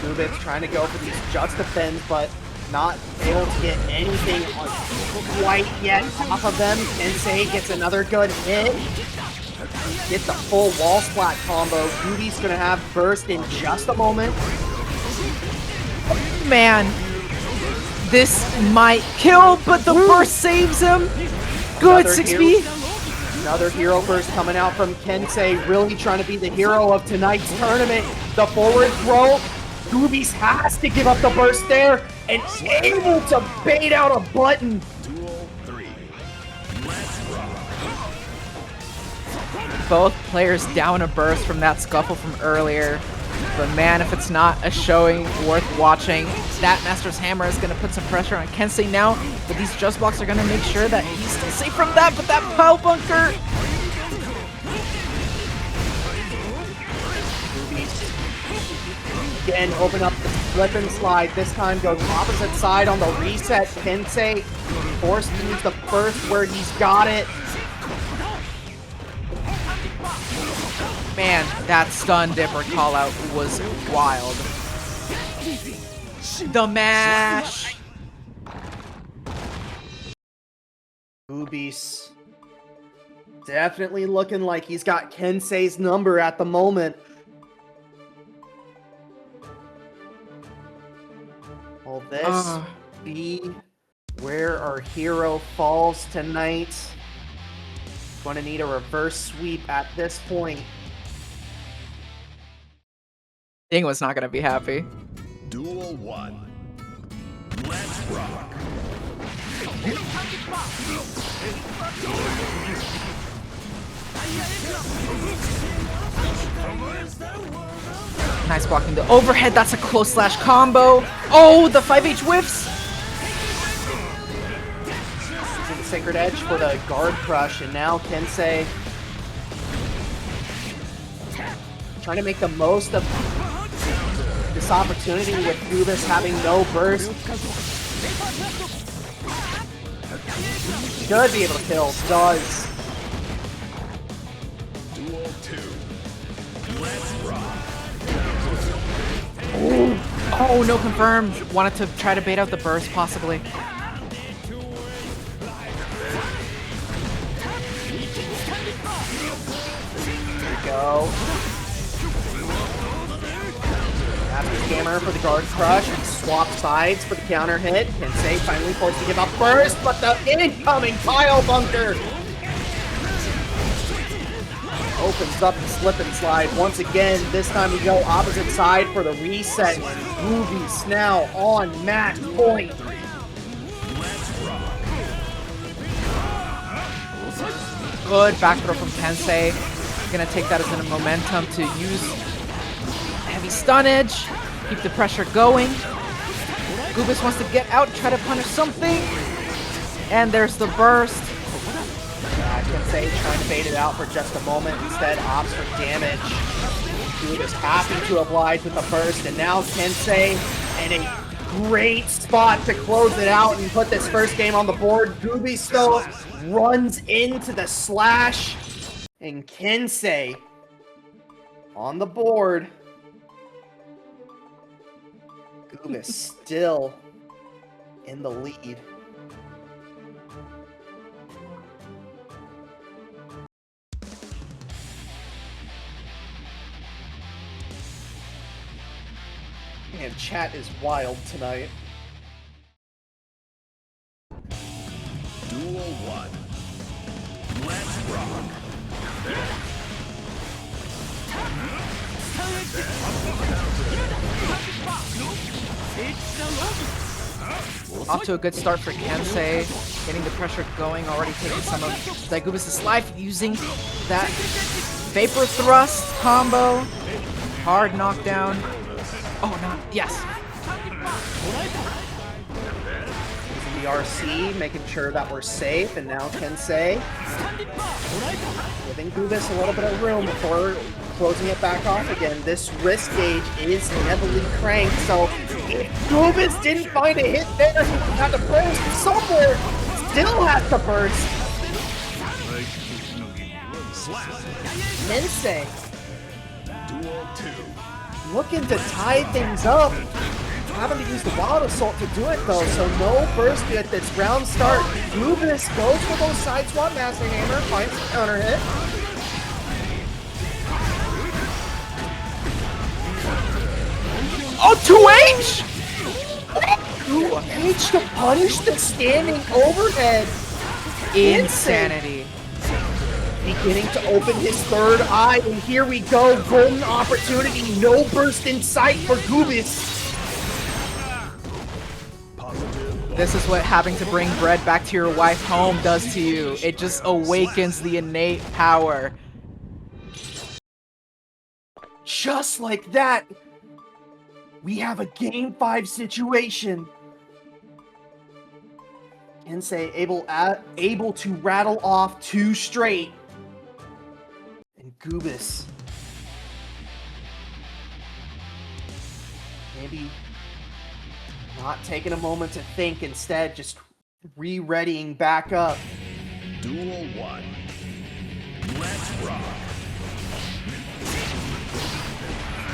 Diegubis trying to go for these just defends, but not able to get anything quite yet off of them. Kensei gets another good hit. Get the full wall splat combo. Diegubis gonna have burst in just a moment. Man, this might kill, but the burst saves him. Good, 6B. Another hero burst coming out from Kensei, really trying to be the hero of tonight's tournament. The forward throw. Diegubis has to give up the burst there and able to bait out a button. Duel 3. Both players down a burst from that scuffle from earlier. But man, if it's not a showing worth watching, that Master's Hammer is going to put some pressure on Kensei now. But these Just Blocks are going to make sure that he's still safe from that. But that Pile Bunker... Again, open up the flip and slide. This time goes opposite side on the reset. Kensei forced to use the first where he's got it. Man, that stun dipper call out was wild. The mash! Diegubis definitely looking like he's got Kensei's number at the moment. Will this be where our hero falls tonight? Going to need a reverse sweep at this point. Yinghua's not gonna be happy. Duel 1. Let's rock. Nice blocking the overhead. That's a close slash combo. Oh, the 5H whiffs. Using the Sacred Edge for the guard crush, and now Kensei trying to make the most of this opportunity with Diegubis having no burst. Should be able to kill. Does. Duel 2. Let's rock. Oh, no confirmed. Wanted to try to bait out the burst, possibly. There we go. After Scammer for the guard crush, and swap sides for the counter hit. Kensei finally forced to give up burst, but the incoming Pile Bunker opens up the slip and slide once again. This time we go opposite side for the reset. Diegubis now on match point. Good back throw from Kensei. Gonna take that as a momentum to use heavy stunnage, keep the pressure going. Diegubis wants to get out, try to punish something. And there's the burst. Kensei trying to bait it out for just a moment, instead opts for damage. Diegubis happy to oblige with the burst, and now Kensei in a great spot to close it out and put this first game on the board. Diegubis though runs into the slash, and Kensei on the board. Diegubis still in the lead. Man, chat is wild tonight. Duel 1. Let's rock. Off to a good start for Kensei. Getting the pressure going, already taking some of Diegubis' life, using that Vapor Thrust combo. Hard knockdown. Oh, no. Yes. Using the RC, making sure that we're safe, and now Kensei giving Diegubis a little bit of room before closing it back off again. This wrist gauge is heavily cranked, so if Diegubis didn't find a hit there, he had to burst somewhere. Still has to burst. Kensei. Duel 2. looking to tie things up. Having to use the Wild Assault to do it though, so no burst at this round start. Diegubis goes for those side swap Master Hammer, finds the counter hit. Oh, 2H! 2H to punish the standing overhead. Insanity. Beginning to open his third eye, and here we go. Golden opportunity, no burst in sight for Diegubis. This is what having to bring bread back to your wife home does to you. It just awakens the innate power. Just like that, we have a Game 5 situation. Kensei able to rattle off 2 straight. And Diegubis maybe not taking a moment to think, instead just re-readying back up. Duel 1. Let's rock.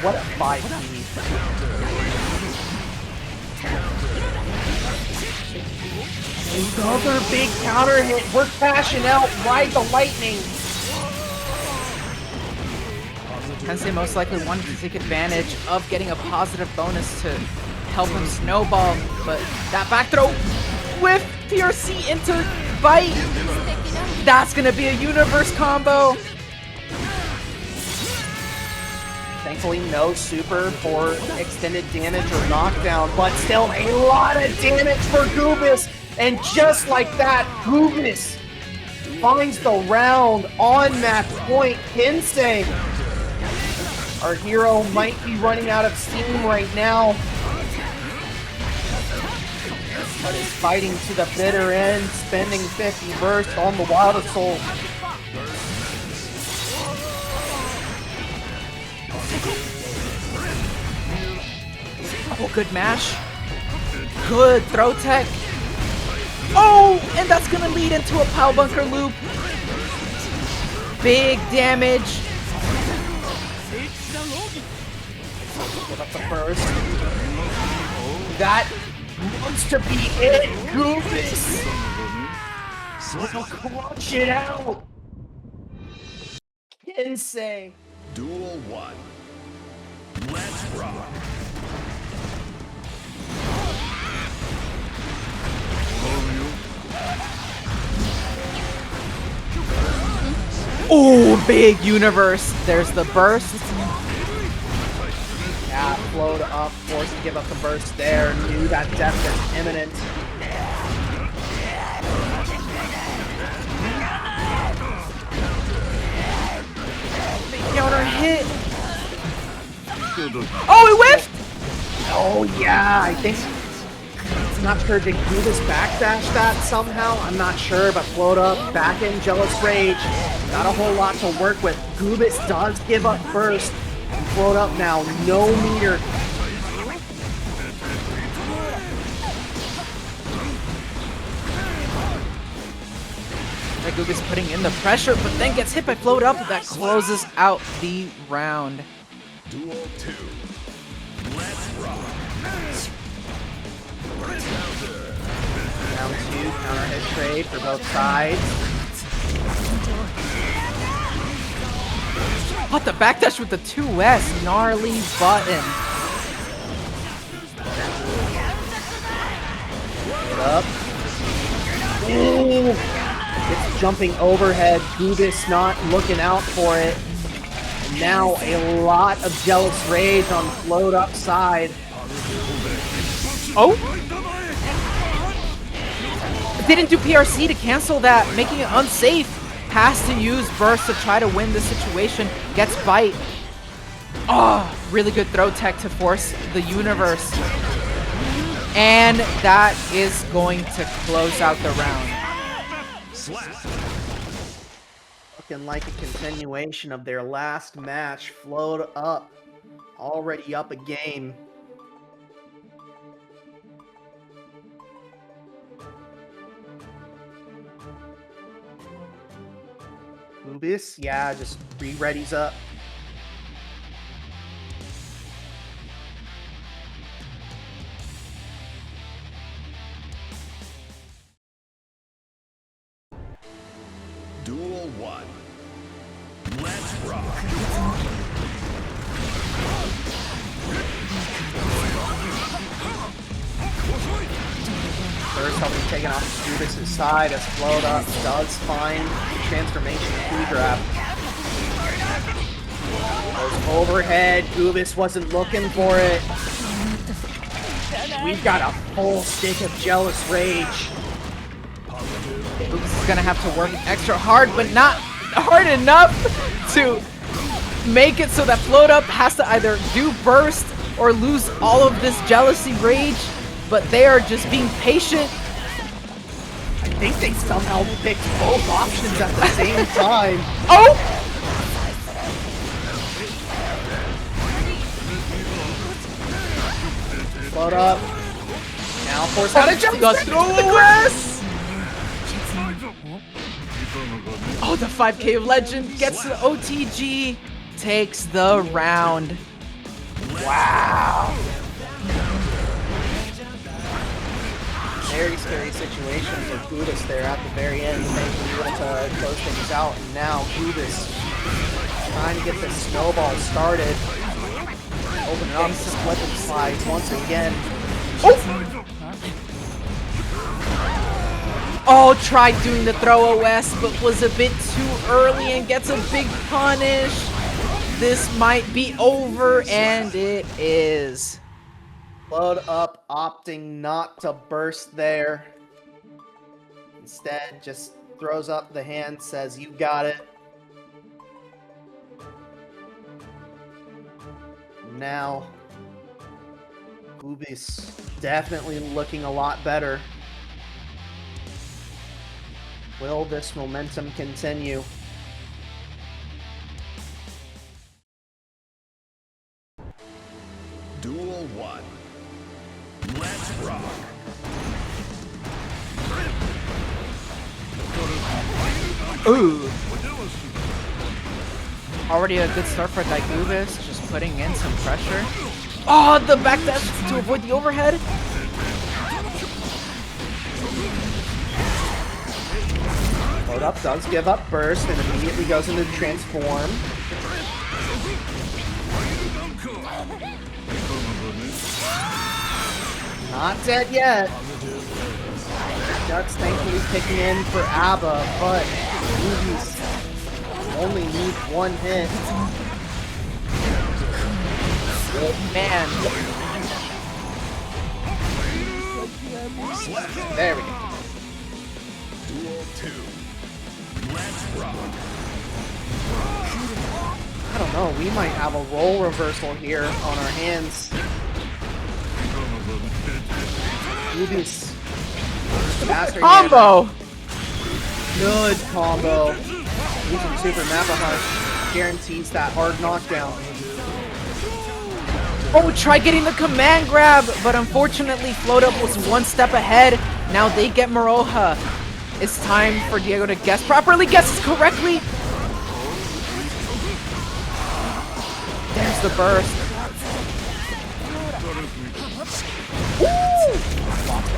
What a fight. Another big counter hit. We're cashing out. Ride the lightning. Kensei most likely wanted to take advantage of getting a positive bonus to help him snowball, but that back throw with PRC into bite. That's gonna be a universe combo. Thankfully, no super for extended damage or knockdown, but still a lot of damage for Diegubis. And just like that, Diegubis finds the round on match point. Kensei, our hero, might be running out of steam right now, but is fighting to the bitter end, spending 50 burst on the Wild Assault. Oh, good mash. Good throw tech. Oh, and that's gonna lead into a Pow Bunker loop. Big damage. Give up the first. That wants to be it, Diegubis. Will clutch it out. Kensei. Duel 1. Let's rock. Oh, big universe. There's the burst. Yeah, FlowedUp, forced to give up the burst there. Knew that death was imminent. Big counter hit. Oh, he whiffed! Oh yeah, I think. I'm not sure, did Diegubis backdash that somehow? I'm not sure, but FlowedUp, back in Jealous Rage. Not a whole lot to work with. Diegubis does give up first. And FlowedUp now, no meter. Diegubis putting in the pressure, but then gets hit by FlowedUp. That closes out the round. Duel 2. Let's rock. Round 2, counter hit trade for both sides. What, the backdash with the 2S, gnarly button. Get up. Ooh. It's jumping overhead. Diegubis not looking out for it. And now a lot of Jealous Rage on FlowedUp side. Oh? Didn't do PRC to cancel that, making it unsafe. Has to use burst to try to win the situation. Gets bite. Oh, really good throw tech to force the universe. And that is going to close out the round. Looking like a continuation of their last match. FlowedUp already up a game. Diegubis, yeah, just re-readies up. Duel 1. Let's rock. First, helping taken off Diegubis' side as FlowedUp does find transformation key grab. Goes overhead. Diegubis wasn't looking for it. We've got a full stick of Jealous Rage. Diegubis is gonna have to work extra hard, but not hard enough to make it so that FlowedUp has to either do burst or lose all of this Jealousy Rage, but they are just being patient. I think they somehow picked both options at the same time. Oh! FlowedUp. Now force out a jump The straight throw into the grass. Oh, the 5K of Legend gets the OTG, takes the round. Wow. Very scary situation for Diegubis there at the very end. They were able to close things out. And now Diegubis trying to get this snowball started. Open it up, split and slide once again. Oh, tried doing the throw OS, but was a bit too early and gets a big punish. This might be over, and it is. FlowedUp opting not to burst there. Instead, just throws up the hand, says, "You got it." Now, Diegubis definitely looking a lot better. Will this momentum continue? Duel 1. Let's rock. Ooh. Already a good start for Diegubis, just putting in some pressure. Oh, the backdash to avoid the overhead. FlowedUp does give up burst and immediately goes into transform. Not dead yet. Ducks thankfully kicking in for A.B.A, but Diegubis only needs one hit. Man. There we go. Duel 2. Let's rock. I don't know, we might have a role reversal here on our hands. Diegubis. Master Combo! Good combo. Using Super Mappa Hunt guarantees that hard knockdown. Oh, try getting the command grab, but unfortunately FlowedUp was one step ahead. Now they get Maroha. It's time for Diego to guess properly, guesses correctly. There's the burst.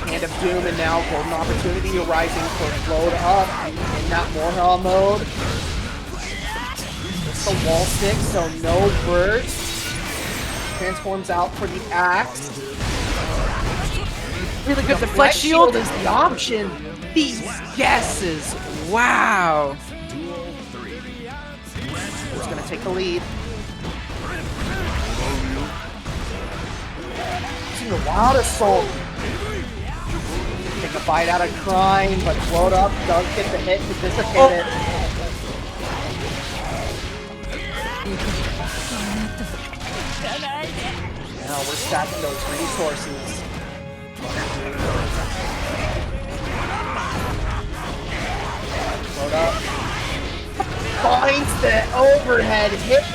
Hand of Doom, and now golden opportunity arising for FlowedUp in that Morha mode. Just a wall stick, so no burst. Transforms out for the axe. Really good deflect shield. Is the option. These guesses. Wow. Duel 3. Who's gonna take the lead? Using the Wild Assault. Take a bite out of Crime, but FlowedUp does get the hit to dissipate it. Now we're stacking those resources. FlowedUp finds the overhead hit.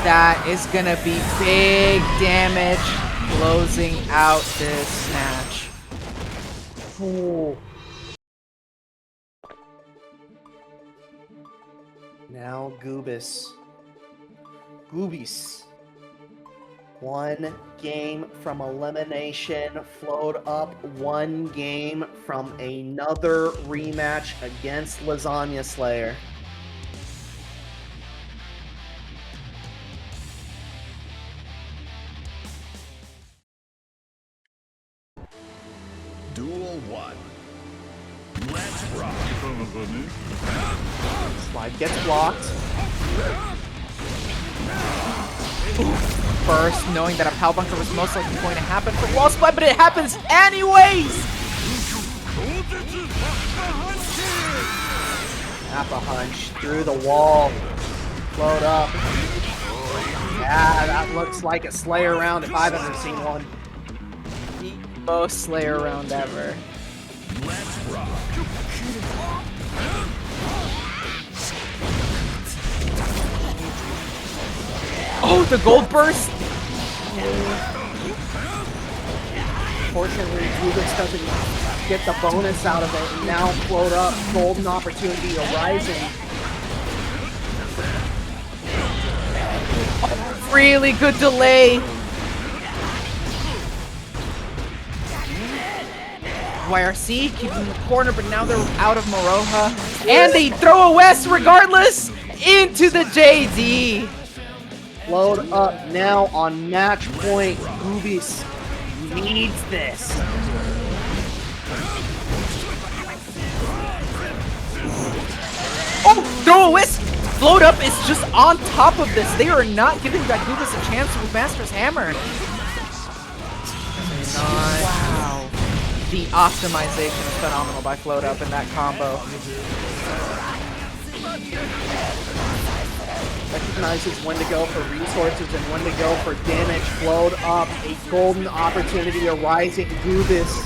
That is gonna be big damage closing out this match. Ooh. Now Diegubis 1 game from elimination. FlowedUp 1 game from another rematch against Lasagna Slayer. Duel 1. Let's rock. Slide gets blocked. First, knowing that a Pal Bunker was most likely going to happen for Wall Split, but it happens anyways! Appa Hunch through the wall. FlowedUp. Yeah, that looks like a Slayer round if I've ever seen one. The most Slayer round ever. Let's rock. Oh, the gold burst! Fortunately, Diegubis doesn't get the bonus out of it, and now FlowedUp, golden opportunity arising. Really good delay. YRC keeping in the corner, but now they're out of Moroha. And they throw a West regardless into the JD. FlowedUp now on match point. Diegubis needs this. Oh, throw a West. FlowedUp is just on top of this. They are not giving Diegubis a chance with Master's Hammer. Wow. The optimization is phenomenal by FlowedUp in that combo. Recognizes when to go for resources and when to go for damage. FlowedUp, a golden opportunity arising. Diegubis,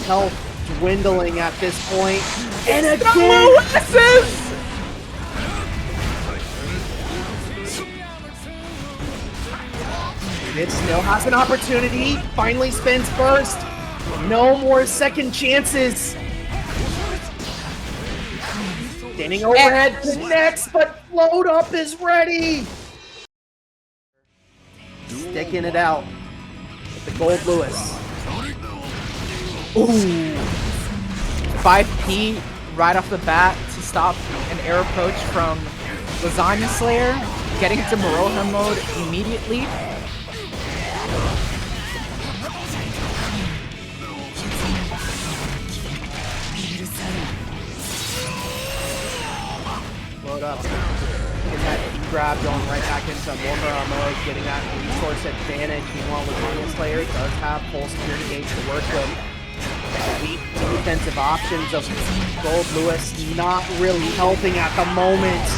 health dwindling at this point. And again! It still has an opportunity. Finally spins first. No more second chances. Standing overhead connects, but FlowedUp is ready. Sticking it out with the Goldlewis. Ooh. 5P right off the bat to stop an air approach from Lasagna Slayer. Getting into Moroha mode immediately. FlowedUp. Getting that grab going right back into Moroha mode, getting that resource advantage. Meanwhile, Lasagna Slayer does have full security gates to work with. Weak defensive options of Goldlewis not really helping at the moment.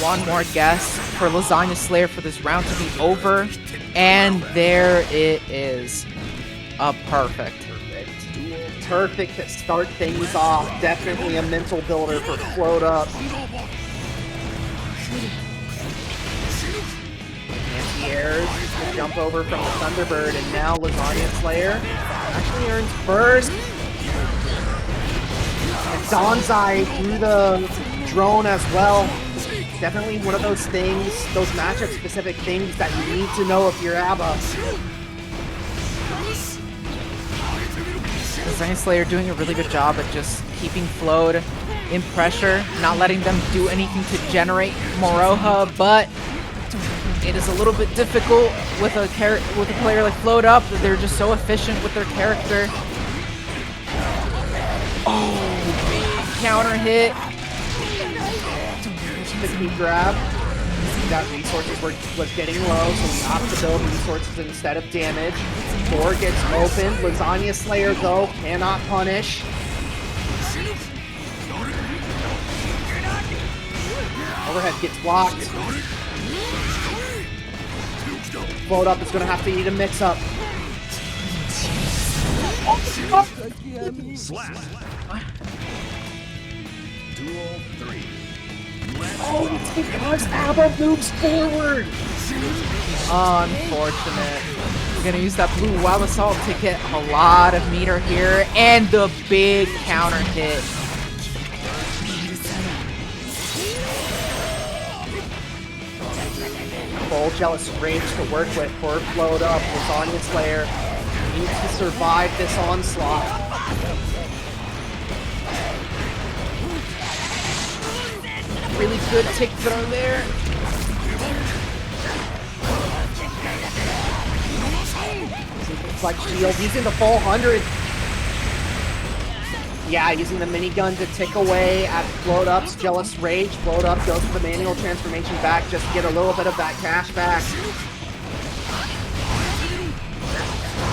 One more guess for Lasagna Slayer for this round to be over. And there it is. A perfect. Perfect to start things off. Definitely a mental builder for FlowedUp. Anti-airs the jump over from the Thunderbird, and now Lasagna Slayer actually earns first. And Donzai through the drone as well. Definitely one of those things, those matchup-specific things that you need to know if you're A.B.A. Lasagna Slayer doing a really good job at just keeping Flowed in pressure, not letting them do anything to generate Moroha, but it is a little bit difficult with a player like FlowedUp. They're just so efficient with their character. Oh, big counter hit. The key grab. That resources was getting low, so we opt to build resources instead of damage. Door gets opened. Lasagna Slayer, though, cannot punish. Overhead gets blocked. FlowedUp is going to have to eat a mix-up. Slap. Duel 3. Oh, it's because A.B.A. moves forward! Unfortunate. We're gonna use that blue Wild Assault to get a lot of meter here, and the big counter hit. full Jealous Rage to work with for FlowedUp. Lasagna Slayer needs to survive this onslaught. Really good tick throw there. Like shield, using the full 100. Yeah, using the minigun to tick away at FlowedUp's Jealous Rage. FlowedUp goes for the manual transformation back just to get a little bit of that cash back.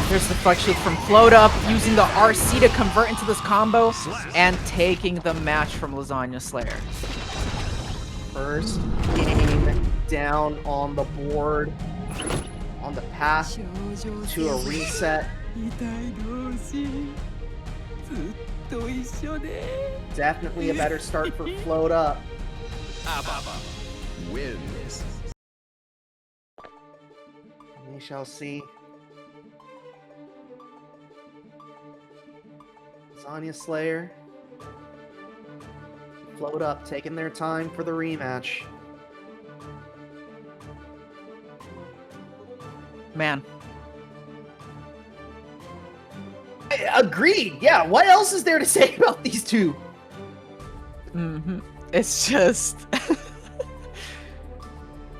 Here's the flex shield from FlowedUp, using the RC to convert into this combo and taking the match from Lasagna Slayer. First game down on the board, on the path to a reset. Definitely a better start for FlowedUp. A.B.A wins. We shall see. Lasagna Slayer, FlowedUp taking their time for the rematch. Man. Agreed. Yeah. What else is there to say about these two? It's just.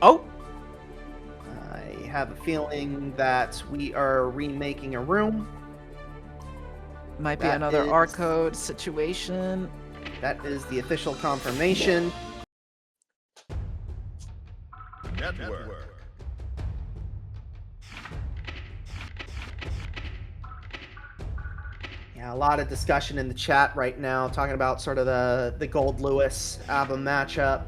Oh. I have a feeling that we are remaking a room. Might be another R code situation. That is the official confirmation. Network. Yeah, a lot of discussion in the chat right now, talking about sort of the Goldlewis A.B.A matchup.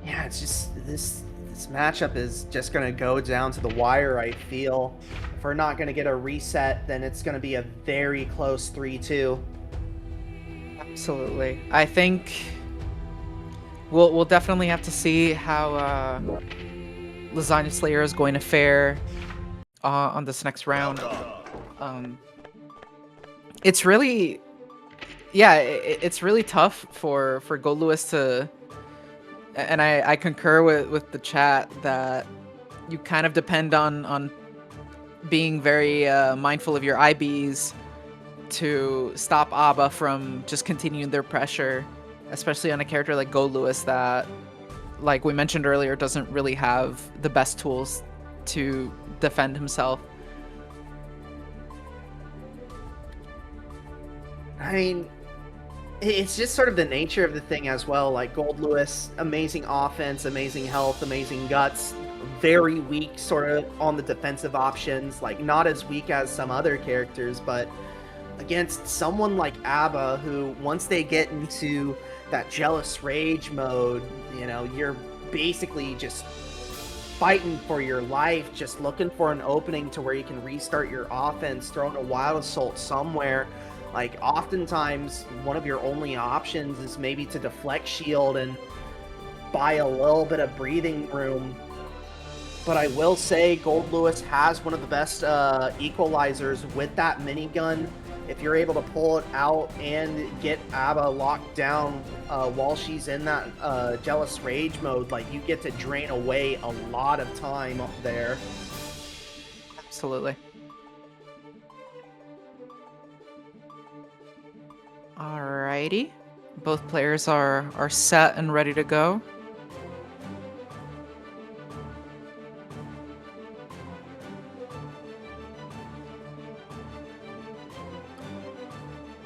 Yeah, it's just this matchup is just going to go down to the wire, I feel. If we're not going to get a reset, then it's going to be a very close 3-2. Absolutely. I think we'll definitely have to see how Lasagna Slayer is going to fare on this next round. It's really, yeah, it's really tough for Goldlewis to, and I concur with the chat that you kind of depend on being very mindful of your IBs to stop A.B.A from just continuing their pressure, especially on a character like Goldlewis that, like we mentioned earlier, doesn't really have the best tools to defend himself. I mean, it's just sort of the nature of the thing as well. Like Goldlewis, amazing offense, amazing health, amazing guts, very weak sort of on the defensive options, like not as weak as some other characters, but against someone like A.B.A, who once they get into that Jealous Rage mode, you know, you're basically just fighting for your life, just looking for an opening to where you can restart your offense, throwing a Wild Assault somewhere. Like, oftentimes, one of your only options is maybe to deflect shield and buy a little bit of breathing room. But I will say Goldlewis has one of the best equalizers with that minigun. If you're able to pull it out and get A.B.A locked down while she's in that Jealous Rage mode, like, you get to drain away a lot of time up there. Absolutely. Alrighty. Both players are set and ready to go.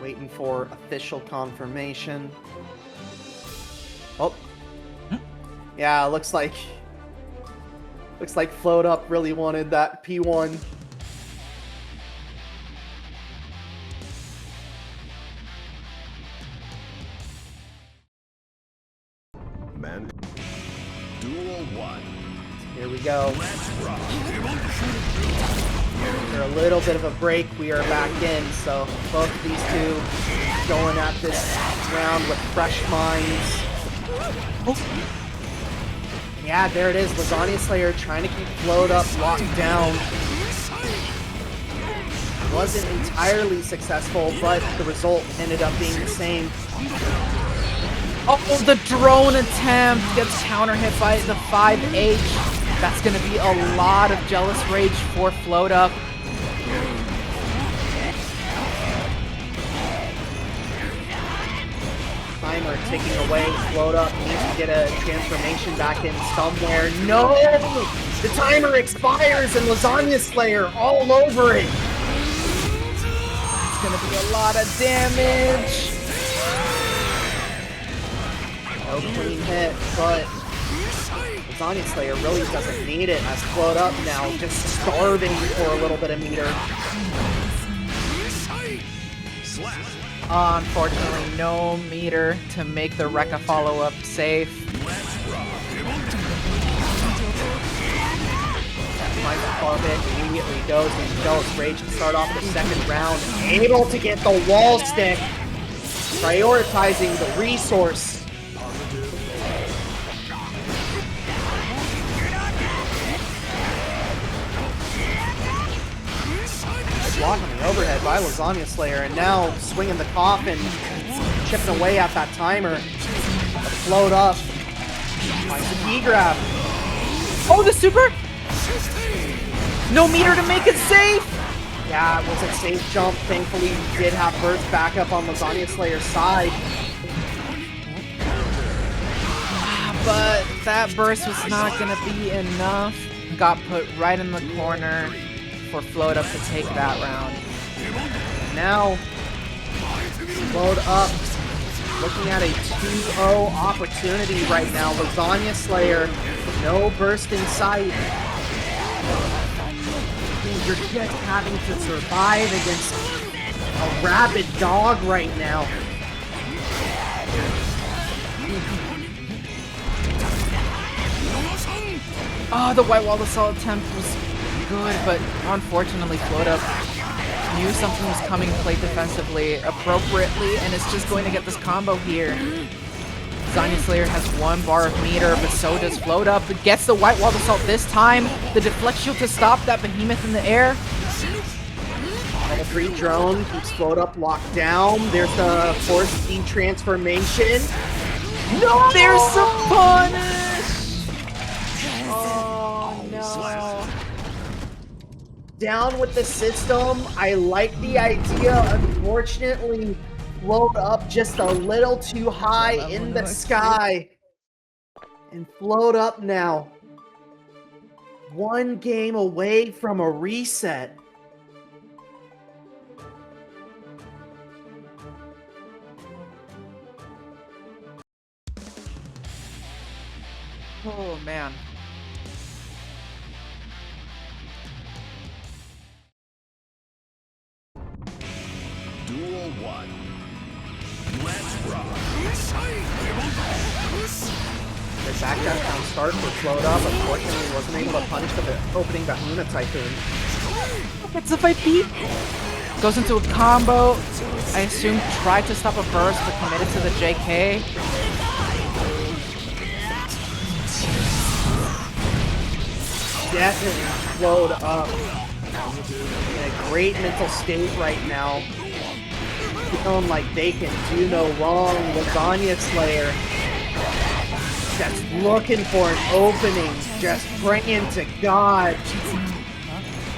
Waiting for official confirmation. Oh. Yeah, looks like FlowedUp really wanted that P1. Man. Duel 1. Here we go. After a little bit of a break, we are back in, so both of these two going at this round with fresh minds. Oh. Yeah, there it is. Lasagna Slayer trying to keep FlowedUp locked down. wasn't entirely successful, but the result ended up being the same. Oh, the drone attempt gets counter hit by the 5H. That's going to be a lot of Jealous Rage for FlowedUp. Timer ticking away. FlowedUp needs to get a transformation back in somewhere. No! The timer expires and Lasagna Slayer all over it. It's going to be a lot of damage. No clean hit, but Lasagna Slayer really doesn't need it as FlowedUp now just starving for a little bit of meter. Unfortunately, no meter to make the Rekka follow-up safe. Immediately goes into Jealous Rage to start off the second round. Able to get the wall stick, prioritizing the resource. Block on the overhead by Lasagna Slayer, and now swinging the coffin, chipping away at that timer. FlowedUp. Finds the key grab. Oh, the super! No meter to make it safe! Yeah, it was a safe jump. Thankfully, we did have burst back up on Lasagna Slayer's side. But that burst was not going to be enough. Got put right in the corner for FlowedUp to take that round. Now, FlowedUp looking at a 2-0 opportunity right now. Lasagna Slayer, no burst in sight. You're just having to survive against a rabid dog right now. Oh, the white wall assault attempt was good, but unfortunately FlowedUp knew something was coming, played defensively appropriately, and is just going to get this combo here. Lasagna Slayer has 1 bar of meter, but so does FlowedUp. It gets the white wall assault this time. The deflect shield to stop that behemoth in the air. Level 3 drone keeps FlowedUp locked down. There's the forced de-transformation. No! There's some punish! Oh, no. Down with the system. I like the idea. Unfortunately, FlowedUp just a little too high in the sky. And FlowedUp now 1 game away from a reset. Oh, man. Duel 1. Let's rock. The backdash down start for FlowedUp. Unfortunately, wasn't able to punish the opening Bahuna Typhoon. It's a 5P. Goes into a combo. I assume tried to stop a burst, but committed to the JK. Definitely FlowedUp in a great mental state right now. Feeling like they can do no wrong. Lasagna Slayer just looking for an opening, just praying to God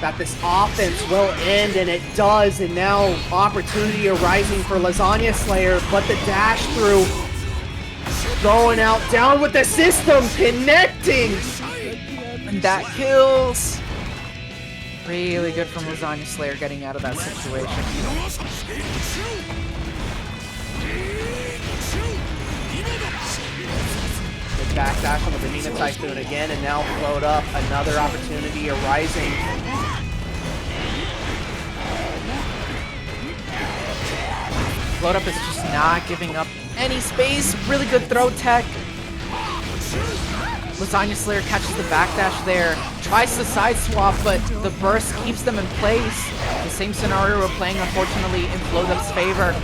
that this offense will end, and it does. And now opportunity arising for Lasagna Slayer, but the dash through going out, down with the system, connecting. And that kills. Really good from Lasagna Slayer getting out of that situation. Good backdash on the Bahuna Typhoon again, and now FlowedUp, another opportunity arising. FlowedUp is just not giving up any space. Really good throw tech. Lasagna Slayer catches the backdash there, tries to side swap, but the burst keeps them in place. The same scenario we're playing, unfortunately, in FlowedUp's favor.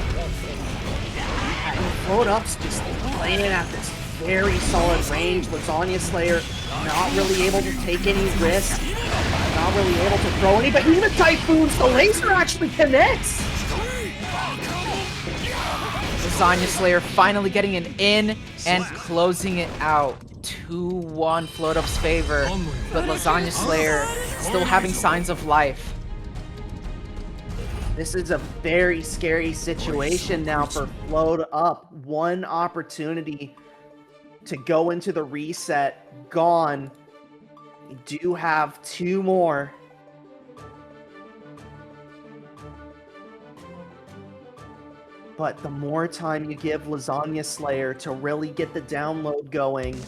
And FlowedUp's just playing at this very solid range. Lasagna Slayer not really able to take any risk, not not really able to throw any Behemoth Typhoons. The laser actually connects. Lasagna Slayer finally getting an in and closing it out. 2-1 FlowedUp's favor, but Lasagna Slayer still having signs of life. This is a very scary situation now for FlowedUp. One opportunity to go into the reset, gone. We do have 2 more. But the more time you give Lasagna Slayer to really get the download going,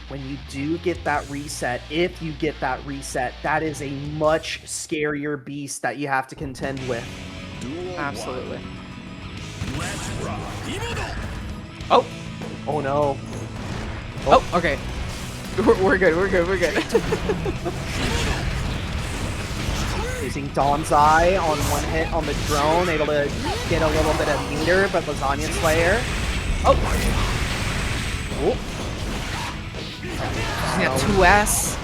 when you do get that reset, if you get that reset, that is a much scarier beast that you have to contend with. Absolutely. Oh! Oh no. Oh, okay. We're good, we're good, we're good. Using Dawn's Eye on one hit on the drone, able to get a little bit of meter, but Lasagna Slayer. Oh! Oh. Using that 2S.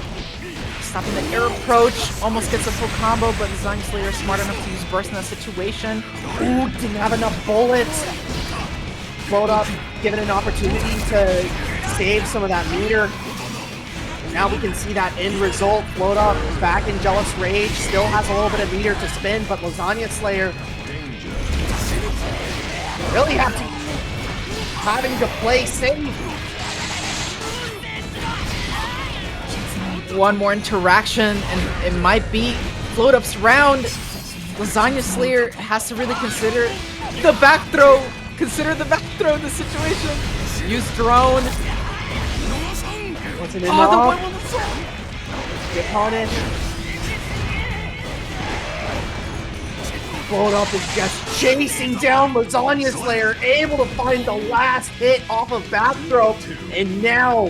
Stopping the air approach. Almost gets a full combo, but Lasagna Slayer is smart enough to use burst in that situation. Ooh, didn't have enough bullets. FlowedUp given an opportunity to save some of that meter. Now we can see that end result. FlowedUp back in Jealous Rage. Still has a little bit of meter to spin, but Lasagna Slayer really having to play safe. One more interaction, and it might be FlowedUp's round. Lasagna Slayer has to really consider the back throw. Consider the back throw in the situation. Use drone. Wasn't enough. The one with the The opponent. FlowedUp is just chasing down Lasagna Slayer, able to find the last hit off of back throw, and now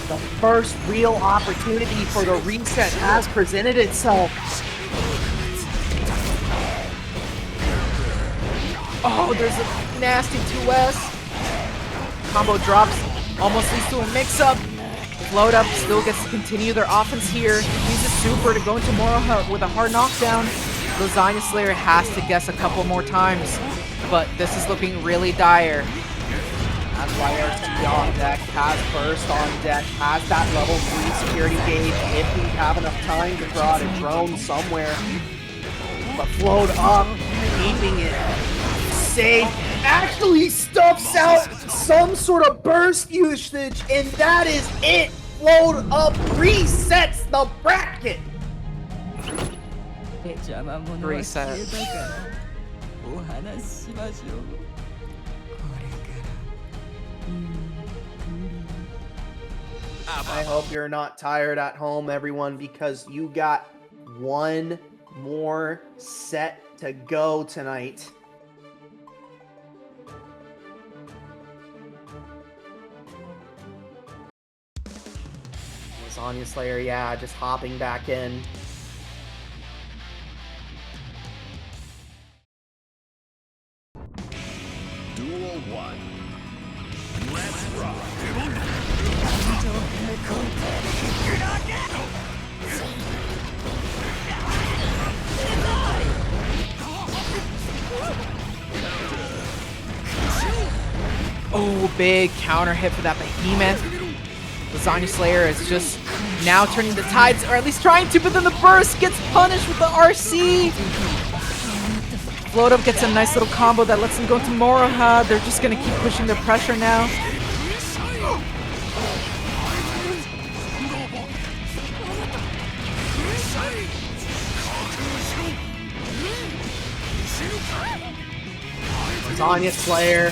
the first real opportunity for the reset has presented itself. Oh, there's a nasty 2S. Combo drops, almost leads to a mix-up. FlowedUp still gets to continue their offense here. He's a super to go into Moroha with a hard knockdown. Lasagna Slayer has to guess a couple more times, but this is looking really dire. Has YRT on deck, has burst on deck, has that level 3 security gauge if we have enough time to draw out a drone somewhere. But FlowedUp keeping it safe, actually stuffs out some sort of burst usage, and that is it. FlowedUp resets the bracket. Reset. I hope you're not tired at home, everyone, because you got one more set to go tonight. Lasagna Slayer, yeah, just hopping back in. Duel 1. Let's rock. Oh, big counter hit for that behemoth. Lasagna Slayer is just now turning the tides, or at least trying to, but then the burst gets punished with the RC. FlowedUp gets a nice little combo that lets them go into Moroha. They're just gonna keep pushing their pressure now. Lasagna Slayer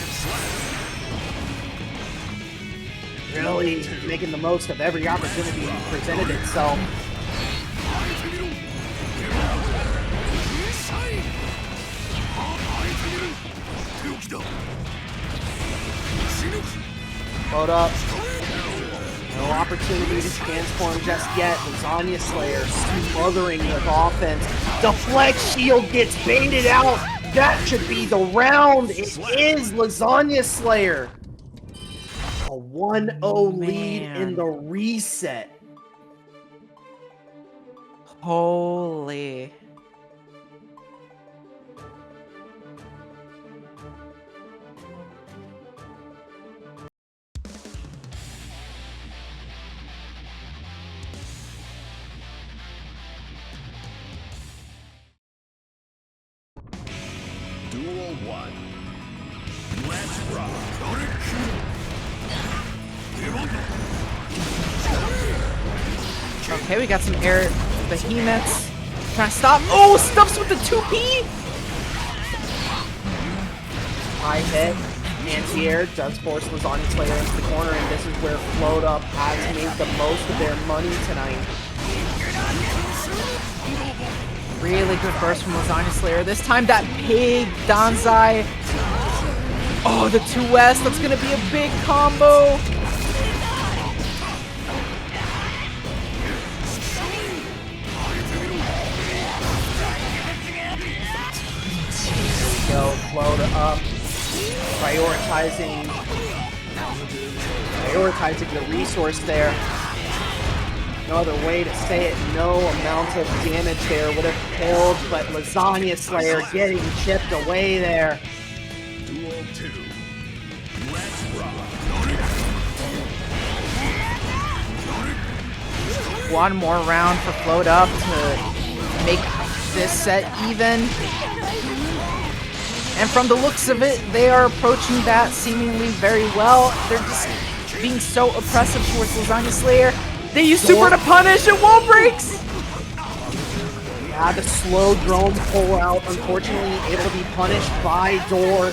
really making the most of every opportunity that presented itself. FlowedUp, no opportunity to transform just yet. Lasagna Slayer smothering with offense. Deflect shield gets baited out. That should be the round. It is Lasagna Slayer. 1-0 lead Man. in the reset. Holy. Duel 1. Let's rock. Okay, we got some air behemoths. Trying to stop. Oh, stuffs with the 2P! High hit. Anti-air does force Lasagna Slayer into the corner, and this is where FlowedUp has made the most of their money tonight. Really good burst from Lasagna Slayer. This time that pig Danzai. Oh, the 2S. That's going to be a big combo. Go, FlowedUp. Prioritizing the resource there. No other way to say it. No amount of damage there would have killed, but Lasagna Slayer getting chipped away there. Duel 2. Let's rock. One more round for FlowedUp to make this set even. And from the looks of it, they are approaching that seemingly very well. They're just being so oppressive towards Lasagna Slayer. They use super to punish and wall breaks! Yeah, the slow drone pull out, unfortunately able to be punished by Door.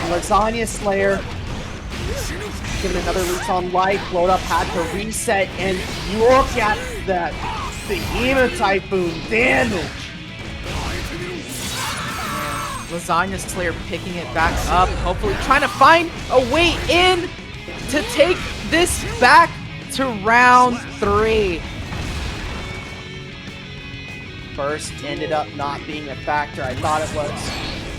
Lasagna Slayer given another leech on life. FlowedUp had to reset, and look at that Behemoth Typhoon damage. Lasagna Slayer picking it back up, hopefully trying to find a way in to take this back to round 3. First ended up not being a factor. I thought it was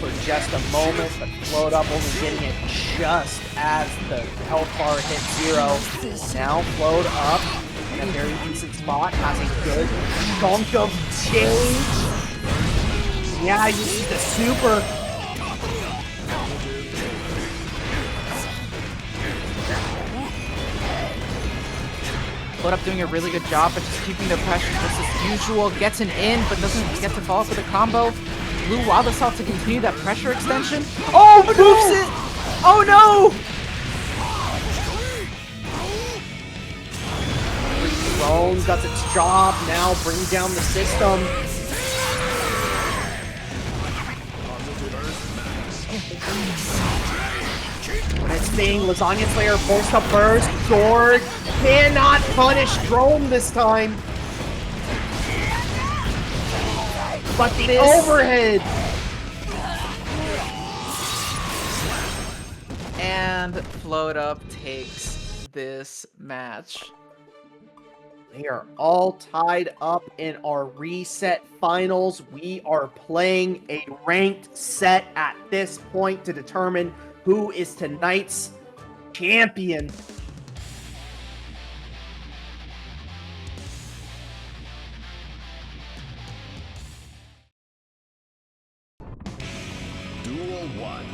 for just a moment, but FlowedUp only getting it just as the health bar hit 0. Now FlowedUp in a very decent spot, has a good chunk of change. Yeah, you need the super. FlowedUp doing a really good job of just keeping the pressure just as usual. Gets an in, but doesn't get to follow up with a combo. Blue Wild Assault to continue that pressure extension. Oh, moves it! Oh no! Drone does its job, now bring down the system. When it's being Lasagna Slayer forced to burst, George cannot punish Drone this time. But the overhead! And FlowedUp takes this match. They are all tied up in our reset finals. We are playing a ranked set at this point to determine who is tonight's champion. Duel 1.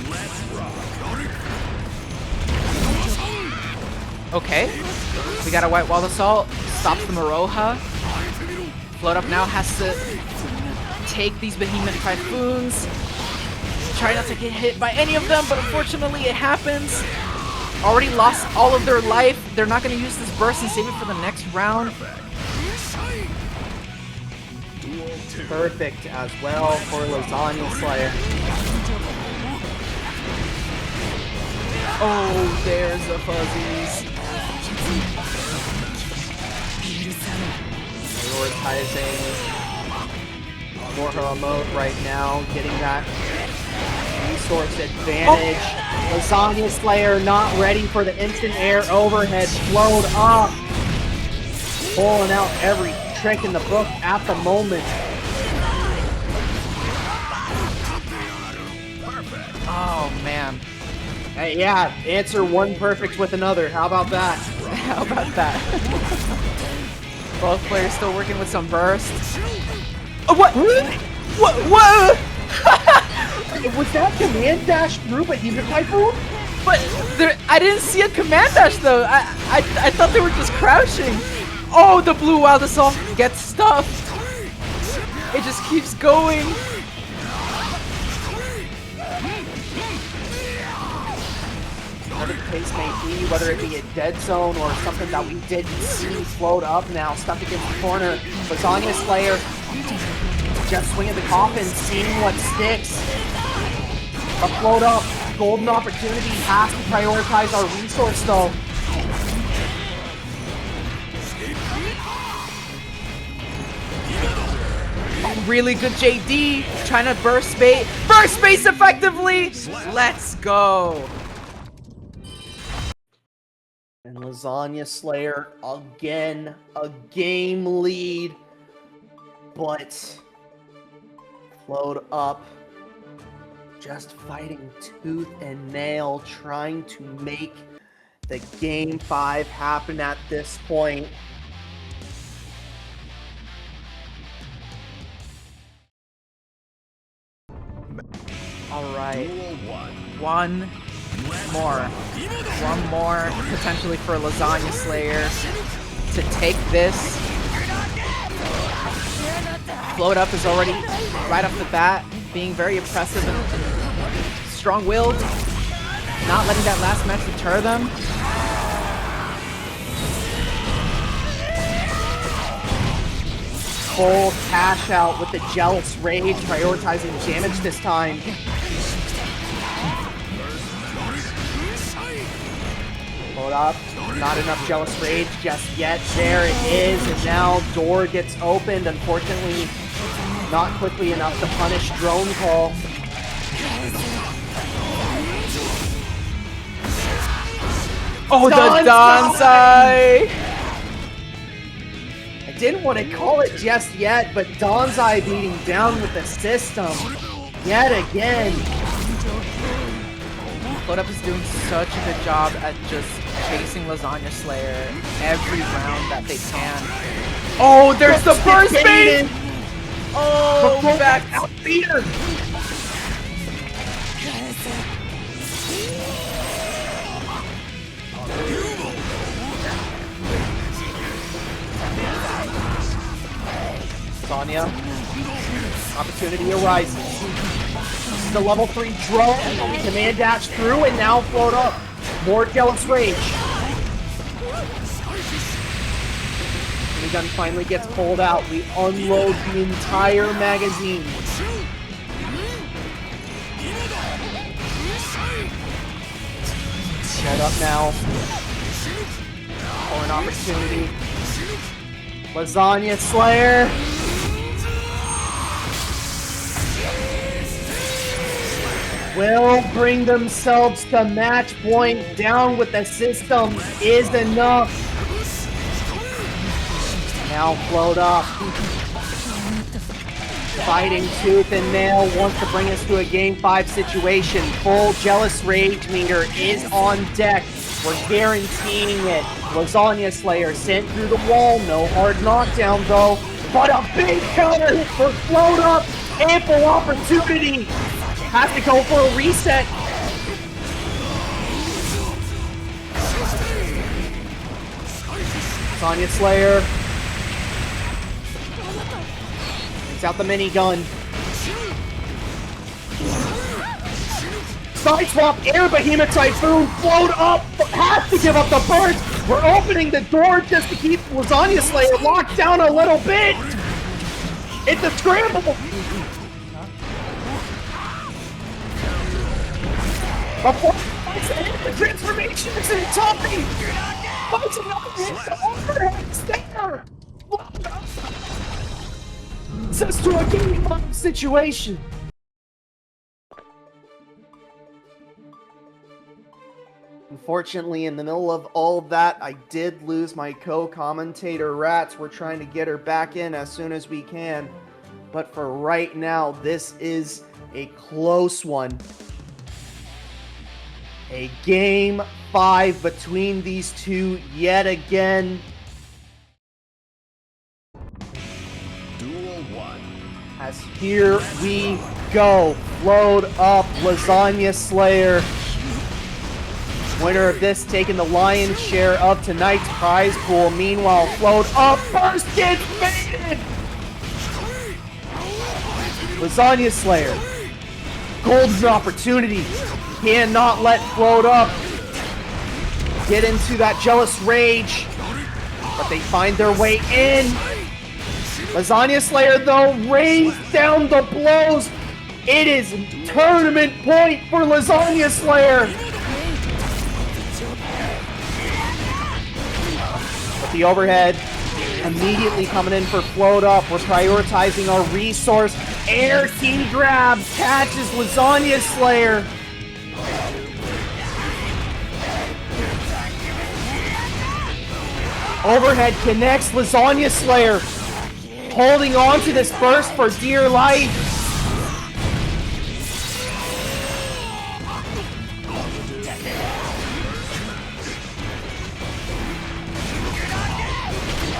Let's rock. Okay, we got a White Wall Assault, stops the Maroha. FlowedUp now has to take these Behemoth Typhoons. Try not to get hit by any of them, but unfortunately it happens. Already lost all of their life. They're not going to use this burst and save it for the next round. Perfect as well for Lasagna Slayer. Oh, there's the fuzzies. Prioritizing more her mode right now, getting that resource advantage. Lasagna Slayer not ready for the instant air overhead. FlowedUp, pulling out every trick in the book at the moment. Oh, man. Hey, yeah, answer one perfect with another. How about that? How about that? Both players still working with some bursts. Oh, what? What? Was that command dash through, but Hema Typhoon? But I didn't see a command dash though. I thought they were just crouching. Oh, the blue wild assault gets stuffed. It just keeps going. Whatever the case may be, whether it be a dead zone or something that we didn't see float up now, stuck against the corner. Lasagna Slayer just swinging the coffin, seeing what sticks. A float up, golden opportunity, has to prioritize our resource though. Really good JD, trying to burst space. Burst space effectively! Let's go. And Lasagna Slayer, again, a game lead. But FlowedUp just fighting tooth and nail, trying to make the Game 5 happen at this point. Alright. One more, potentially for Lasagna Slayer to take this. FlowedUp is already, right off the bat, being very impressive and strong-willed, not letting that last match deter them. Full cash out with the Jealous Rage, prioritizing damage this time. FlowedUp, not enough Jealous Rage just yet. There it is, and now door gets opened. Unfortunately, not quickly enough to punish Drone Call. Oh, the Danzai! I didn't want to call it just yet, but Danzai beating down with the system yet again. FlowedUp is doing such a good job at just chasing Lasagna Slayer every round that they can. Oh, there's the burst bait! Oh, back out beater! Sonya, opportunity arises. This is the level 3 drone, command dash through, and now FlowedUp. More Jealous Rage. The gun finally gets pulled out. We unload the entire magazine. FlowedUp now. For an opportunity. Lasagna Slayer. Will bring themselves to match point. Down with the system is enough. Now FlowedUp. Fighting tooth and nail, wants to bring us to a Game 5 situation. Full Jealous Rage meter is on deck. We're guaranteeing it. Lasagna Slayer sent through the wall. No hard knockdown though. But a big counter hit for FlowedUp. Ample opportunity. Has to go for a reset. Lasagna Slayer. Takes out the minigun. Side swap air Behemoth Typhoon. FlowedUp. Has to give up the burst. We're opening the door just to keep Lasagna Slayer locked down a little bit. It's a scramble. Before the transformation is in topping. Fighting up against the overhead stair. Says to a Game 5 situation. Unfortunately, in the middle of all of that, I did lose my co-commentator, Rats. We're trying to get her back in as soon as we can. But for right now, this is a close one. A game 5 between these two yet again. Duel 1. As here we go. FlowedUp, Lasagna Slayer. Winner of this taking the lion's share of tonight's prize pool. Meanwhile, FlowedUp first gets baited! Lasagna Slayer. Golden opportunity. Cannot let FlowedUp get into that jealous rage. But they find their way in. Lasagna Slayer, though, rains down the blows. It is tournament point for Lasagna Slayer. But the overhead immediately coming in for FlowedUp. We're prioritizing our resource. Air key grab catches Lasagna Slayer. Overhead connects Lasagna Slayer. Holding on to this burst for dear life.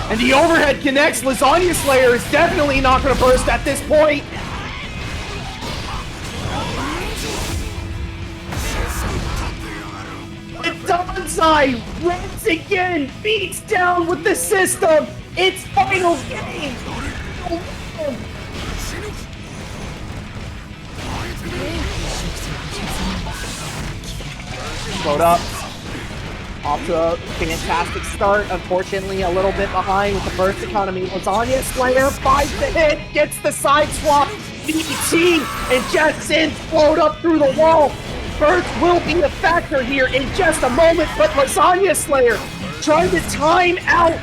And the overhead connects. Lasagna Slayer is definitely not going to burst at this point. And Donsai once again beats down with the system. It's final game. FlowedUp off to a fantastic start. Unfortunately, a little bit behind with the burst economy. Lasagna Slayer finds the hit, gets the side swap. DT and just sends FlowedUp through the wall. Burst will be a factor here in just a moment, but Lasagna Slayer trying to time out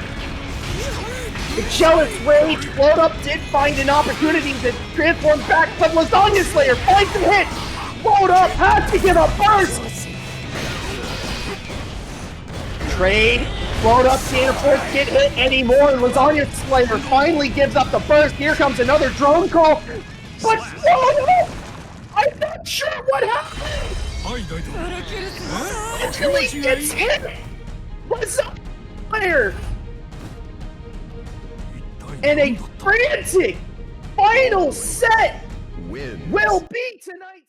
the jealous rage. FlowedUp did find an opportunity to transform back, but Lasagna Slayer finds the hit. FlowedUp has to get a burst. Trade. FlowedUp can't afford to get hit anymore. Lasagna Slayer finally gives up the burst. Here comes another drone call. But FlowedUp, I'm not sure what happened. Until he gets hit. Lasagna Slayer. And a frantic final set Wins. will be tonight.